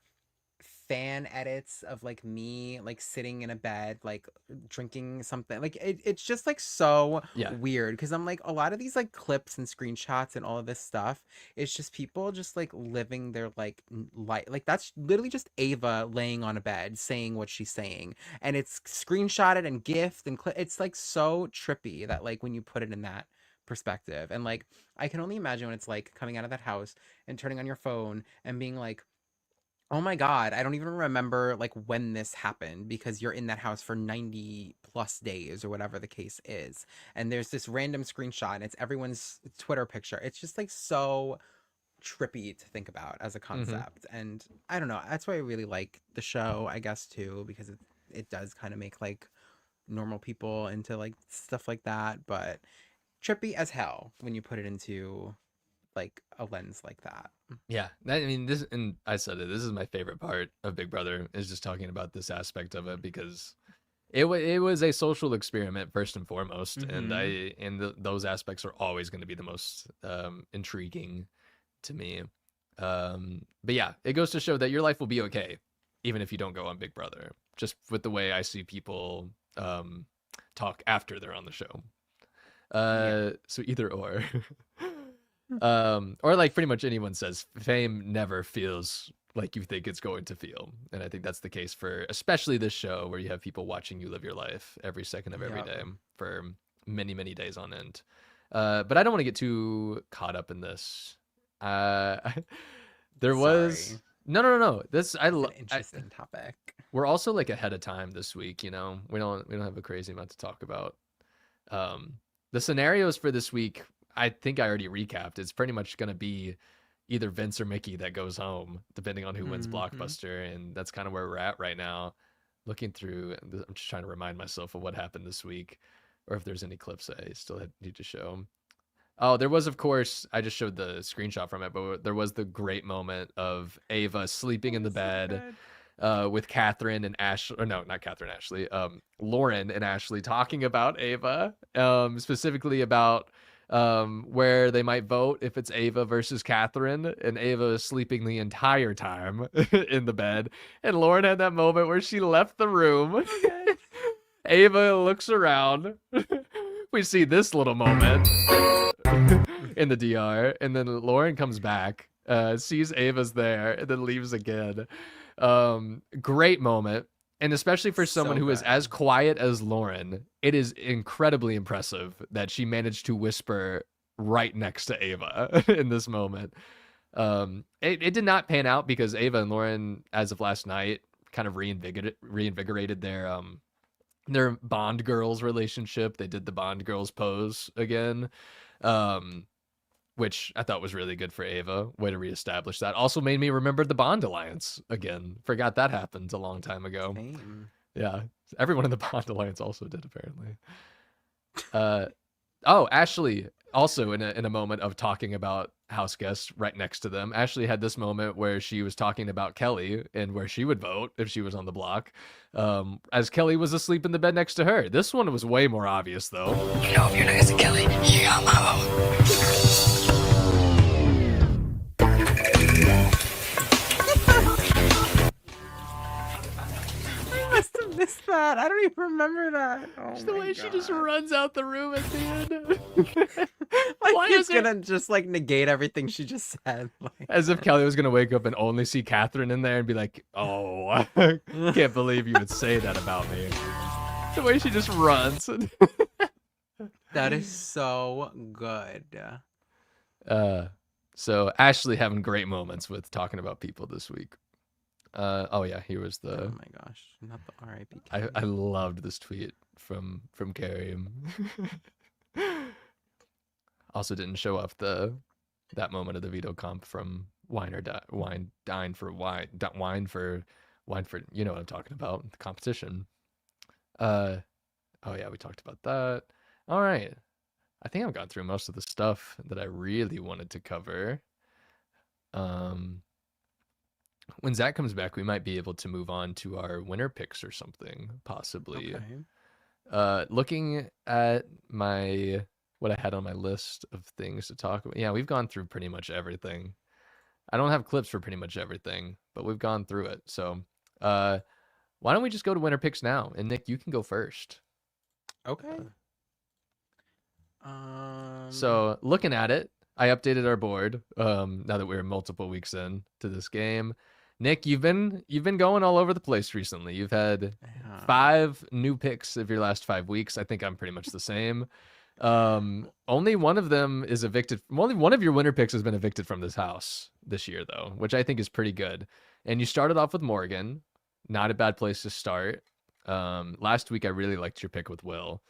fan edits of like me like sitting in a bed like drinking something like it's just like so Yeah. weird because I'm like a lot of these like clips and screenshots and all of this stuff, it's just people just like living their like life. Like that's literally just Ava laying on a bed saying what she's saying, and it's screenshotted and gifted and it's like so trippy that like when you put it in that perspective. And like I can only imagine what it's like coming out of that house and turning on your phone and being like, oh my God, I don't even remember like when this happened because you're in that house for 90 plus days or whatever the case is. And there's this random screenshot and it's everyone's Twitter picture. It's just like so trippy to think about as a concept. And I don't know, that's why I really like the show, I guess, too, because it does kind of make like normal people into like stuff like that, but trippy as hell when you put it into like a lens like that. Yeah, I mean, this, and I said it, this is my favorite part of Big Brother, is just talking about this aspect of it, because it was a social experiment first and foremost, and those aspects are always going to be the most intriguing to me. But yeah, it goes to show that your life will be okay, even if you don't go on Big Brother, just with the way I see people talk after they're on the show. So either or. Or like pretty much anyone says, fame never feels like you think it's going to feel. And I think that's the case for especially this show where you have people watching you live your life every second of every Yep. day for many, many days on end. But I don't want to get too caught up in this. There was Sorry. no. This It's an interesting topic. we're also like ahead of time this week, you know. We don't have a crazy amount to talk about. The scenarios for this week, I think I already recapped. It's pretty much going to be either Vince or Mickey that goes home, depending on who wins Blockbuster, and that's kind of where we're at right now. Looking through, I'm just trying to remind myself of what happened this week, or if there's any clips I still need to show. Oh, there was, of course, I just showed the screenshot from it, but there was the great moment of Ava sleeping in the bed with Katherine and Ashley, or no, not Katherine, Ashley, Lauren and Ashley talking about Ava, specifically about where they might vote if it's Ava versus Katherine, and Ava is sleeping the entire time in the bed, and Lauren had that moment where she left the room. Ava looks around. We see this little moment in the DR, and then Lauren comes back, sees Ava's there, and then leaves again. Great moment, and especially for someone who is as quiet as Lauren, it is incredibly impressive that she managed to whisper right next to Ava in this moment. It did not pan out because Ava and Lauren, as of last night, kind of reinvigorated their Bond girls relationship. They did the Bond girls pose again, which I thought was really good for Ava. Way to reestablish that. Also made me remember the Bond alliance again. Forgot that happened a long time ago. Same. Yeah, everyone in the Bond alliance also did apparently. Oh, Ashley also in a moment of talking about house guests right next to them. Ashley had this moment where she was talking about Kelley and where she would vote if she was on the block, as Kelley was asleep in the bed next to her. This one was way more obvious though. You know, if you're nice to Kelley, you got my vote. I must have missed that. I don't even remember that. Oh Just the way she just runs out the room at the end. Like Why it's is it- gonna just like negate everything she just said. Like, As if Kelley was gonna wake up and only see Katherine in there and be like, "Oh, I can't believe you would say that about me." The way she just runs. that is so good. So Ashley having great moments with talking about people this week. Oh yeah, here was the. Oh my gosh, not the R.I.P. I loved this tweet from Carrie. Also didn't show off that moment of the veto comp from wine for you know what I'm talking about, the competition. Oh yeah, we talked about that. All right, I think I've gone through most of the stuff that I really wanted to cover. When Zach comes back, we might be able to move on to our winner picks or something, possibly. Okay. Looking at what I had on my list of things to talk about. Yeah, we've gone through pretty much everything. I don't have clips for pretty much everything, but we've gone through it. So, why don't we just go to winner picks now? And Nick, you can go first. Okay. So looking at it, I updated our board. Now that we're multiple weeks in to this game, Nick, you've been going all over the place recently. You've had 5 new picks of your last 5 weeks. I think I'm pretty much the same. Only one of them is evicted. Only one of your winner picks has been evicted from this house this year, though, which I think is pretty good. And you started off with Morgan. Not a bad place to start. Last week I really liked your pick with Will.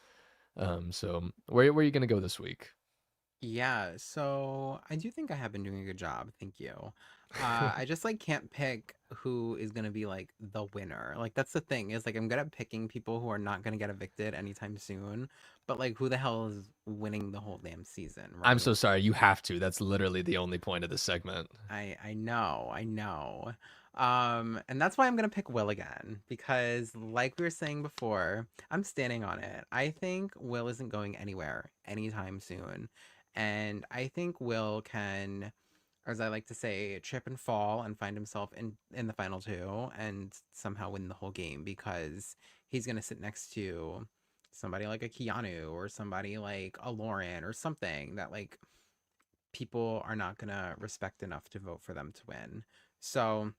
So where are you gonna go this week? Yeah, so I do think I have been doing a good job. Thank you. I just like can't pick who is gonna be like the winner. Like that's the thing is like I'm good at picking people who are not gonna get evicted anytime soon. But like who the hell is winning the whole damn season? Right? I'm so sorry. You have to. That's literally the only point of this segment. I know. And that's why I'm gonna pick Will again because, like we were saying before, I'm standing on it. I think Will isn't going anywhere anytime soon, and I think Will can, as I like to say, trip and fall and find himself in the final 2 and somehow win the whole game because he's gonna sit next to somebody like a Keanu or somebody like a Lauren or something that like people are not gonna respect enough to vote for them to win. So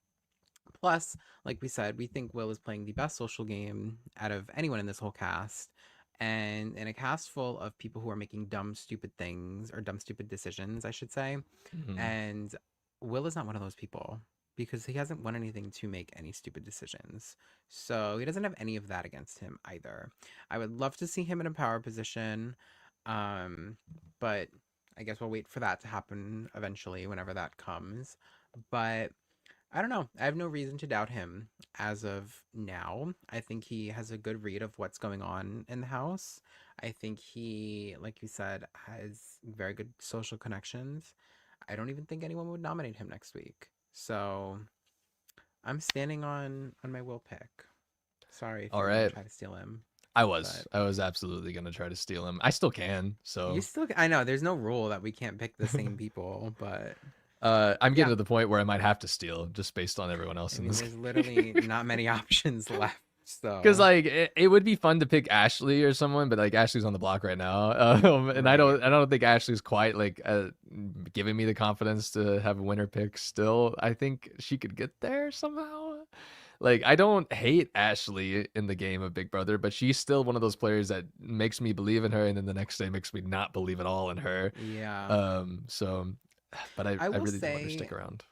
Plus, like we said, we think Will is playing the best social game out of anyone in this whole cast. And in a cast full of people who are making dumb, stupid things, or dumb, stupid decisions, I should say. And Will is not one of those people because he hasn't won anything to make any stupid decisions. So he doesn't have any of that against him either. I would love to see him in a power position. But I guess we'll wait for that to happen eventually, whenever that comes. But I don't know. I have no reason to doubt him as of now. I think he has a good read of what's going on in the house. I think he, like you said, has very good social connections. I don't even think anyone would nominate him next week. So I'm standing on my Will pick. Sorry if All you're gonna right. try to steal him. I was absolutely gonna try to steal him. I still can. So You still, I know there's no rule that we can't pick the same people, but I'm getting to the point where I might have to steal just based on everyone else in this. there's literally not many options left. So Because like it would be fun to pick Ashley or someone, but like Ashley's on the block right now, and I don't think Ashley's quite like giving me the confidence to have a winner pick. Still, I think she could get there somehow. Like I don't hate Ashley in the game of Big Brother, but she's still one of those players that makes me believe in her, and then the next day makes me not believe at all in her. Yeah. So, but I will really do want her to say stick around.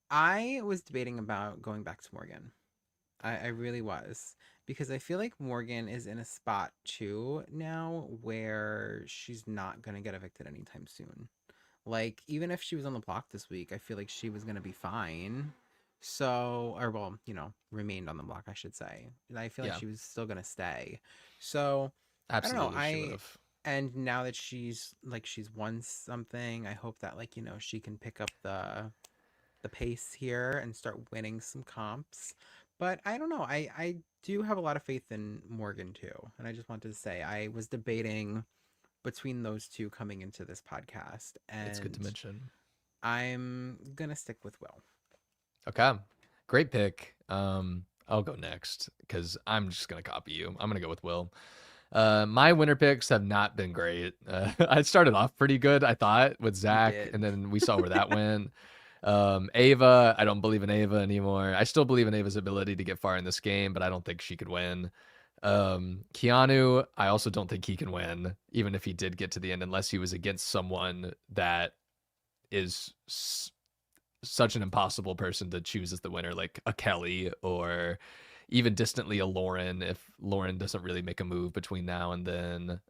I was debating about going back to Morgan. I really was. Because I feel like Morgan is in a spot too now where she's not gonna get evicted anytime soon. Like, even if she was on the block this week, I feel like she was gonna be fine. So, or well, remained on the block, I should say. I feel like Yeah. she was still gonna stay. So Absolutely, I she don't know. would've. And now that she's won something, I hope that she can pick up the pace here and start winning some comps. But I don't know. I do have a lot of faith in Morgan too. And I just wanted to say I was debating between those two coming into this podcast. And It's good to mention. I'm gonna stick with Will. Okay, great pick. I'll go next because I'm just gonna copy you. I'm gonna go with Will. My winner picks have not been great. I started off pretty good, I thought, with Zach, and then we saw where that went. Ava, I don't believe in Ava anymore. I still believe in Ava's ability to get far in this game, but I don't think she could win. Keanu, I also don't think he can win, even if he did get to the end, unless he was against someone that is such an impossible person to choose as the winner, like a Kelley or even distantly a Lauren, if Lauren doesn't really make a move between now and then.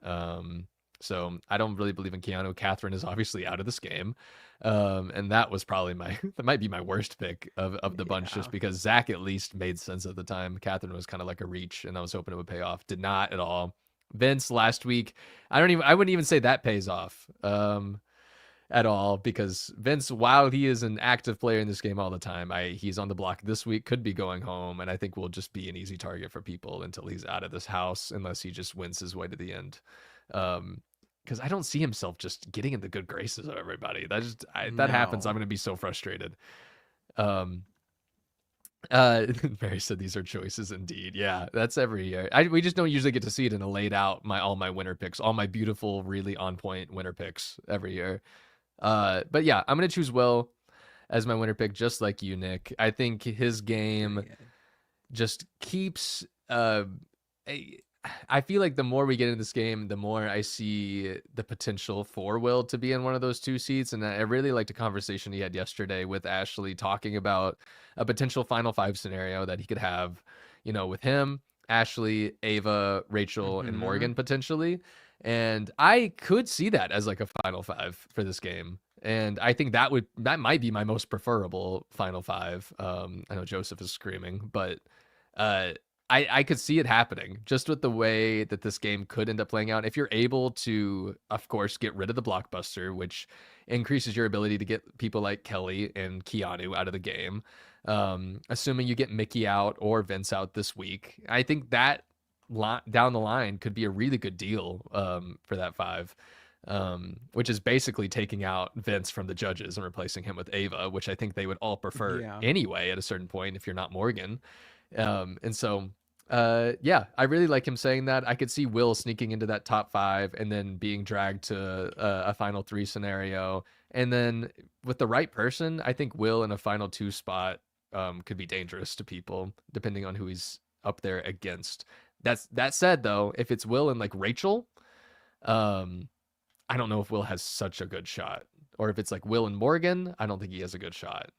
So I don't really believe in Keanu. Katherine is obviously out of this game. And that was probably that might be my worst pick of the bunch, just because Zach at least made sense at the time. Katherine was kind of like a reach, and I was hoping it would pay off. Did not at all. Vince last week, I wouldn't even say that pays off at all, because Vince, while he is an active player in this game all the time, he's on the block this week, could be going home, and I think will just be an easy target for people until he's out of this house, unless he just wins his way to the end. Because I don't see himself just getting in the good graces of everybody. That happens, I'm going to be so frustrated. Mary said these are choices indeed. Yeah, that's every year. We just don't usually get to see it in a laid out all my winner picks, all my beautiful, really on point winner picks every year. But yeah, I'm going to choose Will as my winner pick, just like you, Nick. I think his game just keeps I feel like the more we get into this game, the more I see the potential for Will to be in one of those two seats. And I really liked a conversation he had yesterday with Ashley, talking about a potential Final Five scenario that he could have, with him, Ashley, Ava, Rachel, and Morgan potentially. And I could see that as like a Final Five for this game. And I think that might be my most preferable Final Five. I know Joseph is screaming, but I could see it happening just with the way that this game could end up playing out. If you're able to, of course, get rid of the blockbuster, which increases your ability to get people like Kelley and Keanu out of the game, assuming you get Mickey out or Vince out this week, I think that down the line could be a really good deal for that five, which is basically taking out Vince from the judges and replacing him with Ava, which I think they would all prefer anyway at a certain point if you're not Morgan. And so Yeah, I really like him saying that. I could see Will sneaking into that top 5 and then being dragged to a final 3 scenario. And then with the right person, I think Will in a final 2 spot could be dangerous to people depending on who he's up there against. That said though, if it's Will and like Rachel, I don't know if Will has such a good shot. Or if it's like Will and Morgan, I don't think he has a good shot.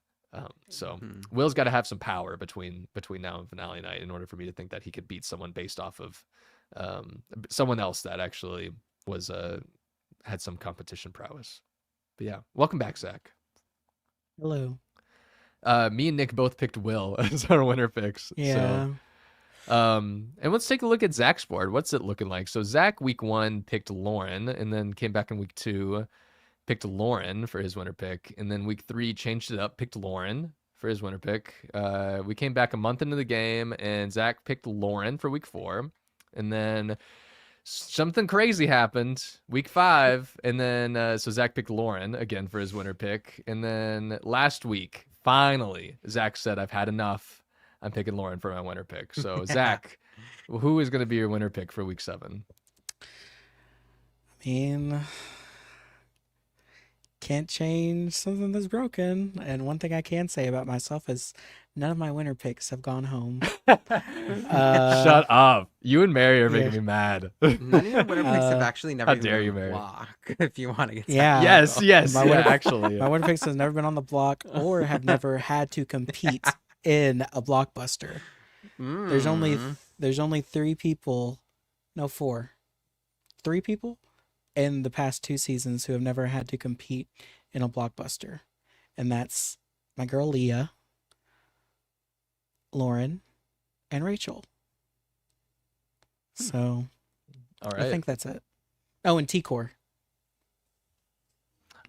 So Will's got to have some power between now and finale night in order for me to think that he could beat someone based off of someone else that actually was had some competition prowess. But yeah, welcome back, Zach. Hello. Me and Nick both picked Will as our winner picks. Yeah. So, and let's take a look at Zach's board. What's it looking like? So Zach week 1 picked Lauren, and then came back in week 2. Picked Lauren for his winner pick, and then week 3 changed it up, picked Lauren for his winner pick. We came back a month into the game, and Zach picked Lauren for week 4, and then something crazy happened week 5, and then so Zach picked Lauren again for his winner pick, and then last week finally Zach said, "I've had enough. I'm picking Lauren for my winner pick." So Zach, who is going to be your winner pick for week 7? I mean, can't change something that's broken. And one thing I can say about myself is none of my winner picks have gone home. Shut up. You and Mary are making me mad. None of your winner picks have actually never How been dare on you, the Mary? block, if you want to get Yeah. Yes, My winner, actually. my winner picks has never been on the block or have never had to compete in a blockbuster. There's only 3 people, no 4, 3 people in the past 2 seasons who have never had to compete in a blockbuster, and that's my girl Leah, Lauren, and Rachel. So All right. I think that's it. Oh, and T-Core.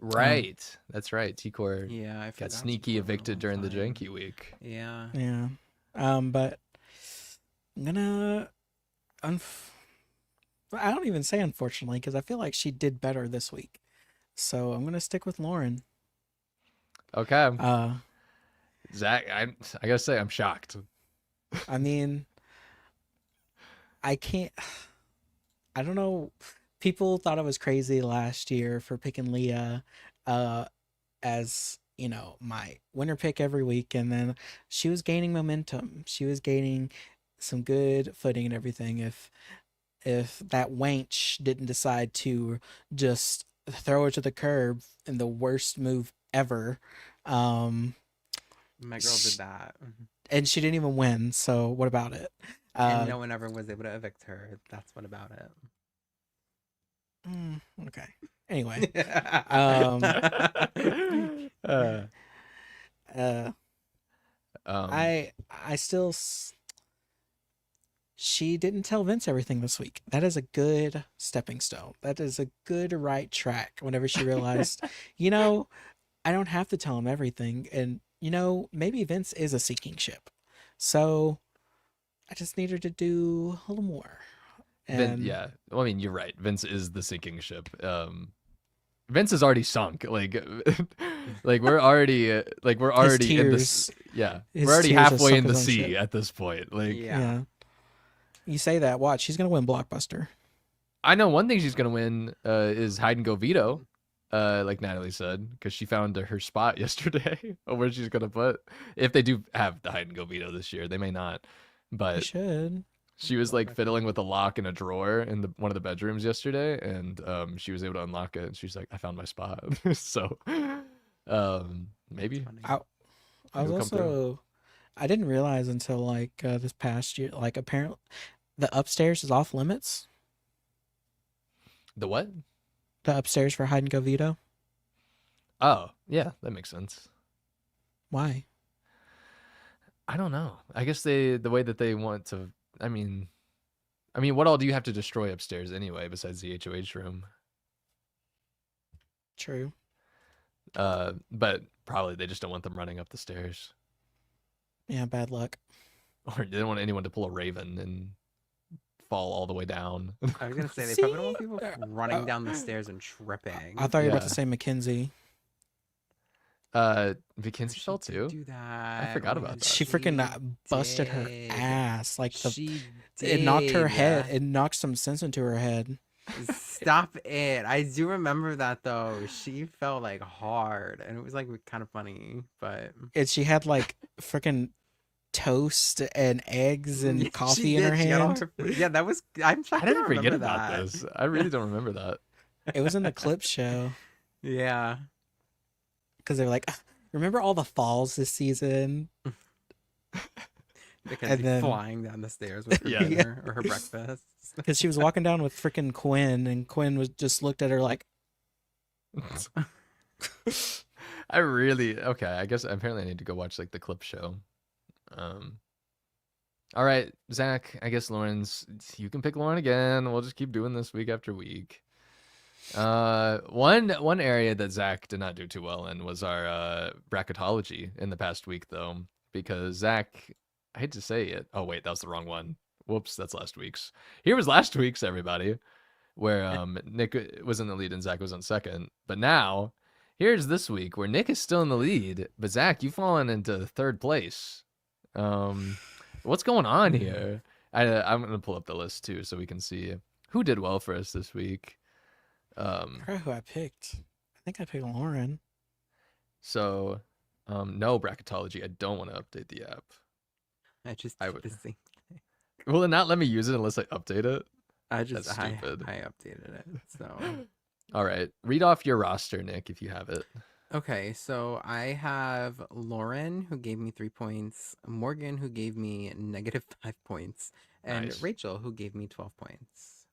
Right. That's right. T-Core Yeah, I got forgot sneaky T-Core evicted during the time. janky week. Yeah. Yeah. But I'm gonna I don't even say unfortunately, because I feel like she did better this week. So I'm gonna stick with Lauren. Okay. Zach, I gotta say, I'm shocked. I mean, I don't know. People thought I was crazy last year for picking Leah as, my winner pick every week. And then she was gaining momentum. She was gaining some good footing and everything. If that wench didn't decide to just throw her to the curb in the worst move ever. My girl did that. And she didn't even win, so what about it? And no one ever was able to evict her. That's what about it. Okay. Anyway. I still... She didn't tell Vince everything this week. That is a good stepping stone. That is a good right track whenever she realized, I don't have to tell him everything. And, maybe Vince is a sinking ship. So I just need her to do a little more. And yeah. Well, I mean, you're right. Vince is the sinking ship. Vince is already sunk. Like we're already in this. Yeah. We're already halfway in the sea at this point. Like, yeah. You say that, watch, she's gonna win Blockbuster. I know one thing she's gonna win is hide and go veto, like Natalie said, because she found her spot yesterday of where she's gonna put. If they do have the hide and go veto this year, they may not, but They should. She was like fiddling with a lock in a drawer in one of the bedrooms yesterday, and she was able to unlock it. And she's like, "I found my spot." So maybe I was also. I didn't realize until this past year, apparently the upstairs is off limits. The what? The upstairs for hide and go veto. Oh, yeah, that makes sense. Why? I don't know. I guess the way that they want to. I mean, what all do you have to destroy upstairs anyway besides the HOH room? True. But probably they just don't want them running up the stairs. Yeah, bad luck. Or they don't want anyone to pull a Raven and fall all the way down. I was gonna say they probably don't want people running down the stairs and tripping. I thought you were about to say Mackenzie. Mackenzie fell too. Do that. I forgot about that. She freaking busted her did. ass. Like She it knocked her head. did. It knocked some sense into her head. Stop it. I do remember that though. She fell like hard and it was like kind of funny, but And she had like freaking toast and eggs and Yeah, coffee she in her did. She had all hand. yeah, that was I'm I shocked didn't remember forget about that. this. I really don't remember that. It was in the clip show Yeah. because they were like, "Ah, remember all the falls this season?" Because And then- flying down the stairs with her Yeah. dinner or her breakfast. Because she was walking down with freaking Quinn, and Quinn was just looked at her like, I really okay. I guess apparently I need to go watch like the clip show. All right, Zach. I guess Lauren's. You can pick Lauren again. We'll just keep doing this week after week. One area that Zach did not do too well in was our bracketology in the past week, though, because Zach. I hate to say it. Oh wait, that was the wrong one. Whoops, that's last week's. Here was last week's, everybody, where Nick was in the lead and Zach was on second. But now, here's this week where Nick is still in the lead, but Zach, you've fallen into third place. What's going on here? I'm gonna pull up the list too so we can see who did well for us this week. I forgot who I picked. I think I picked Lauren. So, no bracketology. I don't want to update the app. I just I did would- the same. Will it not let me use it unless I update it? That's That's stupid. I updated it. So All right, read off your roster, Nick, if you have it. okay, so I have Lauren who gave me 3 points, Morgan who gave me -5 points, and Nice. Rachel who gave me 12 points.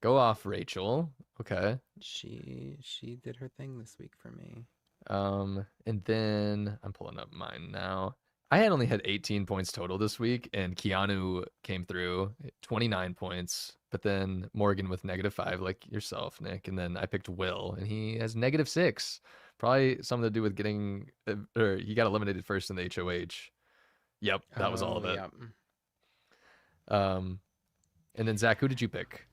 Go off, Rachel. Okay. She did her thing this week for me. And then I'm pulling up mine now. I had only had 18 points total this week, and Keanu came through 29 points. But then Morgan with -5, like yourself, Nick. And then I picked Will, and he has -6. Probably something to do with getting, or he got eliminated first in the HOH. Yep, that was all of it. Yep. And then Zach, who did you pick?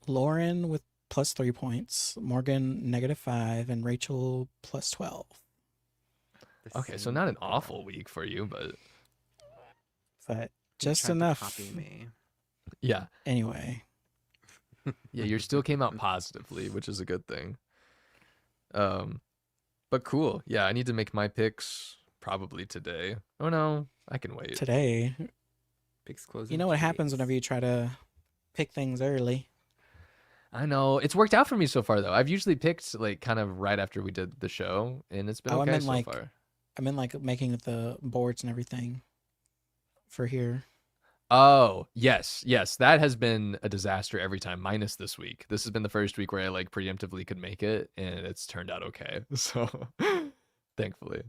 Lauren with +3 points, Morgan -5, and Rachel +12. The Okay, so same not an people. awful week for you, but But You just tried to enough. copy me. yeah. Anyway, Yeah, you still came out positively, which is a good thing. But cool. Yeah, I need to make my picks probably today. Oh no, I can wait. today, Picks closing. you know what two happens weeks. whenever you try to pick things early. I know. It's worked out for me so far though. I've usually picked like kind of right after we did the show, and it's been Oh, I okay meant so like- far. I mean, like making the boards and everything for here. Oh, yes. That has been a disaster every time, minus this week. This has been the first week where I like preemptively could make it, and it's turned out okay. So thankfully.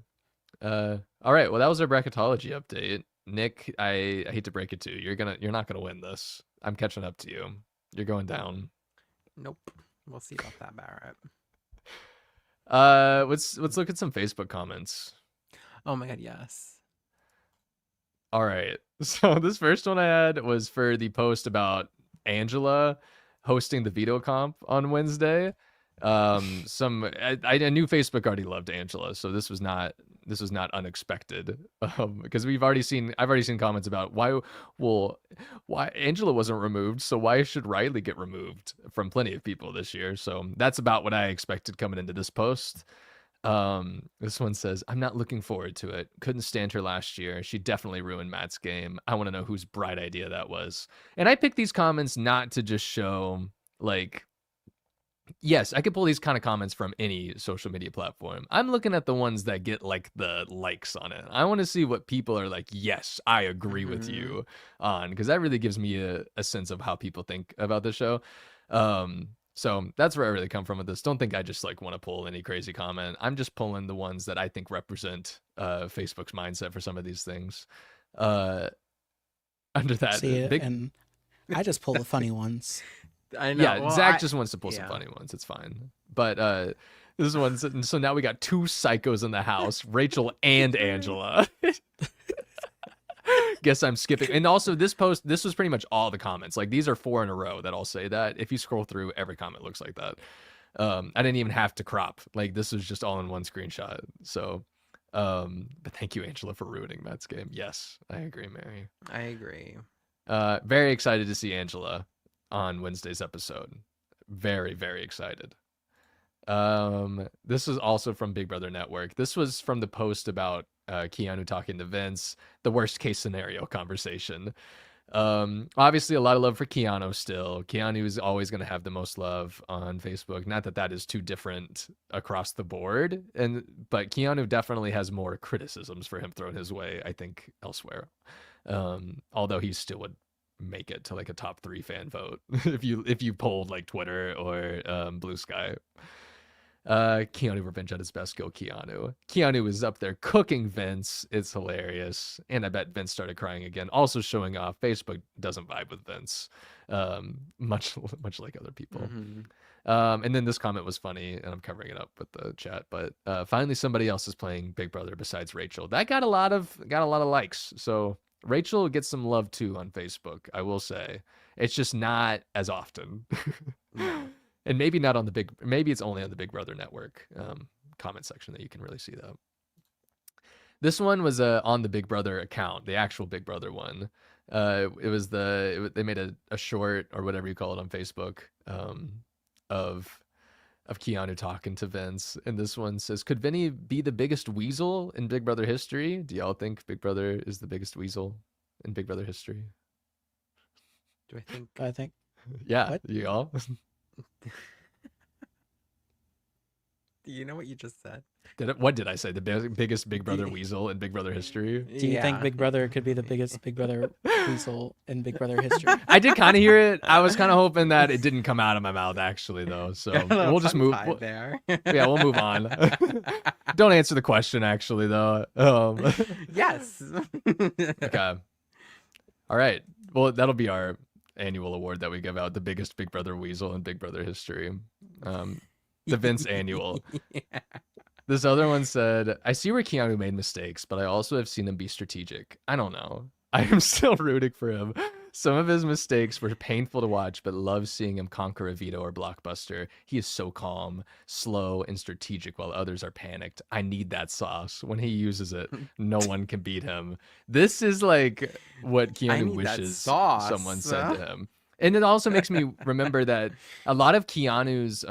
All right. Well, that was our bracketology update. Nick, I hate to break it to you. You're not gonna win this. I'm catching up to you. You're going down. Nope. We'll see about that, Barrett. Let's look at some Facebook comments. Oh my god, yes. All right. So this first one I had was for the post about Angela hosting the veto comp on Wednesday. I knew Facebook already loved Angela, so this was not unexpected. Because I've already seen comments about why Angela wasn't removed, so why should Riley get removed from plenty of people this year? So that's about what I expected coming into this post. This one says, I'm not looking forward to it. Couldn't stand her last year. She definitely ruined Matt's game. I want to know whose bright idea that was. And I picked these comments not to just show, like, yes, I could pull these kind of comments from any social media platform. I'm looking at the ones that get like the likes on it. I want to see what people are like, yes, I agree with you on, because that really gives me a sense of how people think about the show. So that's where I really come from with this. Don't think I just like want to pull any crazy comment. I'm just pulling the ones that I think represent Facebook's mindset for some of these things. Under that, See, and I just pull the funny ones. I know. yeah, well, Zach just wants to pull some yeah. funny ones. It's fine. But this one's so now we got two psychos in the house, Rachel and Angela. Guess I'm skipping. And also this was pretty much all the comments. Like these are 4 in a row that all say that. If you scroll through, every comment looks like that. I didn't even have to crop. Like, this was just all in one screenshot. So, but thank you, Angela, for ruining Matt's game. Yes, I agree, Mary. I agree. Very excited to see Angela on Wednesday's episode. Very, very excited. This was also from Big Brother Network. This was from the post about Keanu talking to Vince, the worst case scenario conversation. Obviously a lot of love for Keanu still. Keanu is always going to have the most love on Facebook. Not that that is too different across the board, but Keanu definitely has more criticisms for him thrown his way, I think, elsewhere. Although he still would make it to like a top 3 fan vote if you polled like Twitter or Blue Sky. Keanu revenge at his best. Go Keanu. Keanu is up there cooking Vince. It's hilarious. And I bet Vince started crying again. Also showing off Facebook doesn't vibe with Vince. Much like other people. And then this comment was funny, and I'm covering it up with the chat, but finally somebody else is playing Big Brother besides Rachel. That got a lot of likes. So Rachel gets some love too on Facebook, I will say. It's just not as often. And maybe not on maybe it's only on the Big Brother Network comment section that you can really see that. This one was on the Big Brother account, the actual Big Brother one. It was they made a short or whatever you call it on Facebook of Keanu talking to Vince, and this one says, "Could Vinny be the biggest weasel in Big Brother history? Do y'all think Big Brother is the biggest weasel in Big Brother history?" Do I think. Yeah, What? y'all. Do you know what you just said? What did I say? The biggest Big Brother weasel in Big Brother history? Do you think Big Brother could be the biggest Big Brother weasel in Big Brother history? I did kind of hear it. I was kind of hoping that it didn't come out of my mouth, actually, though. So we'll just move. There. Yeah, we'll move on. Don't answer the question, actually, though. Yes. Okay. All right. Well, that'll be our annual award that we give out, the biggest Big Brother weasel in Big Brother history. The Vince annual. Yeah. This other one said, "I see where Keanu made mistakes, but I also have seen him be strategic. I don't know. I am still rooting for him. Some of his mistakes were painful to watch, but love seeing him conquer a veto or blockbuster. He is so calm, slow, and strategic while others are panicked. I need that sauce. When he uses it, no one can beat him." This is like what Keanu wishes someone said to him. And it also makes me remember that a lot of Keanu's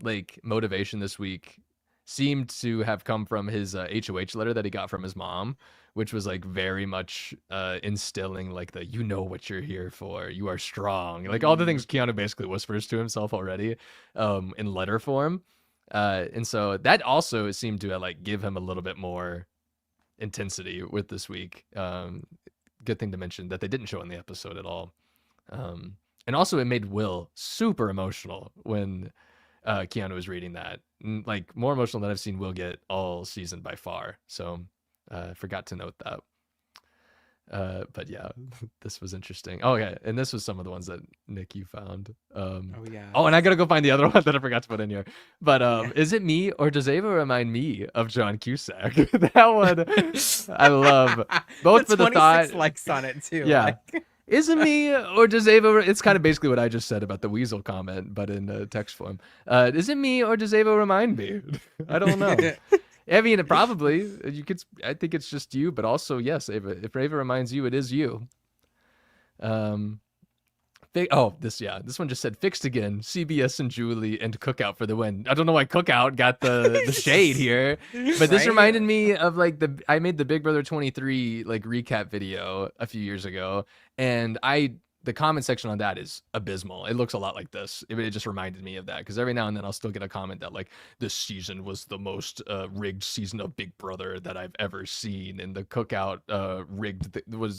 like motivation this week seemed to have come from his HOH letter that he got from his mom, which was like very much instilling like the, you know what you're here for, you are strong, like all the things Keanu basically whispers to himself already in letter form. And so that also seemed to like give him a little bit more intensity with this week. Good thing to mention that they didn't show in the episode at all. And also it made Will super emotional when Keanu was reading that, like more emotional than I've seen Will get all season by far. So forgot to note that. But yeah, this was interesting. Oh yeah, and this was some of the ones that Nick, you found. Oh yeah. Oh, and I gotta go find the other one that I forgot to put in here. But is it me or does Ava remind me of John Cusack? That one I love. Both for the thought. Likes on it too. Yeah. Like. Is it me or does Ava? It's kind of basically what I just said about the weasel comment, but in text form. Is it me or does Ava remind me? I don't know. I mean, probably you could. I think it's just you, but also yes, Ava. If Ava reminds you, it is you. This one just said fixed again. CBS and Julie and Cookout for the win. I don't know why Cookout got the shade here, but this reminded me of like I made the Big Brother 23 like recap video a few years ago, and the comment section on that is abysmal. It looks a lot like this. It just reminded me of that because every now and then I'll still get a comment that like this season was the most rigged season of Big Brother that I've ever seen, and the Cookout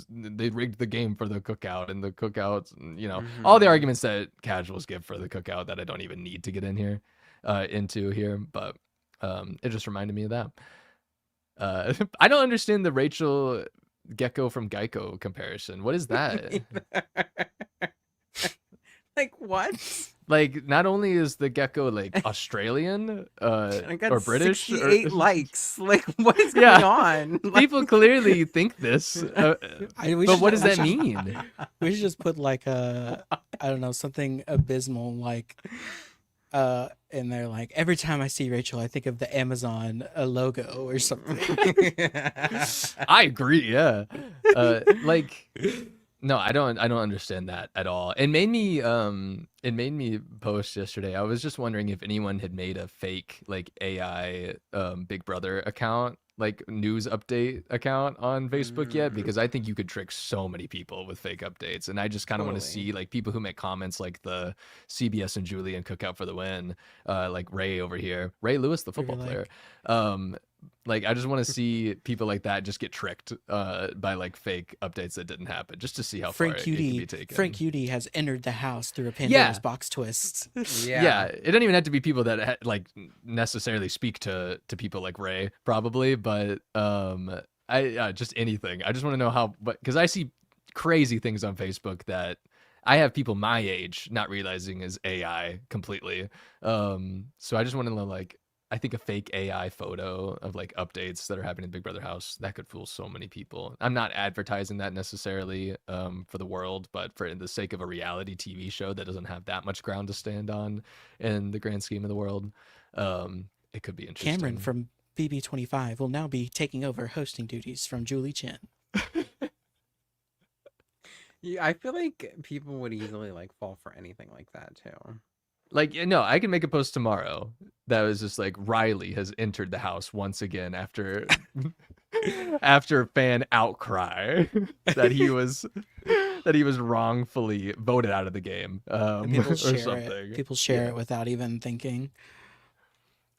they rigged the game for the Cookout, and the Cookout, all the arguments that casuals give for the Cookout that I don't even need to get into here, but it just reminded me of that. I don't understand the Rachel Gecko from Geico comparison. What is that? Like what? Like not only is the gecko like Australian or British 68 likes. Like what is going on? Like... People clearly think this. But what does that mean? We should just put like I don't know, something abysmal like And they're like, every time I see Rachel, I think of the Amazon logo or something. I agree. Yeah. Like, no, I don't understand that at all. It made me post yesterday. I was just wondering if anyone had made a fake like AI Big Brother account, like news update account on Facebook yet, because I think you could trick so many people with fake updates. And I just kind of want to Totally. see like people who make comments like the CBS and Julian cookout for the win, like Ray over here, Ray Lewis, the football player. Like I just want to see people like that just get tricked by like fake updates that didn't happen, just to see how far it can be taken. Frank Cutie has entered the house through a Pandora's box twist. Yeah, it doesn't even have to be people that like necessarily speak to people like Ray, probably, but I just anything. I just want to know how, but because I see crazy things on Facebook that I have people my age not realizing is AI completely. So I just want to know, like, I think a fake AI photo of like updates that are happening in Big Brother house, that could fool so many people. I'm not advertising that necessarily for the world, but for the sake of a reality TV show that doesn't have that much ground to stand on in the grand scheme of the world, it could be interesting. Cameron from BB25 will now be taking over hosting duties from Julie Chen. Yeah, I feel like people would easily like fall for anything like that too. Like, no, I can make a post tomorrow that was just like Riley has entered the house once again after after fan outcry that he was wrongfully voted out of the game, People or share something. it. People share it without even thinking.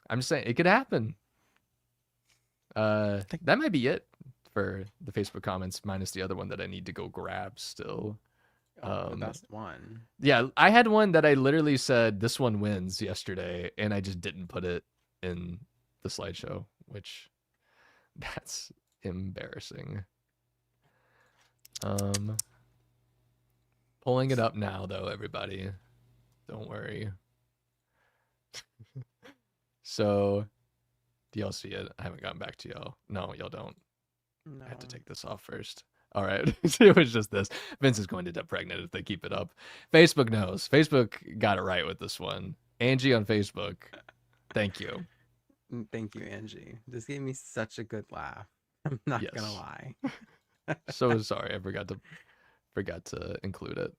I'm just saying it could happen. That might be it for the Facebook comments, minus the other one that I need to go grab still. The best one. Yeah, I had one that I literally said this one wins yesterday, and I just didn't put it in the slideshow, which that's embarrassing. Pulling it up now though, everybody. Don't worry. So, do y'all see it? I haven't gotten back to y'all. No, y'all don't. No. I have to take this off first. All right. It was just this. Vince is going to get pregnant if they keep it up. Facebook knows. Facebook got it right with this one. Angie on Facebook. Thank you. Thank you, Angie. This gave me such a good laugh. I'm not gonna lie. So sorry. I forgot to include it.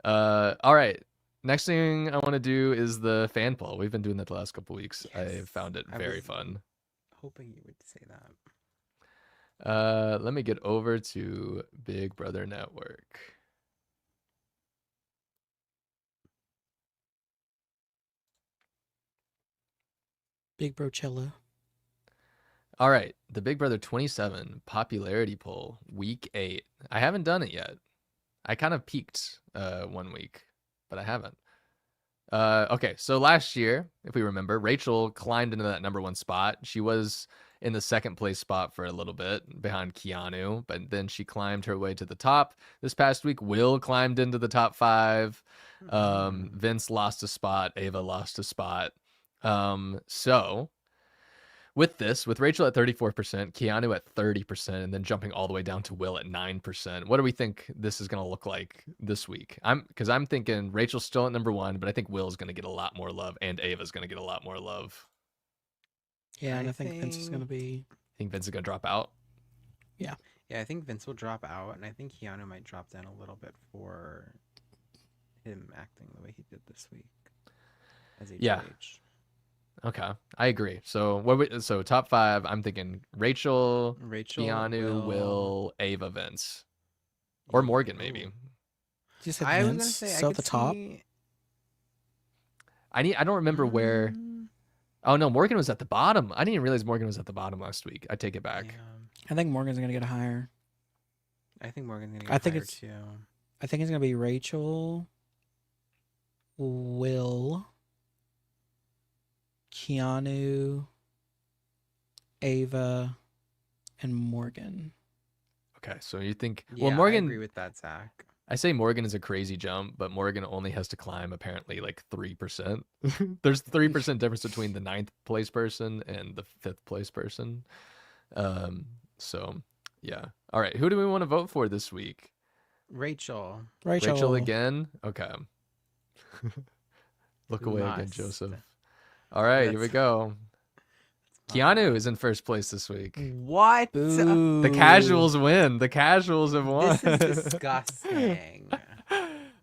All right. Next thing I want to do is the fan poll. We've been doing that the last couple weeks. I found it very fun. Hoping you would say that. Let me get over to Big Brother Network. Big Brochella. All right, the Big Brother 27 popularity poll, week 8. I haven't done it yet. I kind of peaked 1 week, but I haven't. Okay, so last year, if we remember, Rachel climbed into that #1 spot. She was in the second place spot for a little bit behind Keanu, but then she climbed her way to the top. This past week, Will climbed into the top 5. Vince lost a spot. Ava lost a spot. So with Rachel at 34%, Keanu at 30%, and then jumping all the way down to Will at 9%, what do we think this is going to look like this week? Because I'm thinking Rachel's still at #1, but I think Will's going to get a lot more love, and Ava's going to get a lot more love. Yeah, and I think Vince is going to be... Think Vince is going to drop out? Yeah. Yeah, I think Vince will drop out, and I think Keanu might drop down a little bit for him acting the way he did this week. As HOH. Yeah. Okay, I agree. So so top 5, I'm thinking Rachel, Keanu, Will, Ava, Vince. Or Morgan, maybe. You said I was Vince, gonna say so I at the could top. see... I don't remember where. Oh no, Morgan was at the bottom. I didn't even realize Morgan was at the bottom last week. I take it back. Yeah. I think Morgan's going to get higher. I think Morgan's gonna get higher too. I think it's going to be Rachel, Will, Keanu, Ava, and Morgan. Okay, so you think... Yeah, well, Morgan... I agree with that, Zach. I say Morgan is a crazy jump, but Morgan only has to climb apparently like 3%. There's 3% difference between the 9th place person and the 5th place person. So yeah. All right. Who do we want to vote for this week? Rachel. Rachel again? Okay. Look We away again, must. Joseph. All right, here we That's- go. Keanu is in first place this week. What? Boo. The casuals win. The casuals have won. This is disgusting.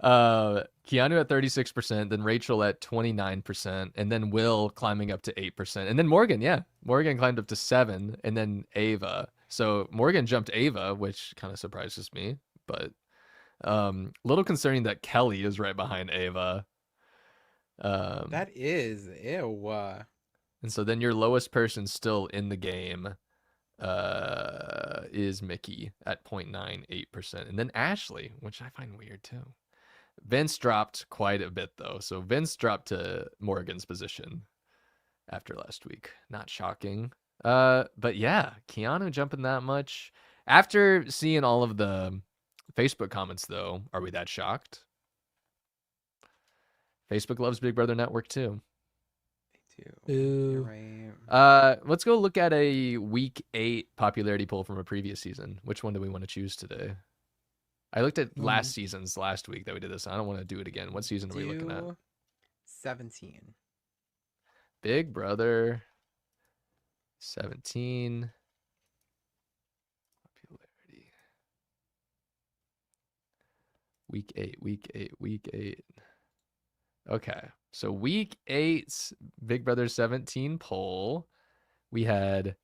Keanu at 36%, then Rachel at 29%, and then Will climbing up to 8%, and then Morgan, Morgan climbed up to 7%, and then Ava. So Morgan jumped Ava, which kind of surprises me, but a little concerning that Kelley is right behind Ava. That is ew. And so then your lowest person still in the game is Mickey at 0.98%, and then Ashley, which I find weird too. Vince dropped quite a bit though, so Vince dropped to Morgan's position after last week. Not shocking. But yeah, Keanu jumping that much. After seeing all of the Facebook comments though, are we that shocked? Facebook loves Big Brother Network too. You're right. Let's go look at a week 8 popularity poll from a previous season. Which one do we want to choose today? I looked at last season's last week that we did this. I don't want to do it again. What season are we looking at? 17. Big Brother 17 popularity. Week 8. Okay. So week 8's Big Brother 17 poll, we had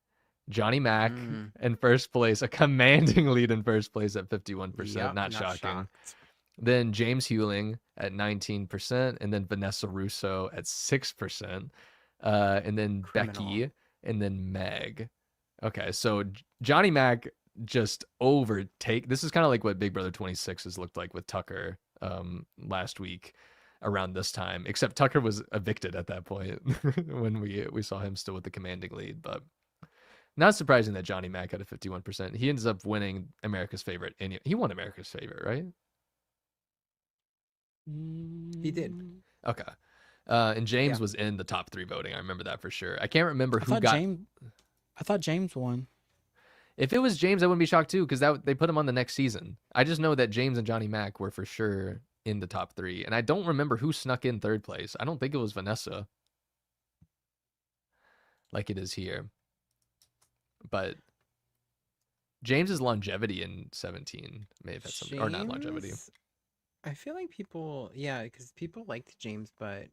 Johnny Mac in first place, a commanding lead in first place at 51%. Yep, not shocking. shocked. Then James Hewling at 19%, and then Vanessa Russo at 6%, and then Becky, and then Meg. Okay, so Johnny Mac just overtake. This is kind of like what Big Brother 26 has looked like with Tucker last week around this time, except Tucker was evicted at that point when we saw him still with the commanding lead. But not surprising that Johnny Mac had a 51%. He ends up winning America's Favorite, and he won America's Favorite, right? He did. Okay. And James was in the top 3 voting. I remember that for sure. I can't remember who got. I thought James won. If it was James, I wouldn't be shocked too, because they put him on the next season. I just know that James and Johnny Mac were for sure in the top 3, and I don't remember who snuck in 3rd place. I don't think it was Vanessa, like it is here. But James's longevity in 17 may have had something, or not longevity. I feel like people, because people liked James, but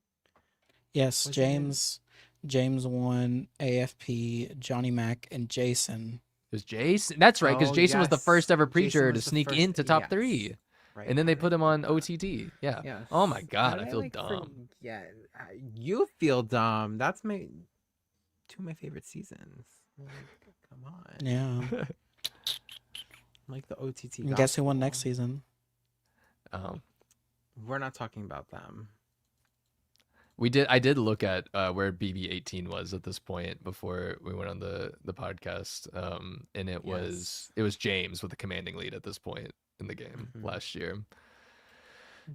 Yes, James won AFP, Johnny Mac, and Jason. It was Jason. That's right, because Jason was the first ever preacher Jason was to the sneak first- into top yes. 3. Right, And then they right, put him right, on right. OTT. Yeah. Yes. Oh my God, But I feel like dumb. You feel dumb. That's 2 of my favorite seasons. Like, come on. Yeah. Like the OTT. And guess who won gospel. next season? We're not talking about them. I did look at where BB18 was at this point before we went on the podcast. And it was James with the commanding lead at this point in the game last year.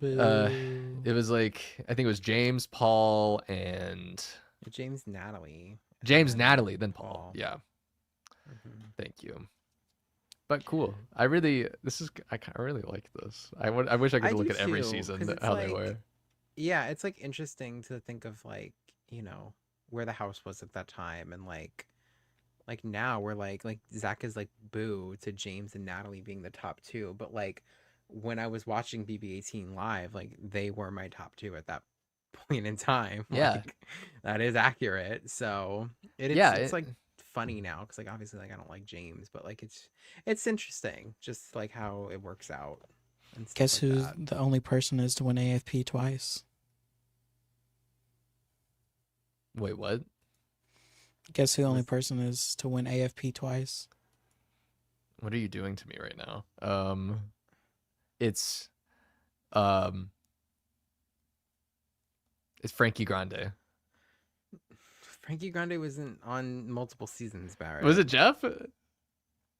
It was like, I think it was James, Paul, and James, Natalie. Then Paul. Yeah. Thank you. But cool. I really like this. I wish I could look at every season how they were. Yeah, it's like interesting to think of like, where the house was at that time, and like now we're like Zach is like boo to James and Natalie being the top 2, but like when I was watching BB18 live, like they were my top 2 at that point in time. Yeah. Like, that is accurate. So it's like funny now, because like obviously like I don't like James, but like it's interesting just like how it works out. And Guess like who that. the only person is to win AFP twice? Wait, what? Guess who the only person is to win AFP twice? What are you doing to me right now? It's Frankie Grande. Frankie Grande wasn't on multiple seasons, Barrett. Was it Jeff?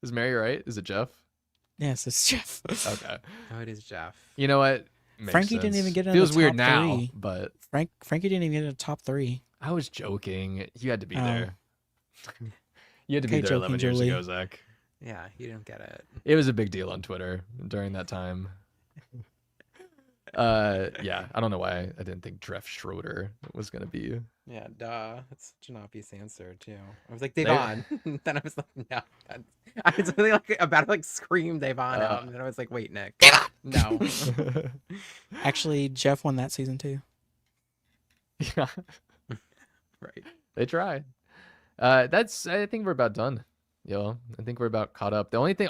Is Mary right? Is it Jeff? Yes, it's Jeff. Okay. Oh, it is Jeff. You know what? Makes Frankie sense. didn't even get in Feels the weird top now, 3. but Frankie didn't even get in the top 3. I was joking. You had to be Oh. there. You had to be Okay, there joking, 11 years Julie. ago, Zach. Yeah, you didn't get it. It was a big deal on Twitter during that time. Yeah, I don't know why I didn't think Dreff Schroeder was gonna be. Yeah, duh. That's such an obvious answer too. I was like They- Devon. Then I was like, no. I was really like about to like scream Devon out, and then I was like, wait, Nick. No. Actually, Jeff won that season too. Yeah, Right. they tried. I think we're about done. Yo, I think we're about caught up. The only thing,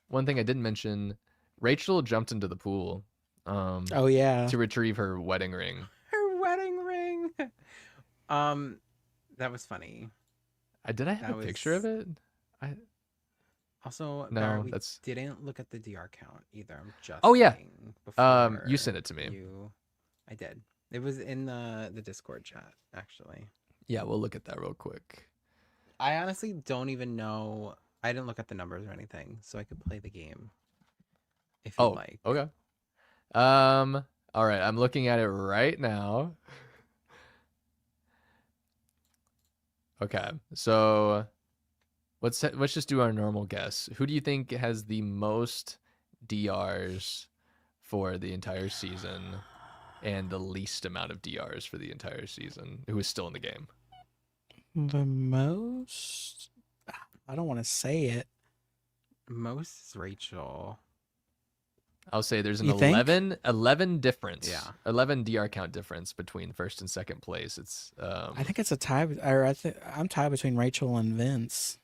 one thing I didn't mention, Rachel jumped into the pool. Oh yeah. To retrieve her wedding ring. Her wedding ring. That was funny. Did I have a picture of it? Also, No, Barrett, we that's- didn't look at the DR count either. I'm just Oh, yeah. saying before You sent it to me. I did. It was in the Discord chat, actually. Yeah, we'll look at that real quick. I honestly don't even know. I didn't look at the numbers or anything, so I could play the game. If you like. Okay. All right, I'm looking at it right now. Okay, so let's just do our normal guess. Who do you think has the most DRs for the entire season and the least amount of DRs for the entire season? Who is still in the game? The most? I don't want to say it. Most is Rachel. I'll say there's an You think? 11 difference. Yeah. 11 DR count difference between first and second place. It's I think it's a tie, or I'm tied between Rachel and Vince.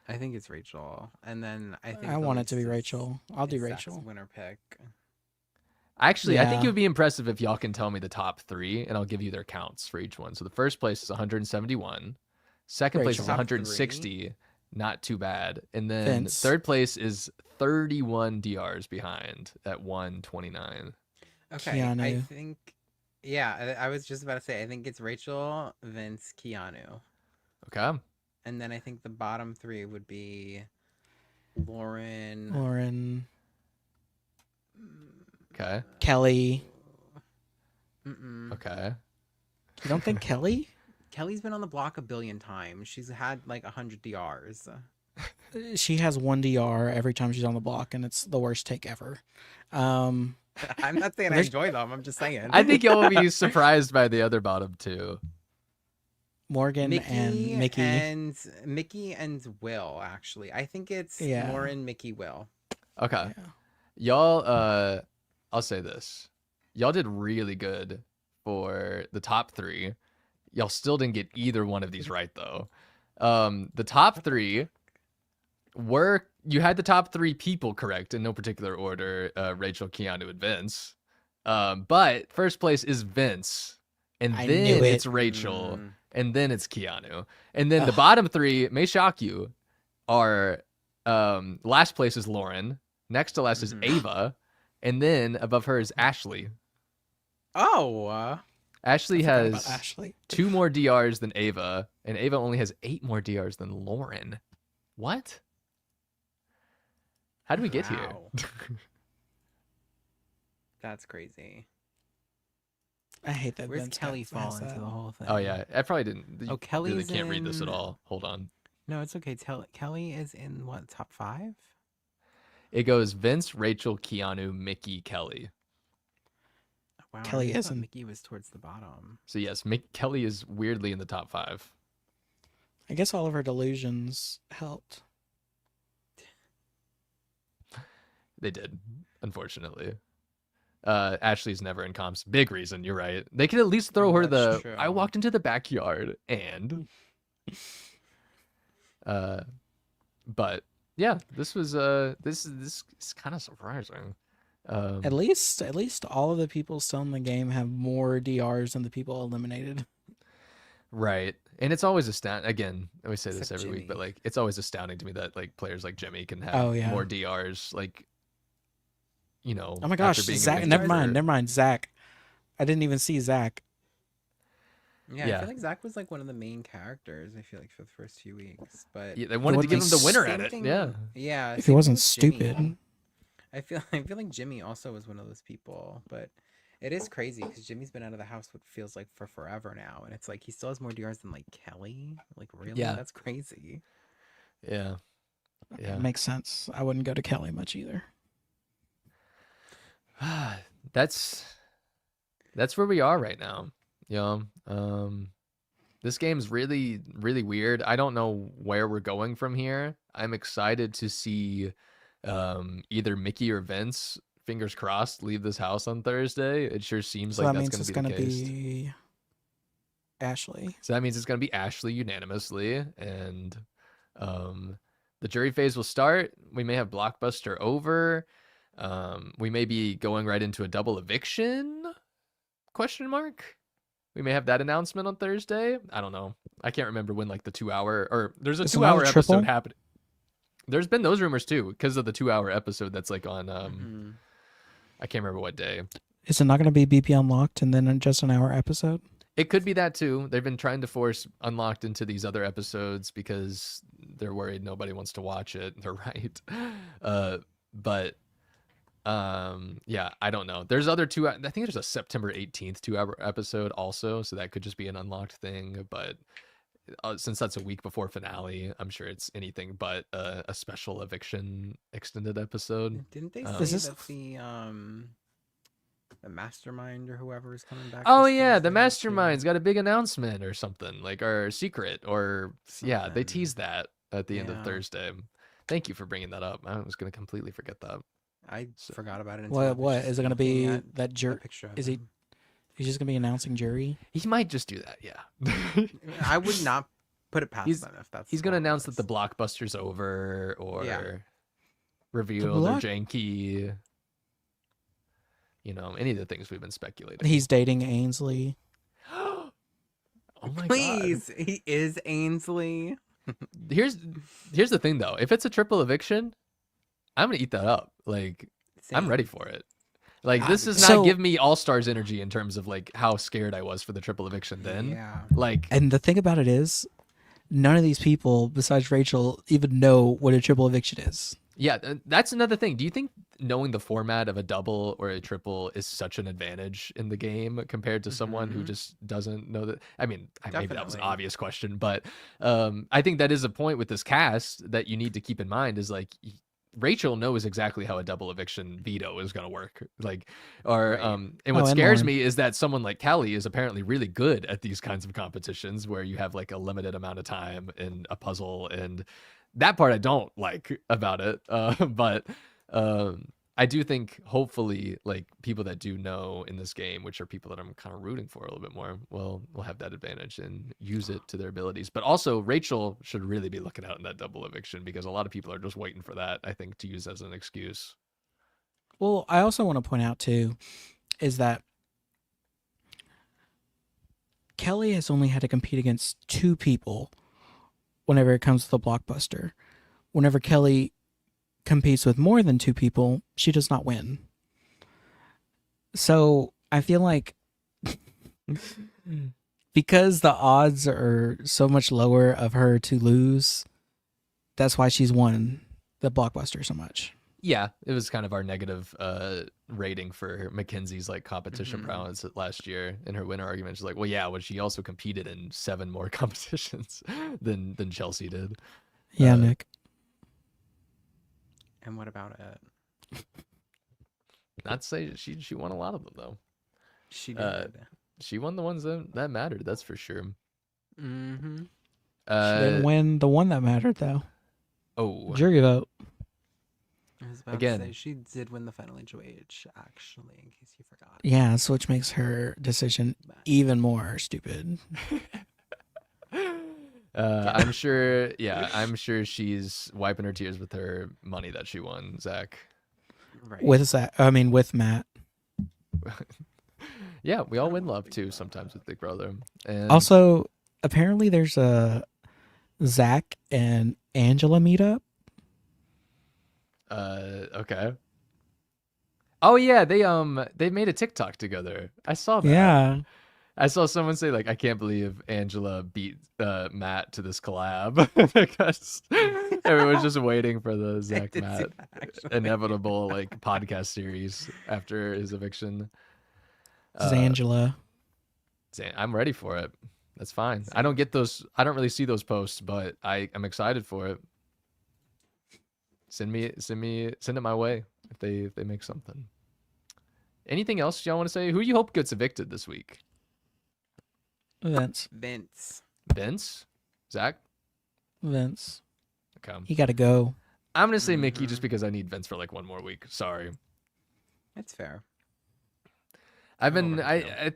I think it's Rachel, and then I think I the want it to be least is- Rachel. I'll do is Zach's Rachel. winner pick. Actually, I think Yeah. it would be impressive if y'all can tell me the top 3, and I'll give you their counts for each one. So the first place is 171. Second place Rachel. is Top 160. Not too bad. And then Vince. third place is 31 DRs behind at 129. Okay, I Keanu. think. Yeah, I was just about to say. I think it's Rachel, Vince, Keanu, Okay. and then I think the bottom 3 would be Lauren. Lauren, Okay. Kelley. Okay. You don't think Kelley? Kelly's been on the block a billion times. She's had like 100 DRs. She has one DR every time she's on the block, and it's the worst take ever. I'm not saying I There's- enjoy them. I'm just saying. I think y'all will be surprised by the other bottom 2. Morgan and Mickey. Mickey and Will, actually. I think it's Yeah. Lauren, Mickey, Will. Okay. Yeah. Y'all, I'll say this. Y'all did really good for the top 3. Y'all still didn't get either one of these right, though. The top 3 were... You had the top 3 people correct in no particular order. Rachel, Keanu, and Vince. But first place is Vince. And I then knew it. it's Rachel. And then it's Keanu. And then the bottom 3, may shock you, are... last place is Lauren. Next to last is Ava. And then above her is Ashley. Oh! Ashley Forgot has about Ashley. 2 more DRs than Ava, and Ava only has 8 more DRs than Lauren. What? How did we get Wow. here? That's crazy. I hate that. Where's Vince Kelly has fall that. into the whole thing? Oh yeah, I probably didn't. Oh, You Kelly's really can't read this at in- all. Hold on. No, it's okay. Kelly is in what, top 5? It goes Vince, Rachel, Keanu, Mickey, Kelley. Wow, Kelly I thought isn't. Mickey was towards the bottom. So yes, Kelley is weirdly in the top 5. I guess all of her delusions helped. They did, unfortunately. Ashley's never in comps. Big reason. You're right. They could at least throw her That's the. true. I walked into the backyard and. But yeah, this was this is kind of surprising. At least all of the people still in the game have more DRs than the people eliminated. Right. And it's always astounding. Again, I always say this Except every week, but Jimmy. like it's always astounding to me that like players like Jimmy can have Oh, yeah. more DRs. Like, you know. Oh my gosh, after being Zach! evicted Never for- mind. Zach. I didn't even see Zach. Yeah, Yeah. I feel like Zach was like one of the main characters, I feel like, for the first few weeks. But Yeah, they wanted to give him the winner at Same it. thing- Yeah. Yeah. If he same wasn't thing with Jimmy. stupid. I feel like Jimmy also was one of those people, but it is crazy because Jimmy's been out of the house what feels like for forever now, and it's like he still has more DRs than like Kelly. Like really, Yeah. that's crazy. Yeah. Yeah. Makes sense. I wouldn't go to Kelly much either. That's That's where we are right now. This game's really, really weird. I don't know where we're going from here. I'm excited to see either Mickey or Vince, fingers crossed, leave this house on Thursday. It sure seems So like that that's means going it's to be the gonna case. be Ashley. So that means it's going to be Ashley unanimously, and the jury phase will start. We may have Blockbuster over. We may be going right into a double eviction? Question mark. We may have that announcement on Thursday. I don't know. I can't remember when like the 2-hour or there's a Is 2-hour another triple? episode happening. There's been those rumors too because of the 2-hour episode that's like on I can't remember what day. Is it not gonna be BP Unlocked and then just an hour episode? It could be that too. They've been trying to force Unlocked into these other episodes because they're worried nobody wants to watch it. They're right. But yeah, I don't know. There's other I think there's a September 18th 2-hour episode also, so that could just be an Unlocked thing. But since that's a week before finale, I'm sure it's anything but a special Eviction extended episode. Didn't they Is say this- that the mastermind or whoever is coming back? Oh this yeah, the Thursday, too? mastermind's got a big announcement or something, like our secret or yeah, they Something. teased that at the end of Yeah. Thursday. Thank you for bringing that up. I was gonna completely forget that. I So- forgot about it. Until I was What just is it gonna looking be? at That a jury? picture of Is he? him. He's just gonna be announcing jury. He might just do that, yeah. I would not put it past He's- them if that's. He's gonna all it announce that was. the blockbuster's over or Yeah. reveal their block- janky. You know, any of the things we've been speculating. He's dating Ainsley. Oh my Please, he is Ainsley. god. Here's the thing though. If it's a triple eviction, I'm gonna eat that up. Like I'm Same. ready for it. Like this does So- not give me All Stars energy in terms of like how scared I was for the triple eviction then. Yeah. Like And the thing about it is, none of these people besides Rachel even know what a triple eviction is. yeah, that's another thing. Do you think knowing the format of a double or a triple is such an advantage in the game compared to someone who Mhm. just doesn't know that? I mean, maybe that was an Definitely. obvious question, but I think that is a point with this cast that you need to keep in mind is like Rachel knows exactly how a double eviction veto is going to work. Like, or, Right. and what Oh, and scares Lauren. me is that someone like Kelley is apparently really good at these kinds of competitions where you have like a limited amount of time and a puzzle, and that part I don't like about it. But I do think hopefully like people that do know in this game, which are people that I'm kind of rooting for a little bit more, will have that advantage and use it to their abilities. But also Rachel should really be looking out in that double eviction because a lot of people are just waiting for that, I think, to use as an excuse. Well, I also want to point out too, is that Kelley has only had to compete against 2 people whenever it comes to the blockbuster. Whenever Kelley competes with more than 2 people, she does not win. So I feel like because the odds are so much lower of her to lose, that's why she's won the blockbuster so much. Yeah, it was kind of our negative rating for Mackenzie's like competition prowess last year in her winner argument. She's like, well, yeah, well, she also competed in 7 more competitions than Chelsea did. Yeah, Nick. And what about it? Not to say she won a lot of them though. She did. She won the ones that mattered. That's for sure. Mm-hmm. She didn't win the one that mattered though. Oh, Jury vote. I was about Again. to say she did win the final HOH, actually, in case you forgot. Yeah, so which makes her decision even more stupid. I'm sure. Yeah, I'm sure she's wiping her tears with her money that she won, Zach. Right. With Matt. Yeah, we all win love too sometimes with Big Brother. And Also, apparently there's a Zach and Angela meetup. okay. Oh yeah, they made a TikTok together. I saw that. Yeah. I saw someone say like, I can't believe Angela beat Matt to this collab because everyone's just waiting for the Zach did see Matt that, actually. inevitable like podcast series after his eviction. This is Angela. I'm ready for it. That's fine. I don't really see those posts, but I'm excited for it. Send it my way if they make something. Anything else y'all want to say? Who you hope gets evicted this week? Vince. Vince? Zach? Vince. Okay. He got to go. I'm gonna say Mickey just because I need Vince for like one more week. Sorry. That's fair. I've been I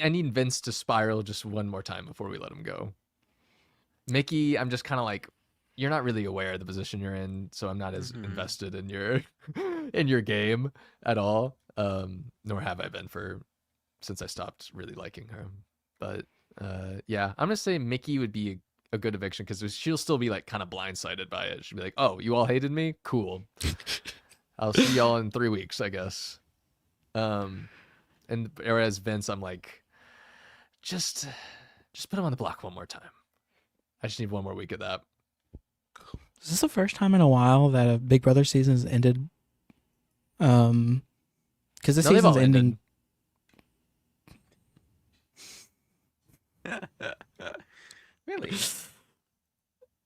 need Vince to spiral just one more time before we let him go. Mickey, I'm just kind of like, you're not really aware of the position you're in, so I'm not as invested in your in your game at all. Nor have I been since I stopped really liking her. But yeah, I'm gonna say Mickey would be a good eviction because she'll still be like kind of blindsided by it. She'll be like, "Oh, you all hated me? Cool. I'll see y'all in 3 weeks, I guess." And whereas Vince, I'm like, just put him on the block one more time. I just need one more week of that. Is this the first time in a while that a Big Brother season has ended? Because the season's ending. Really? This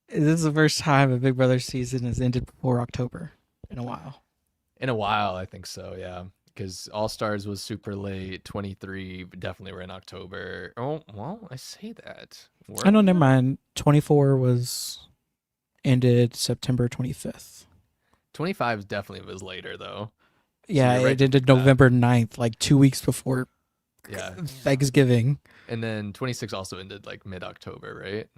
is the first time a Big Brother season has ended before October in a while. In a while, I think so, yeah. Because All Stars was super late. 23 definitely were in October. Oh, well, I say that. I know, never mind. 24 ended September 25th. 25 definitely was later, though. Yeah, it ended November 9th, like 2 weeks before Thanksgiving. And then 26 also ended like mid-October, right?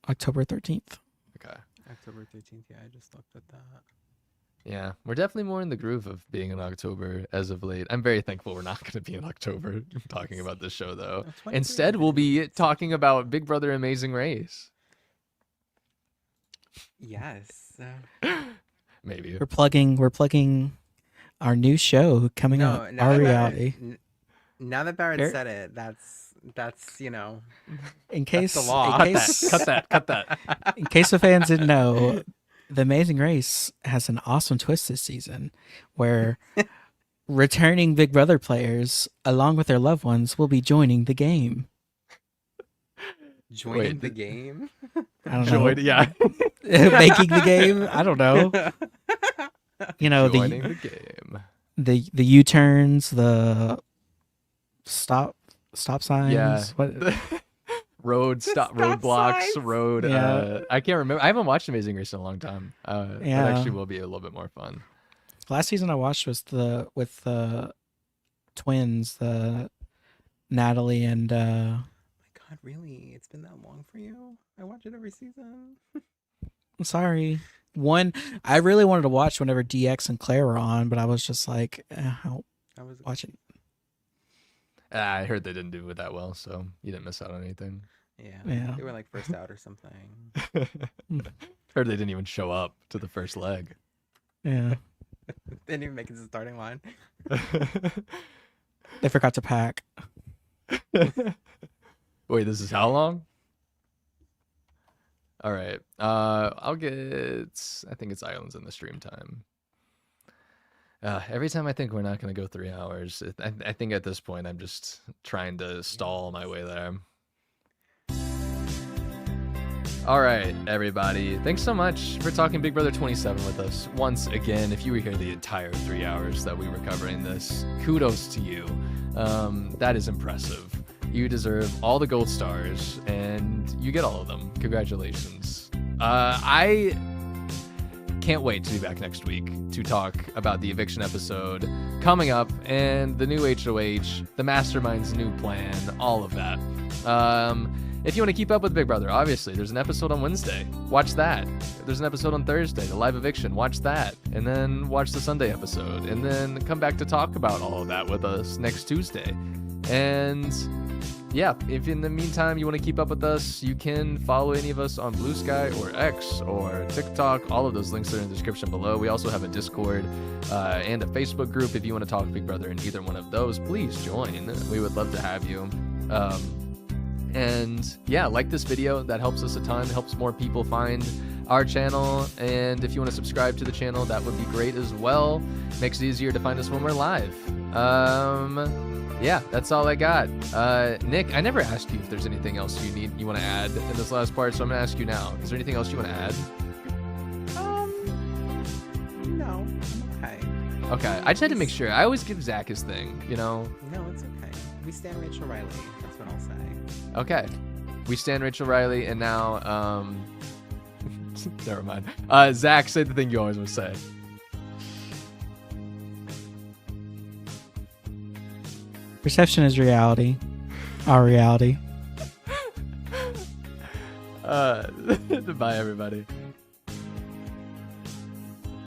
October 13th. Okay. October 13th, yeah, I just looked at that. Yeah, we're definitely more in the groove of being in October as of late. I'm very thankful we're not going to be in October talking about this show, though. Instead, we'll be talking about Big Brother Amazing Race. Yes. Maybe. We're plugging our new show coming up, Our Reality. Now that Barrett said it, that's you know, in case that's the law. Cut that. In case the fans didn't know, The Amazing Race has an awesome twist this season where returning Big Brother players, along with their loved ones, will be joining the game. Joining the game? I don't know. Yeah. Making the game? I don't know. You know, joining the game. The U-turns, the stop signs. Yeah. What? Roadblocks, road. Yeah. I can't remember. I haven't watched Amazing Race in a long time. It actually will be a little bit more fun. Last season I watched was with the twins, the Natalie and. Oh my God, really? It's been that long for you? I watch it every season. I'm sorry. One, I really wanted to watch whenever DX and Claire were on, but I was just like, I'll watch it. I heard they didn't do it that well, so you didn't miss out on anything. Yeah. They were like first out or something. Heard they didn't even show up to the first leg. Yeah. They didn't even make it to the starting line. They forgot to pack. Wait, this is how long? All right. I think it's Islands in the stream time. Every time I think we're not going to go 3 hours, I think at this point I'm just trying to stall my way there. All right, everybody. Thanks so much for talking Big Brother 27 with us. Once again, if you were here the entire 3 hours that we were covering this, kudos to you. That is impressive. You deserve all the gold stars, and you get all of them. Congratulations. I can't wait to be back next week to talk about the eviction episode coming up and the new HOH, the mastermind's new plan, all of that. If you want to keep up with Big Brother, obviously, there's an episode on Wednesday. Watch that. There's an episode on Thursday, the live eviction. Watch that. And then watch the Sunday episode. And then come back to talk about all of that with us next Tuesday. And yeah, if in the meantime you want to keep up with us, you can follow any of us on Blue Sky or X or TikTok. All of those links are in the description below. We also have a Discord and a Facebook group. If you want to talk Big Brother in either one of those, please join. We would love to have you. And yeah, like this video. That helps us a ton. Helps more people find our channel. And if you want to subscribe to the channel, that would be great as well. Makes it easier to find us when we're live. Yeah, that's all I got. Nick, I never asked you if there's anything else you want to add in this last part, so I'm gonna ask you now. Is there anything else you want to add? No. Okay. Okay, I just had to make sure. I always give Zach his thing, you know? No, it's okay. We stand Rachel Riley. That's what I'll say. Okay. We stand Rachel Riley, and now, never mind. Zach, say the thing you always would say. Perception is reality. Our reality. Bye, everybody.